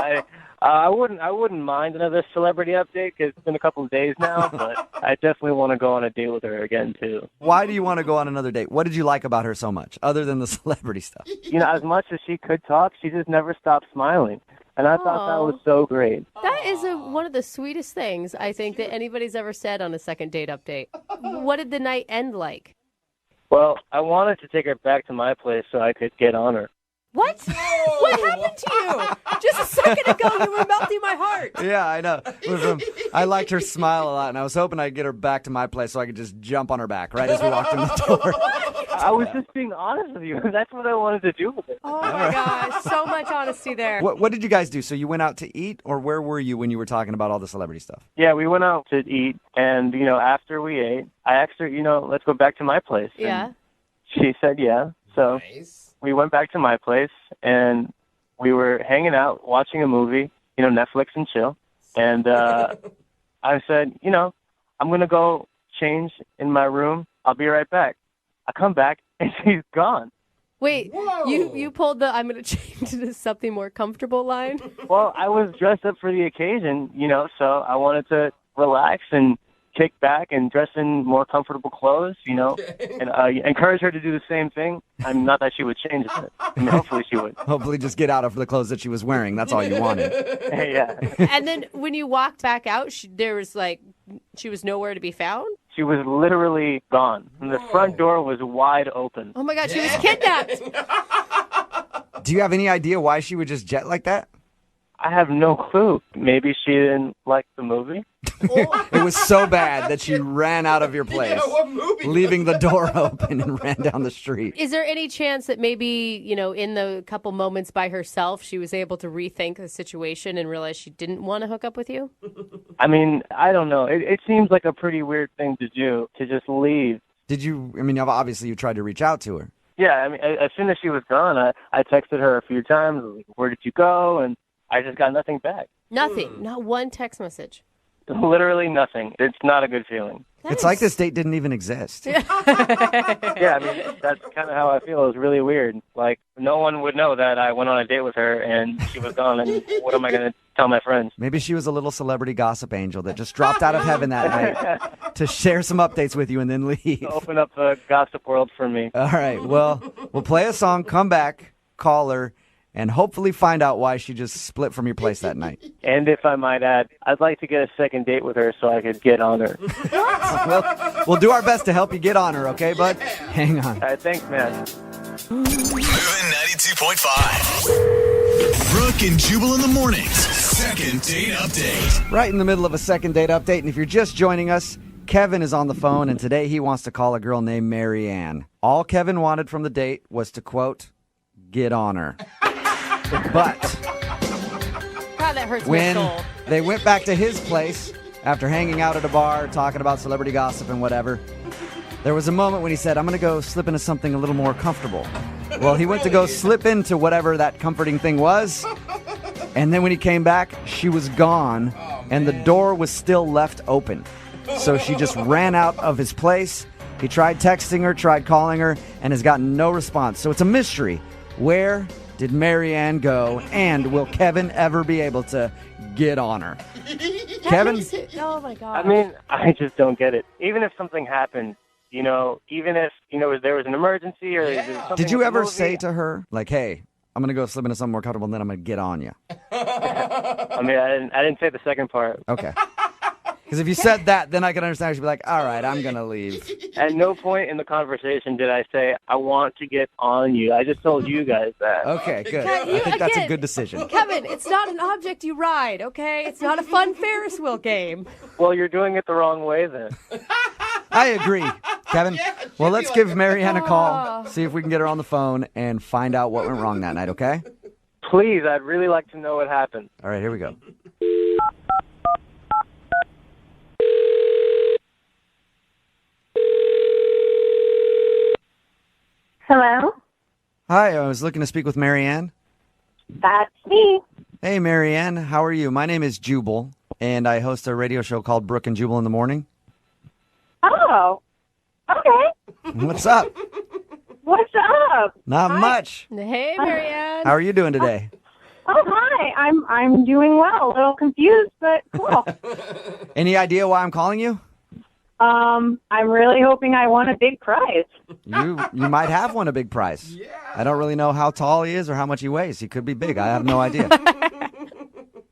I wouldn't mind another celebrity update because it's been a couple of days now, but I definitely want to go on a date with her again too. Why do you want to go on another date? What did you like about her so much, other than the celebrity stuff? You know, as much as she could talk, she just never stopped smiling. And I thought that was so great. That is one of the sweetest things I think that anybody's ever said on a second date update. What did the night end like? Well, I wanted to take her back to my place so I could get on her. What? What happened to you? Just a second ago, you were melting my heart. Yeah, I know. I liked her smile a lot, and I was hoping I'd get her back to my place so I could just jump on her back right as we walked in the door. I was just being honest with you. That's what I wanted to do with it. Oh, my gosh. So much honesty there. What did you guys do? So you went out to eat, or where were you when you were talking about all the celebrity stuff? Yeah, we went out to eat, and, after we ate, I asked her, let's go back to my place. Yeah. And she said, yeah. So we went back to my place, and we were hanging out, watching a movie, Netflix and chill. And I said, I'm going to go change in my room. I'll be right back. I come back, and she's gone. Wait, you pulled the I'm going to change into something more comfortable line? Well, I was dressed up for the occasion, so I wanted to relax and kick back and dress in more comfortable clothes, and encourage her to do the same thing. I'm not that she would change it. Hopefully she would. Hopefully just get out of the clothes that she was wearing. That's all you wanted. Yeah. And then when you walked back out, she was nowhere to be found? She was literally gone. And the front door was wide open. Oh, my God, she was kidnapped. Do you have any idea why she would just jet like that? I have no clue. Maybe she didn't like the movie. It was so bad that she ran out of your place, Yeah, what movie? leaving the door open and ran down the street. Is there any chance that maybe, in the couple moments by herself, she was able to rethink the situation and realize she didn't want to hook up with you? I mean, I don't know. It seems like a pretty weird thing to do, to just leave. Did you, obviously you tried to reach out to her. Yeah, I mean, as soon as she was gone, I texted her a few times, like, where did you go? And I just got nothing back. Nothing. Not one text message. Literally nothing. It's not a good feeling. It's like this date didn't even exist. Yeah, I mean, that's kind of how I feel. It was really weird. Like, no one would know that I went on a date with her and she was gone, and what am I going to tell my friends? Maybe she was a little celebrity gossip angel that just dropped out of heaven that night to share some updates with you and then leave. Open up the gossip world for me. All right, well, we'll play a song, come back, call her, and hopefully find out why she just split from your place that night. And if I might add, I'd like to get a second date with her so I could get on her. Well, we'll do our best to help you get on her, okay, bud? Hang on. All right, thanks, man. Moving 92.5. Brooke and Jubal in the mornings. Second date update. Right in the middle of a second date update, and if you're just joining us, Kevin is on the phone, and today he wants to call a girl named Mary Ann. All Kevin wanted from the date was to, quote, get on her. But God, that hurts my when soul. they went back to his place after hanging out at a bar, talking about celebrity gossip and whatever, there was a moment when he said, I'm going to go slip into something a little more comfortable. Well, he went to go slip into whatever that comforting thing was, and then when he came back, she was gone, and the door was still left open. So she just ran out of his place. He tried texting her, tried calling her, and has gotten no response. So it's a mystery. Where did Mary Ann go, and will Kevin ever be able to get on her? Kevin? Oh, my God. I mean, I just don't get it. Even if something happened, even if, there was an emergency or something. Did you with the ever movie, say to her, like, hey, I'm going to go slip into something more comfortable, and then I'm going to get on you? I mean, I didn't say the second part. Okay. Because if you said that, then I can understand. She'd be like, all right, I'm going to leave. At no point in the conversation did I say, I want to get on you. I just told you guys that. Okay, good. I think that's a good decision. Kevin, it's not an object you ride, okay? It's not a fun Ferris wheel game. Well, you're doing it the wrong way then. I agree, Kevin. Well, let's give Mary Ann a call, see if we can get her on the phone, and find out what went wrong that night, okay? Please, I'd really like to know what happened. All right, here we go. Hello? Hi, I was looking to speak with Mary Ann. That's me. Hey, Mary Ann, how are you? My name is Jubal, and I host a radio show called Brooke and Jubal in the morning. Oh, okay. What's up? What's up? Not much. Hey, Marianne. How are you doing today? Oh, hi. Hi, I'm doing well. A little confused, but cool. Any idea why I'm calling you? I'm really hoping I won a big prize. You might have won a big prize. Yeah. I don't really know how tall he is or how much he weighs. He could be big. I have no idea.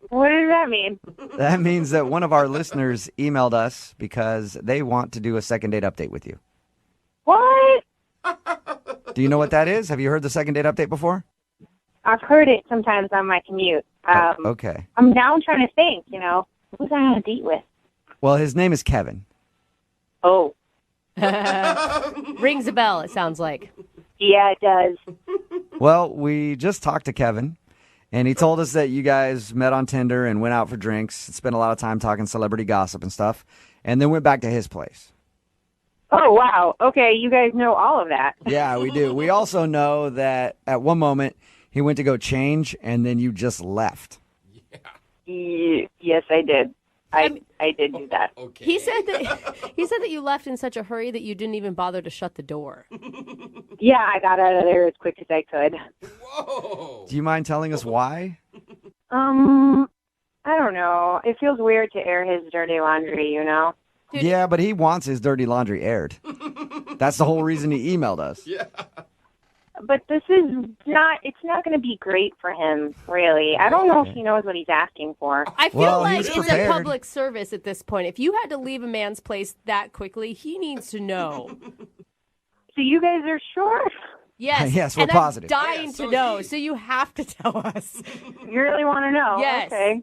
What does that mean? That means that one of our listeners emailed us because they want to do a second date update with you. What? Do you know what that is? Have you heard the second date update before? I've heard it sometimes on my commute. Okay. I'm now trying to think, who's I on a date with? Well, his name is Kevin. Oh. Rings a bell, it sounds like. Yeah, it does. Well, we just talked to Kevin, and he told us that you guys met on Tinder and went out for drinks, spent a lot of time talking celebrity gossip and stuff, and then went back to his place. Oh, wow. Okay, you guys know all of that. Yeah, we do. We also know that at one moment he went to go change, and then you just left. Yes, I did. I did do that. Okay. He said that you left in such a hurry that you didn't even bother to shut the door. Yeah, I got out of there as quick as I could. Whoa. Do you mind telling us why? I don't know. It feels weird to air his dirty laundry, Dude. Yeah, but he wants his dirty laundry aired. That's the whole reason he emailed us. Yeah. But it's not going to be great for him, really. I don't know if he knows what he's asking for. I feel Well, like he's it's a prepared. public service at this point. If you had to leave a man's place that quickly, he needs to know. So you guys are sure? Yes. Yes, we're and positive. I'm dying Yeah, so to know, is he. so you have to tell us. You really want to know? Yes. Okay.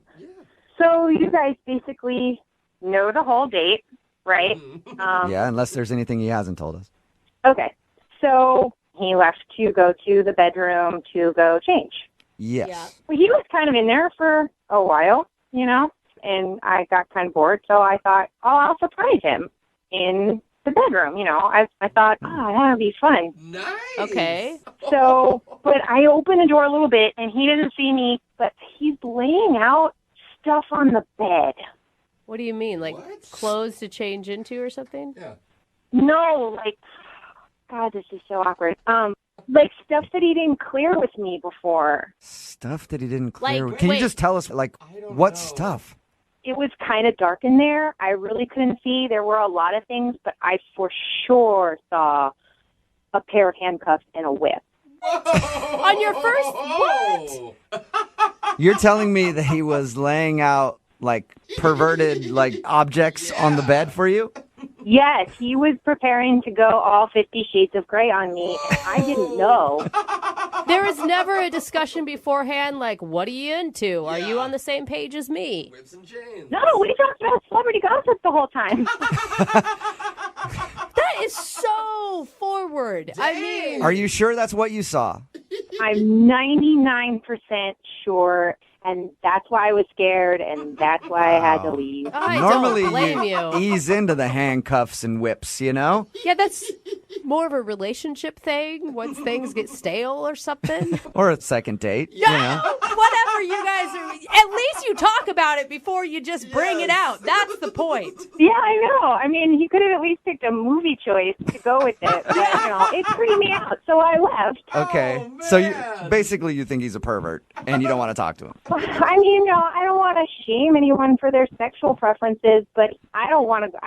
So you guys basically know the whole date, right? Yeah, unless there's anything he hasn't told us. Okay. So he left to go to the bedroom to go change. Yes. Yeah. Well, he was kind of in there for a while, and I got kind of bored, so I thought, I'll surprise him in the bedroom, I thought, that would be fun. Nice. Okay. So, but I opened the door a little bit, and he didn't see me, but he's laying out stuff on the bed. What do you mean? Like What? clothes to change into or something? Yeah. No, God, this is so awkward. Like stuff that he didn't clear with me before. Stuff that he didn't clear. Like, Can you wait. just tell us, don't what know. stuff? It was kind of dark in there. I really couldn't see. There were a lot of things, but I for sure saw a pair of handcuffs and a whip. On your first what? You're telling me that he was laying out, perverted, objects on the bed for you? Yes, he was preparing to go all 50 Shades of Grey on me, and I didn't know. There was never a discussion beforehand like, what are you into? Are you on the same page as me? Whips and chains. No, we talked about celebrity gossip the whole time. That is so forward. I mean, Are you sure that's what you saw? I'm 99% sure, and that's why I was scared, and that's why I had to leave. I Normally don't blame you. ease into the handcuffs and whips, Yeah, that's more of a relationship thing once things get stale or something. Or a second date, Whatever you guys are, at least you talk about it before you just bring it out. That's the point. Yeah, I know. I mean, he could have at least picked a movie choice to go with it, but, it freaked me out, so I left. Okay. So you think he's a pervert and you don't want to talk to him. I mean, I don't want to shame anyone for their sexual preferences, but I don't want to,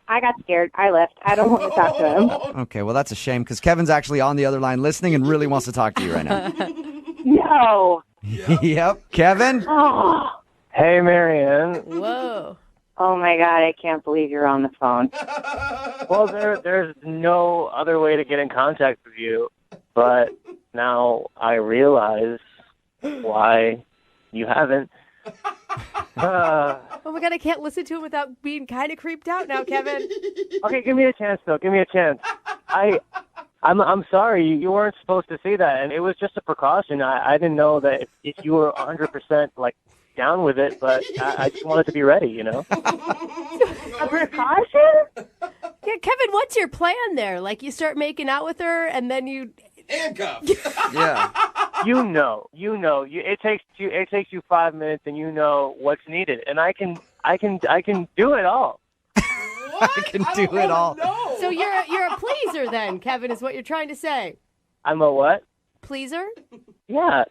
I got scared. I left. I don't want to talk to him. Okay, well, that's a shame because Kevin's actually on the other line listening and really wants to talk to you right now. No. Yep. Kevin? Oh. Hey, Marianne. Whoa. Oh, my God. I can't believe you're on the phone. Well, there's no other way to get in contact with you, but now I realize why you haven't. Oh my God, I can't listen to him without being kind of creeped out now, Kevin. Okay, give me a chance, though. Give me a chance. I'm sorry. You weren't supposed to see that, and it was just a precaution. I didn't know that if you were 100% down with it, but I just wanted to be ready, A precaution? Yeah, Kevin, what's your plan there? Like you start making out with her, and then you handcuffs. Yeah. You know. It takes you 5 minutes, and you know what's needed, and I can do it all. I can do it all. So you're a pleaser then, Kevin, is what you're trying to say. I'm a what? Pleaser? Yeah.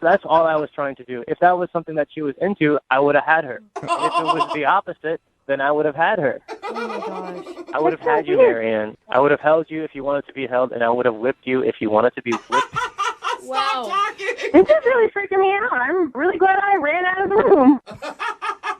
That's all I was trying to do. If that was something that she was into, I would have had her. If it was the opposite, then I would have had her. Oh my gosh. I would have had you, Marianne. I would have held you if you wanted to be held, and I would have whipped you if you wanted to be whipped. Wow. This is really freaking me out. I'm really glad I ran out of the room.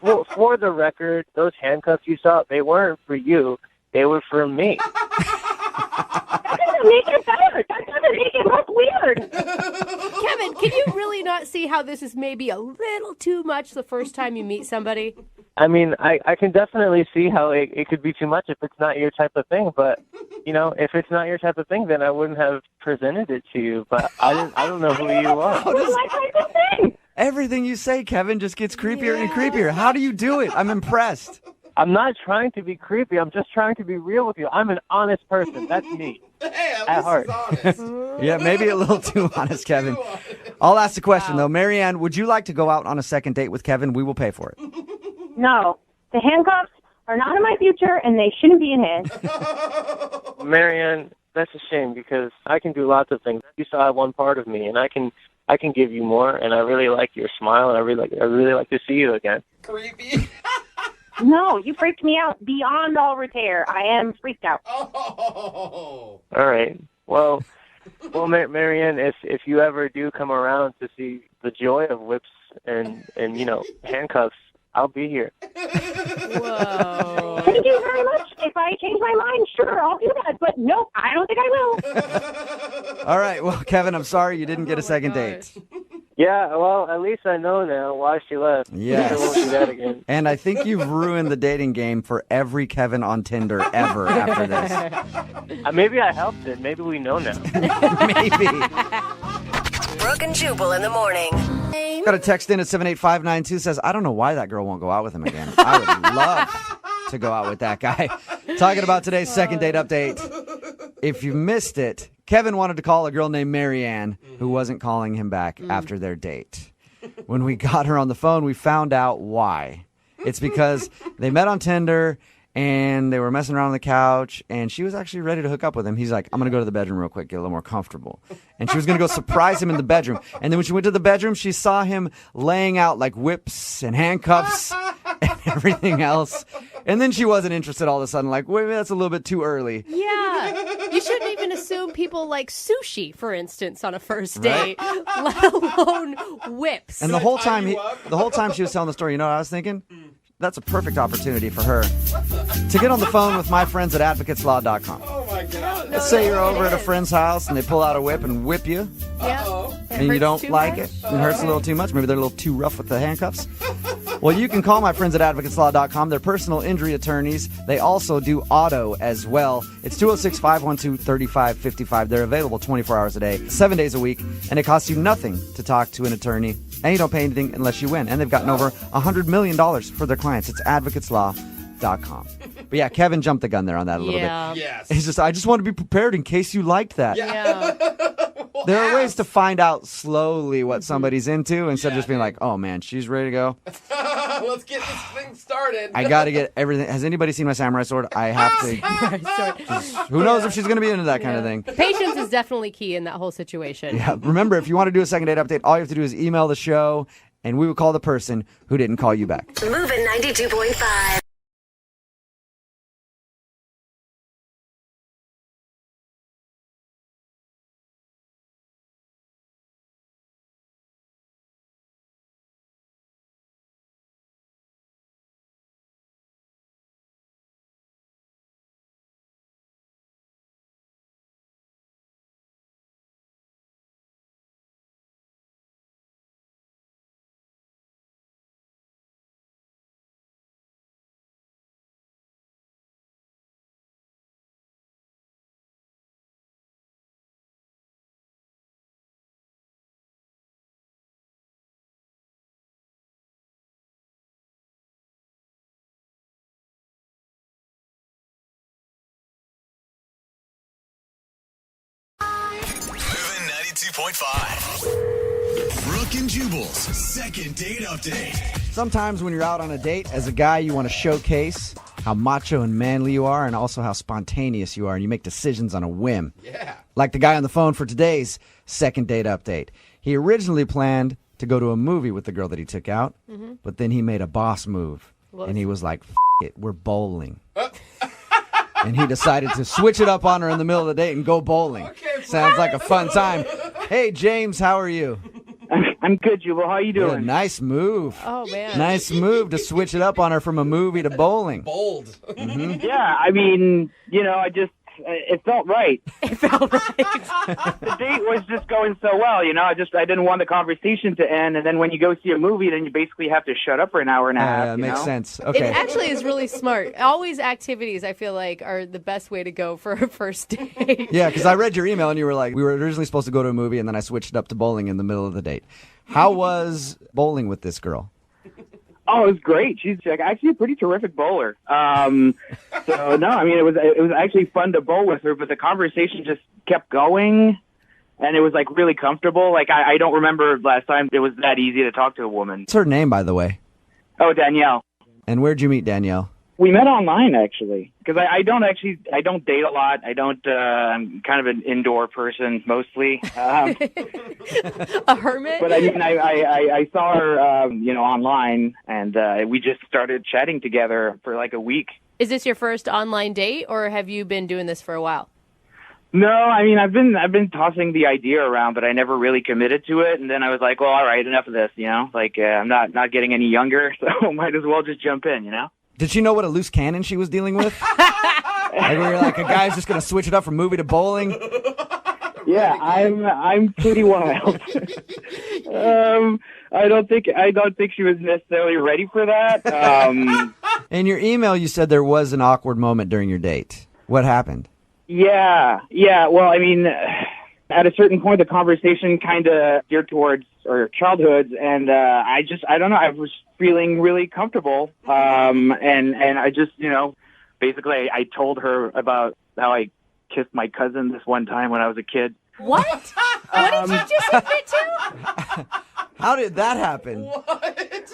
Well, for the record, those handcuffs you saw, they weren't for you. They were for me. That doesn't make it better. That doesn't make it look weird. Kevin, can you really not see how this is maybe a little too much the first time you meet somebody? I mean, I can definitely see how it could be too much if it's not your type of thing. But, you know, if it's not your type of thing, then I wouldn't have presented it to you. But I don't know who you are. It's my type of thing. Everything you say, Kevin, just gets creepier and creepier. How do you do it? I'm impressed. I'm not trying to be creepy. I'm just trying to be real with you. I'm an honest person. That's me. At heart. Yeah, maybe a little too honest, Kevin. I'll ask the question, though. Marianne, would you like to go out on a second date with Kevin? We will pay for it. No. The handcuffs are not in my future, and they shouldn't be in his. Marianne, that's a shame because I can do lots of things. You saw one part of me, and I can give you more. And I really like your smile, and I really like to see you again. Creepy. No, you freaked me out beyond all repair. I am freaked out. Oh. All right. Well, Marianne, if you ever do come around to see the joy of whips and handcuffs, I'll be here. Whoa. Thank you very much. If I change my mind, sure, I'll do that. But nope, I don't think I will. All right. Well, Kevin, I'm sorry you didn't get a second date. Yeah, well, at least I know now why she left. Yes. I won't do that again. And I think you've ruined the dating game for every Kevin on Tinder ever after this. Maybe I helped it. Maybe we know now. Maybe. Brooke and Jubal in the morning. Got a text in at 78592 says, I don't know why that girl won't go out with him again. I would love to go out with that guy. Talking about today's second date update. If you missed it, Kevin wanted to call a girl named Marianne who wasn't calling him back after their date. When we got her on the phone, we found out why. It's because they met on Tinder and they were messing around on the couch, and she was actually ready to hook up with him. He's like, I'm going to go to the bedroom real quick, get a little more comfortable. And she was going to go surprise him in the bedroom. And then when she went to the bedroom, she saw him laying out like whips and handcuffs and everything else. And then she wasn't interested all of a sudden, like, wait, that's a little bit too early. Yeah. You shouldn't even assume people like sushi, for instance, on a first date, let alone whips. And the whole time she was telling the story, you know what I was thinking? That's a perfect opportunity for her to get on the phone with my friends at advocateslaw.com. Oh, my God. Let's say you're over at a friend's house and they pull out a whip and whip you. Yeah. And you don't like it. It hurts a little too much. Maybe they're a little too rough with the handcuffs. Well, you can call my friends at advocateslaw.com. They're personal injury attorneys. They also do auto as well. It's 206-512-3555. They're available 24 hours a day, 7 days a week, and it costs you nothing to talk to an attorney. And you don't pay anything unless you win. And they've gotten over $100 million for their clients. It's advocateslaw.com. But yeah, Kevin jumped the gun there on that a little bit. Yes. He's just, I just want to be prepared in case you liked that. Yeah. There are ways to find out slowly what somebody's into instead of just being like, oh man, she's ready to go. Let's get this thing started. I got to get everything. Has anybody seen my samurai sword? I have to. Who knows if she's going to be into that kind of thing. Patience is definitely key in that whole situation. Yeah. Remember, if you want to do a second date update, all you have to do is email the show and we will call the person who didn't call you back. Moving 92.5. Moving 92.5. Brooke and Jubal's second date update. Sometimes when you're out on a date, as a guy, you want to showcase how macho and manly you are, and also how spontaneous you are, and you make decisions on a whim. Yeah. Like the guy on the phone for today's second date update. He originally planned to go to a movie with the girl that he took out, but then he made a boss move. And he was like, it, we're bowling. And he decided to switch it up on her in the middle of the date and go bowling. Sounds like a fun time. Hey, James, how are you? I'm good, Jubal. How you doing? Yeah, nice move. Oh, man. Nice move to switch it up on her from a movie to bowling. Bold. Yeah, I mean, it felt right. It felt right. The date was just going so well, I didn't want the conversation to end, and then when you go see a movie, then you basically have to shut up for an hour and a half. Yeah, makes sense. Okay. It actually is really smart. Always activities, I feel like, are the best way to go for a first date. Yeah, because I read your email and you were like, we were originally supposed to go to a movie and then I switched it up to bowling in the middle of the date. How was bowling with this girl? Oh, it was great. She's actually a pretty terrific bowler. So no, I mean it was actually fun to bowl with her, but the conversation just kept going, and it was like really comfortable. Like I don't remember last time it was that easy to talk to a woman. What's her name, by the way? Oh, Danielle. And where'd you meet Danielle? We met online, actually, because I don't date a lot. I'm kind of an indoor person mostly. A hermit? But I mean, I saw her, online, and we just started chatting together for like a week. Is this your first online date, or have you been doing this for a while? No, I mean, I've been tossing the idea around, but I never really committed to it. And then I was like, well, all right, enough of this, I'm not getting any younger, so might as well just jump in, Did she know what a loose cannon she was dealing with? Like, we were like, a guy's just going to switch it up from movie to bowling? Yeah, I'm pretty wild. I don't think she was necessarily ready for that. In your email, you said there was an awkward moment during your date. What happened? Yeah. Well, I mean, at a certain point, the conversation kind of geared towards our childhoods, and I don't know. I was feeling really comfortable, and I just, basically, I told her about how I kissed my cousin this one time when I was a kid. What? What did you just admit to? How did that happen?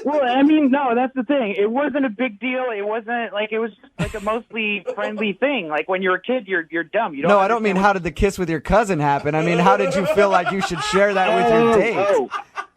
Well, I mean, no, that's the thing. It wasn't a big deal. It wasn't like, it was just like a mostly friendly thing. Like when you're a kid, you're dumb. You don't. No, I don't mean how did the kiss with your cousin happen. I mean, how did you feel like you should share that with your date?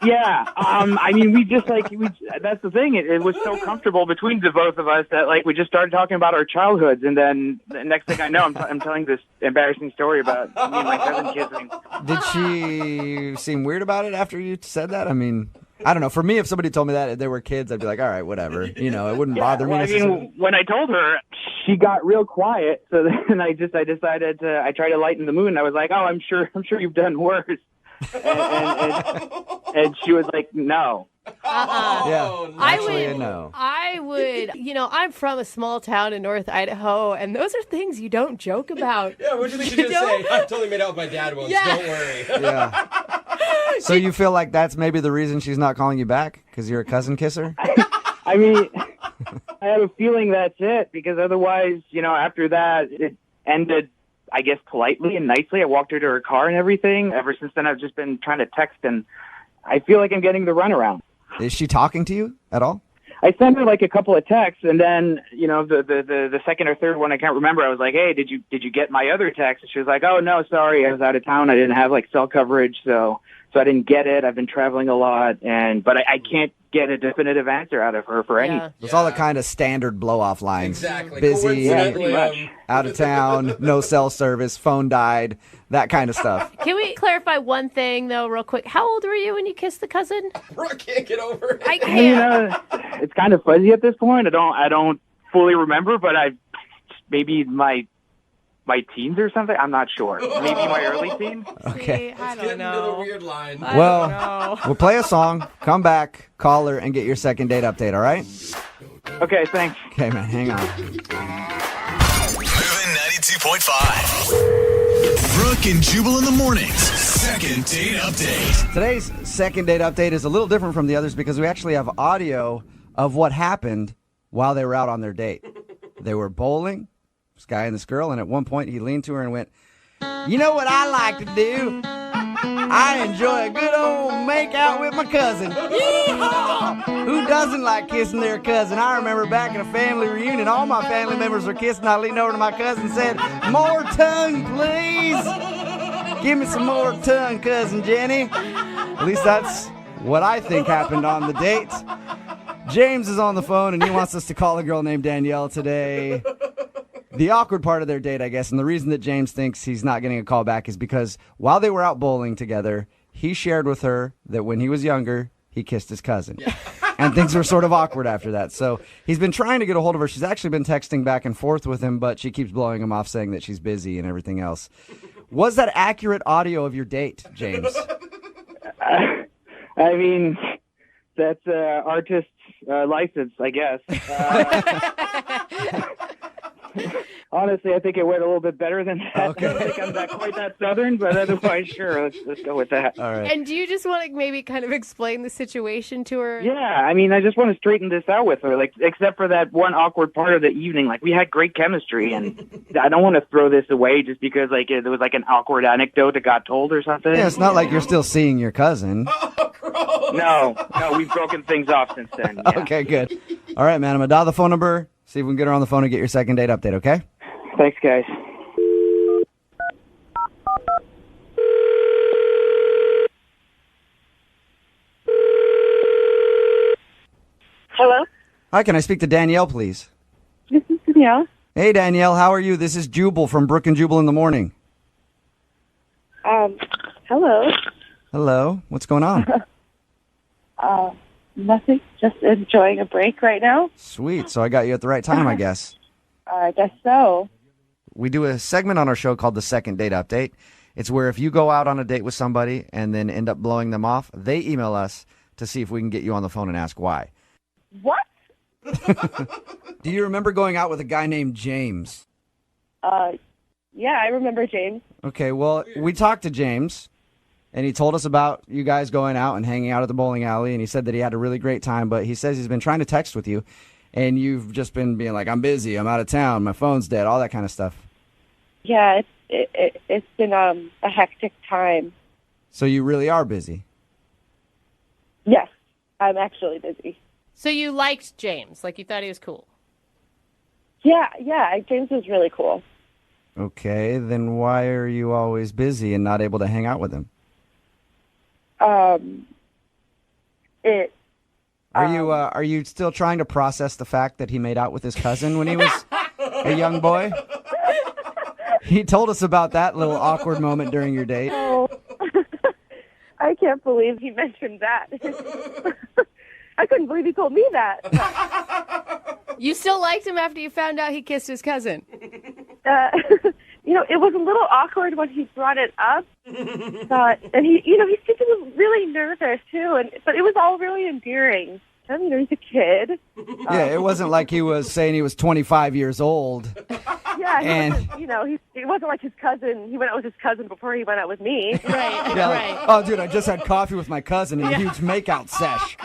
Yeah. I mean, that's the thing. It was so comfortable between the both of us that like we just started talking about our childhoods, and then the next thing I know, I'm telling this embarrassing story about me and my cousin kissing. Did she seem weird about it after you said that? I mean, I don't know. For me, if somebody told me that if they were kids, I'd be like, all right, whatever. It wouldn't bother me. I mean, when I told her, she got real quiet. So then I decided I tried to lighten the mood. And I was like, oh, I'm sure you've done worse. And she was like, no. Yeah, actually, no. I would, I'm from a small town in North Idaho, and those are things you don't joke about. Yeah, what do you think she's going to say? I totally made out with my dad once, don't worry. Yeah. So you feel like that's maybe the reason she's not calling you back? Because you're a cousin kisser? I mean, I have a feeling that's it, because otherwise, after that, it ended, I guess, politely and nicely. I walked her to her car and everything. Ever since then, I've just been trying to text, and I feel like I'm getting the runaround. Is she talking to you at all? I sent her like a couple of texts, and then the second or third one, I can't remember. I was like, "Hey, did you get my other text?" And she was like, "Oh no, sorry, I was out of town. I didn't have like cell coverage, so I didn't get it. I've been traveling a lot, but I can't get a definitive answer out of her for any." It's all the kind of standard blow-off lines. Exactly. Busy, much. out of town, no cell service, phone died, that kind of stuff. Can we clarify one thing, though, real quick? How old were you when you kissed the cousin? I can't get over it. I can't. It's kind of fuzzy at this point. I don't fully remember, but maybe my teens or something. I'm not sure. Maybe my early teens. Okay. See, I don't Into the know. weird line. Well, we'll play a song, come back, call her, and get your second date update, all right? Okay, thanks. Okay, man, hang on. Moving 92.5. Brooke and Jubal in the mornings. Second date update. Today's second date update is a little different from the others because we actually have audio of what happened while they were out on their date. They were bowling, this guy and this girl, and at one point he leaned to her and went, "You know what I like to do? I enjoy a good old make out with my cousin. Yeehaw! Who doesn't like kissing their cousin? I remember back at a family reunion, all my family members were kissing. I leaned over to my cousin and said, "More tongue, please. Give me some more tongue, cousin Jenny." At least that's what I think happened on the date. James is on the phone, and he wants us to call a girl named Danielle today. The awkward part of their date, I guess, and the reason that James thinks he's not getting a call back is because while they were out bowling together, he shared with her that when he was younger, he kissed his cousin. And things were sort of awkward after that. So he's been trying to get a hold of her. She's actually been texting back and forth with him, but she keeps blowing him off, saying that she's busy and everything else. Was that accurate audio of your date, James? I mean, that's artist's license, I guess. Honestly, I think it went a little bit better than that. Okay. I don't think I'm that quite that southern, but otherwise, sure, let's go with that. All right. And do you just want to maybe kind of explain the situation to her? Yeah, I mean, I just want to straighten this out with her, like, except for that one awkward part of the evening. Like, we had great chemistry, and I don't want to throw this away just because, like, there was, like, an awkward anecdote that got told or something. Yeah, it's not like you're still seeing your cousin. No, we've broken things off since then. Yeah. Okay, good. All right, man, I'm going to dial the phone number, see if we can get her on the phone and get your second date update, okay? Thanks, guys. Hello? Hi, can I speak to Danielle, please? This is Danielle. Hey, Danielle, how are you? This is Jubal from Brooke and Jubal in the morning. Hello. Hello, what's going on? Nothing. Just enjoying a break right now. Sweet, so I got you at the right time, I guess. I guess so. We do a segment on our show called the Second Date Update. It's where if you go out on a date with somebody and then end up blowing them off, they email us to see if we can get you on the phone and ask why. What? Do you remember going out with a guy named James? Yeah, I remember James. Okay, well, we talked to James, and he told us about you guys going out and hanging out at the bowling alley, and he said that he had a really great time, but he says he's been trying to text with you, and you've just been being like, "I'm busy, I'm out of town, my phone's dead," all that kind of stuff. Yeah, it's been a hectic time. So you really are busy? Yes, I'm actually busy. So you liked James, like you thought he was cool. Yeah, James was really cool. Okay, then why are you always busy and not able to hang out with him? Are you still trying to process the fact that he made out with his cousin when he was a young boy? He told us about that little awkward moment during your date. Oh, I can't believe he mentioned that. I couldn't believe he told me that. You still liked him after you found out he kissed his cousin? It was a little awkward when he brought it up. And he was really nervous too. But it was all really endearing. And, he's a kid. Yeah, it wasn't like he was saying he was 25 years old. Yeah, he wasn't like his cousin. He went out with his cousin before he went out with me. Right, Yeah, right. oh, dude, I just had coffee with my cousin in a huge makeout sesh.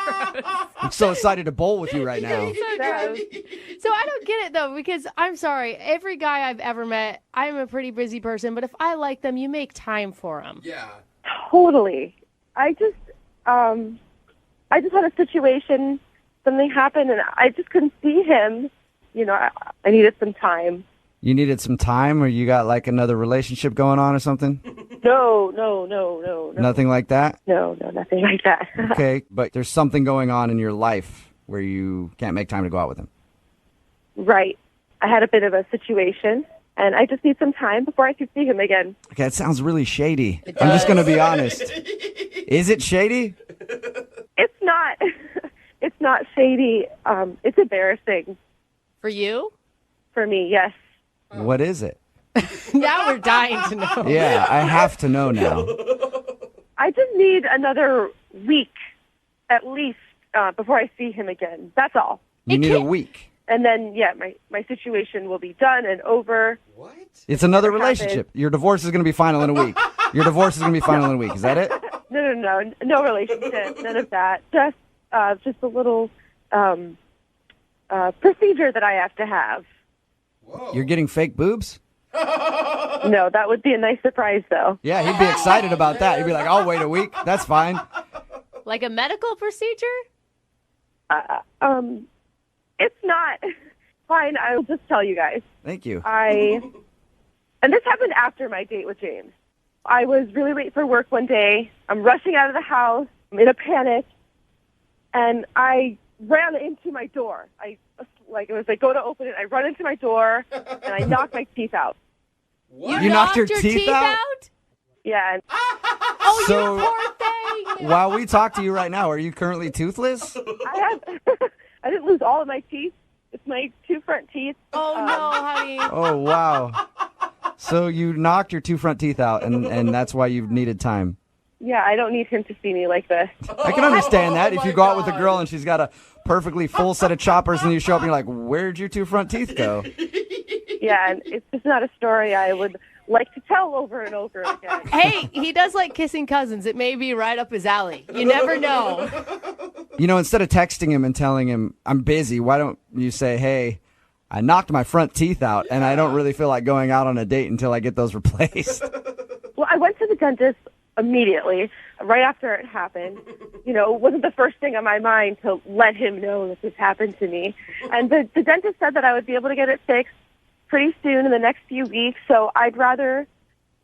I'm so excited to bowl with you right now. So I don't get it, though, because I'm sorry. Every guy I've ever met, I'm a pretty busy person, but if I like them, you make time for them. Yeah. Totally. I just had a situation, something happened, and I just couldn't see him. I needed some time. You needed some time, or you got like another relationship going on or something? No. Nothing like that? No, nothing like that. Okay, but there's something going on in your life where you can't make time to go out with him. Right. I had a bit of a situation, and I just need some time before I could see him again. Okay, that sounds really shady. I'm just going to be honest. Is it shady? It's not. It's not shady. It's embarrassing. For you? For me, yes. What is it? Now we're dying to know. Yeah, I have to know now. I just need another week, at least, before I see him again. That's all. You need a week. And then, my situation will be done and over. What? It's another relationship. Your divorce is going to be final in a week. Your divorce is going to be final in a week. Is that it? No relationship. None of that. Just a little procedure that I have to have. You're getting fake boobs? No, that would be a nice surprise, though. Yeah, he'd be excited about that. He'd be like, I'll wait a week. That's fine. Like a medical procedure? It's not. Fine, I'll just tell you guys. Thank you. And this happened after my date with James. I was really late for work one day. I'm rushing out of the house. I'm in a panic. And I ran into my door. It was like, go to open it. I run into my door, and I knocked my teeth out. What? You knocked your teeth out? Yeah. Oh, So- you poor thing. While we talk to you right now, are you currently toothless? I didn't lose all of my teeth. It's my 2 front teeth. Oh, no, honey. Oh, wow. So you knocked your 2 front teeth out, and that's why you needed time. Yeah, I don't need him to see me like this. I can understand that. If you go out with a girl and she's got a perfectly full set of choppers and you show up and you're like, where'd your 2 front teeth go? Yeah, and it's just not a story I would like to tell over and over again. Hey, he does like kissing cousins. It may be right up his alley. You never know. You know, instead of texting him and telling him, I'm busy, why don't you say, hey, I knocked my front teeth out and I don't really feel like going out on a date until I get those replaced. Well, I went to the dentist immediately, right after it happened. You know, it wasn't the first thing on my mind to let him know that this happened to me. And the dentist said that I would be able to get it fixed pretty soon in the next few weeks, so I'd rather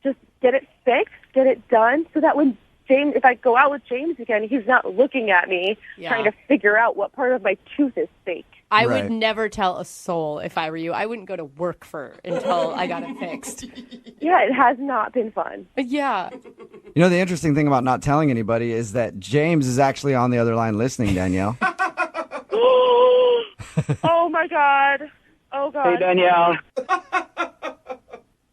just get it fixed, get it done, so that when James, if I go out with James again, he's not looking at me trying to figure out what part of my tooth is fake. I would never tell a soul if I were you. I wouldn't go to work until I got it fixed. Yeah, it has not been fun. Yeah. You know, the interesting thing about not telling anybody is that James is actually on the other line listening, Danielle. Oh, my God. Oh, God. Hey, Danielle.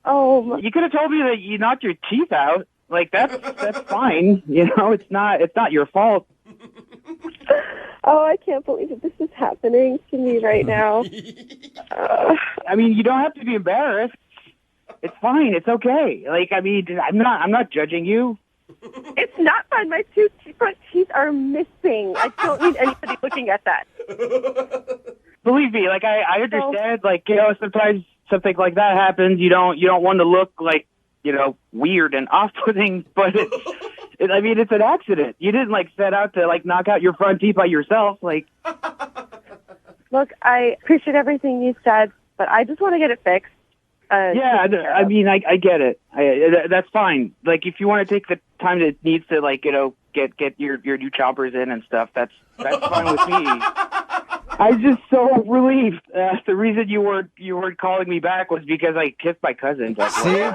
Oh. You could have told me that you knocked your teeth out. Like, that's fine. You know, it's not your fault. Oh, I can't believe that this is happening to me right now. I mean, you don't have to be embarrassed. It's fine. It's okay. Like, I mean, I'm not judging you. It's not fun. My 2 front teeth are missing. I don't need anybody looking at that. Believe me, like I understand. Like, you know, sometimes something like that happens. You don't want to look like, you know, weird and off-putting, but I mean, it's an accident. You didn't like set out to like knock out your front teeth by yourself. Like, look, I appreciate everything you said, but I just want to get it fixed. Yeah, I mean, I get it. That's fine. Like, if you want to take the time that it needs to, like, you know, get your new choppers in and stuff, that's fine with me. I'm just so relieved. The reason you weren't calling me back was because I kissed my cousin. See?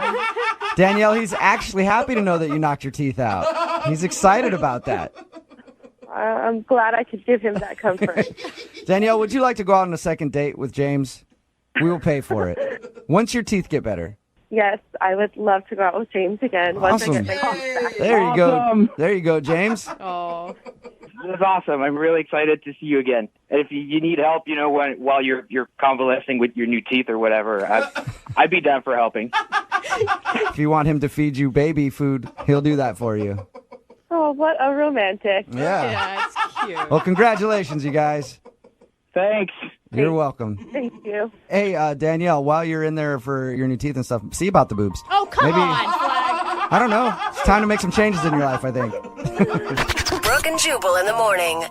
Danielle, he's actually happy to know that you knocked your teeth out. He's excited about that. I'm glad I could give him that comfort. Danielle, would you like to go out on a second date with James? We will pay for it. Once your teeth get better. Yes, I would love to go out with James again. Once I get my teeth back. There you go. There you go, James. Oh. That's awesome. I'm really excited to see you again. And if you need help, you know, while you're convalescing with your new teeth or whatever, I'd be down for helping. If you want him to feed you baby food, he'll do that for you. Oh, what a romantic. Yeah. It's cute. Well, congratulations, you guys. Thanks. You're welcome. Thank you. Hey, Danielle, while you're in there for your new teeth and stuff, see about the boobs. Oh, come Maybe, on, Flag. I don't know. It's time to make some changes in your life, I think. Brooke and Jubal in the morning.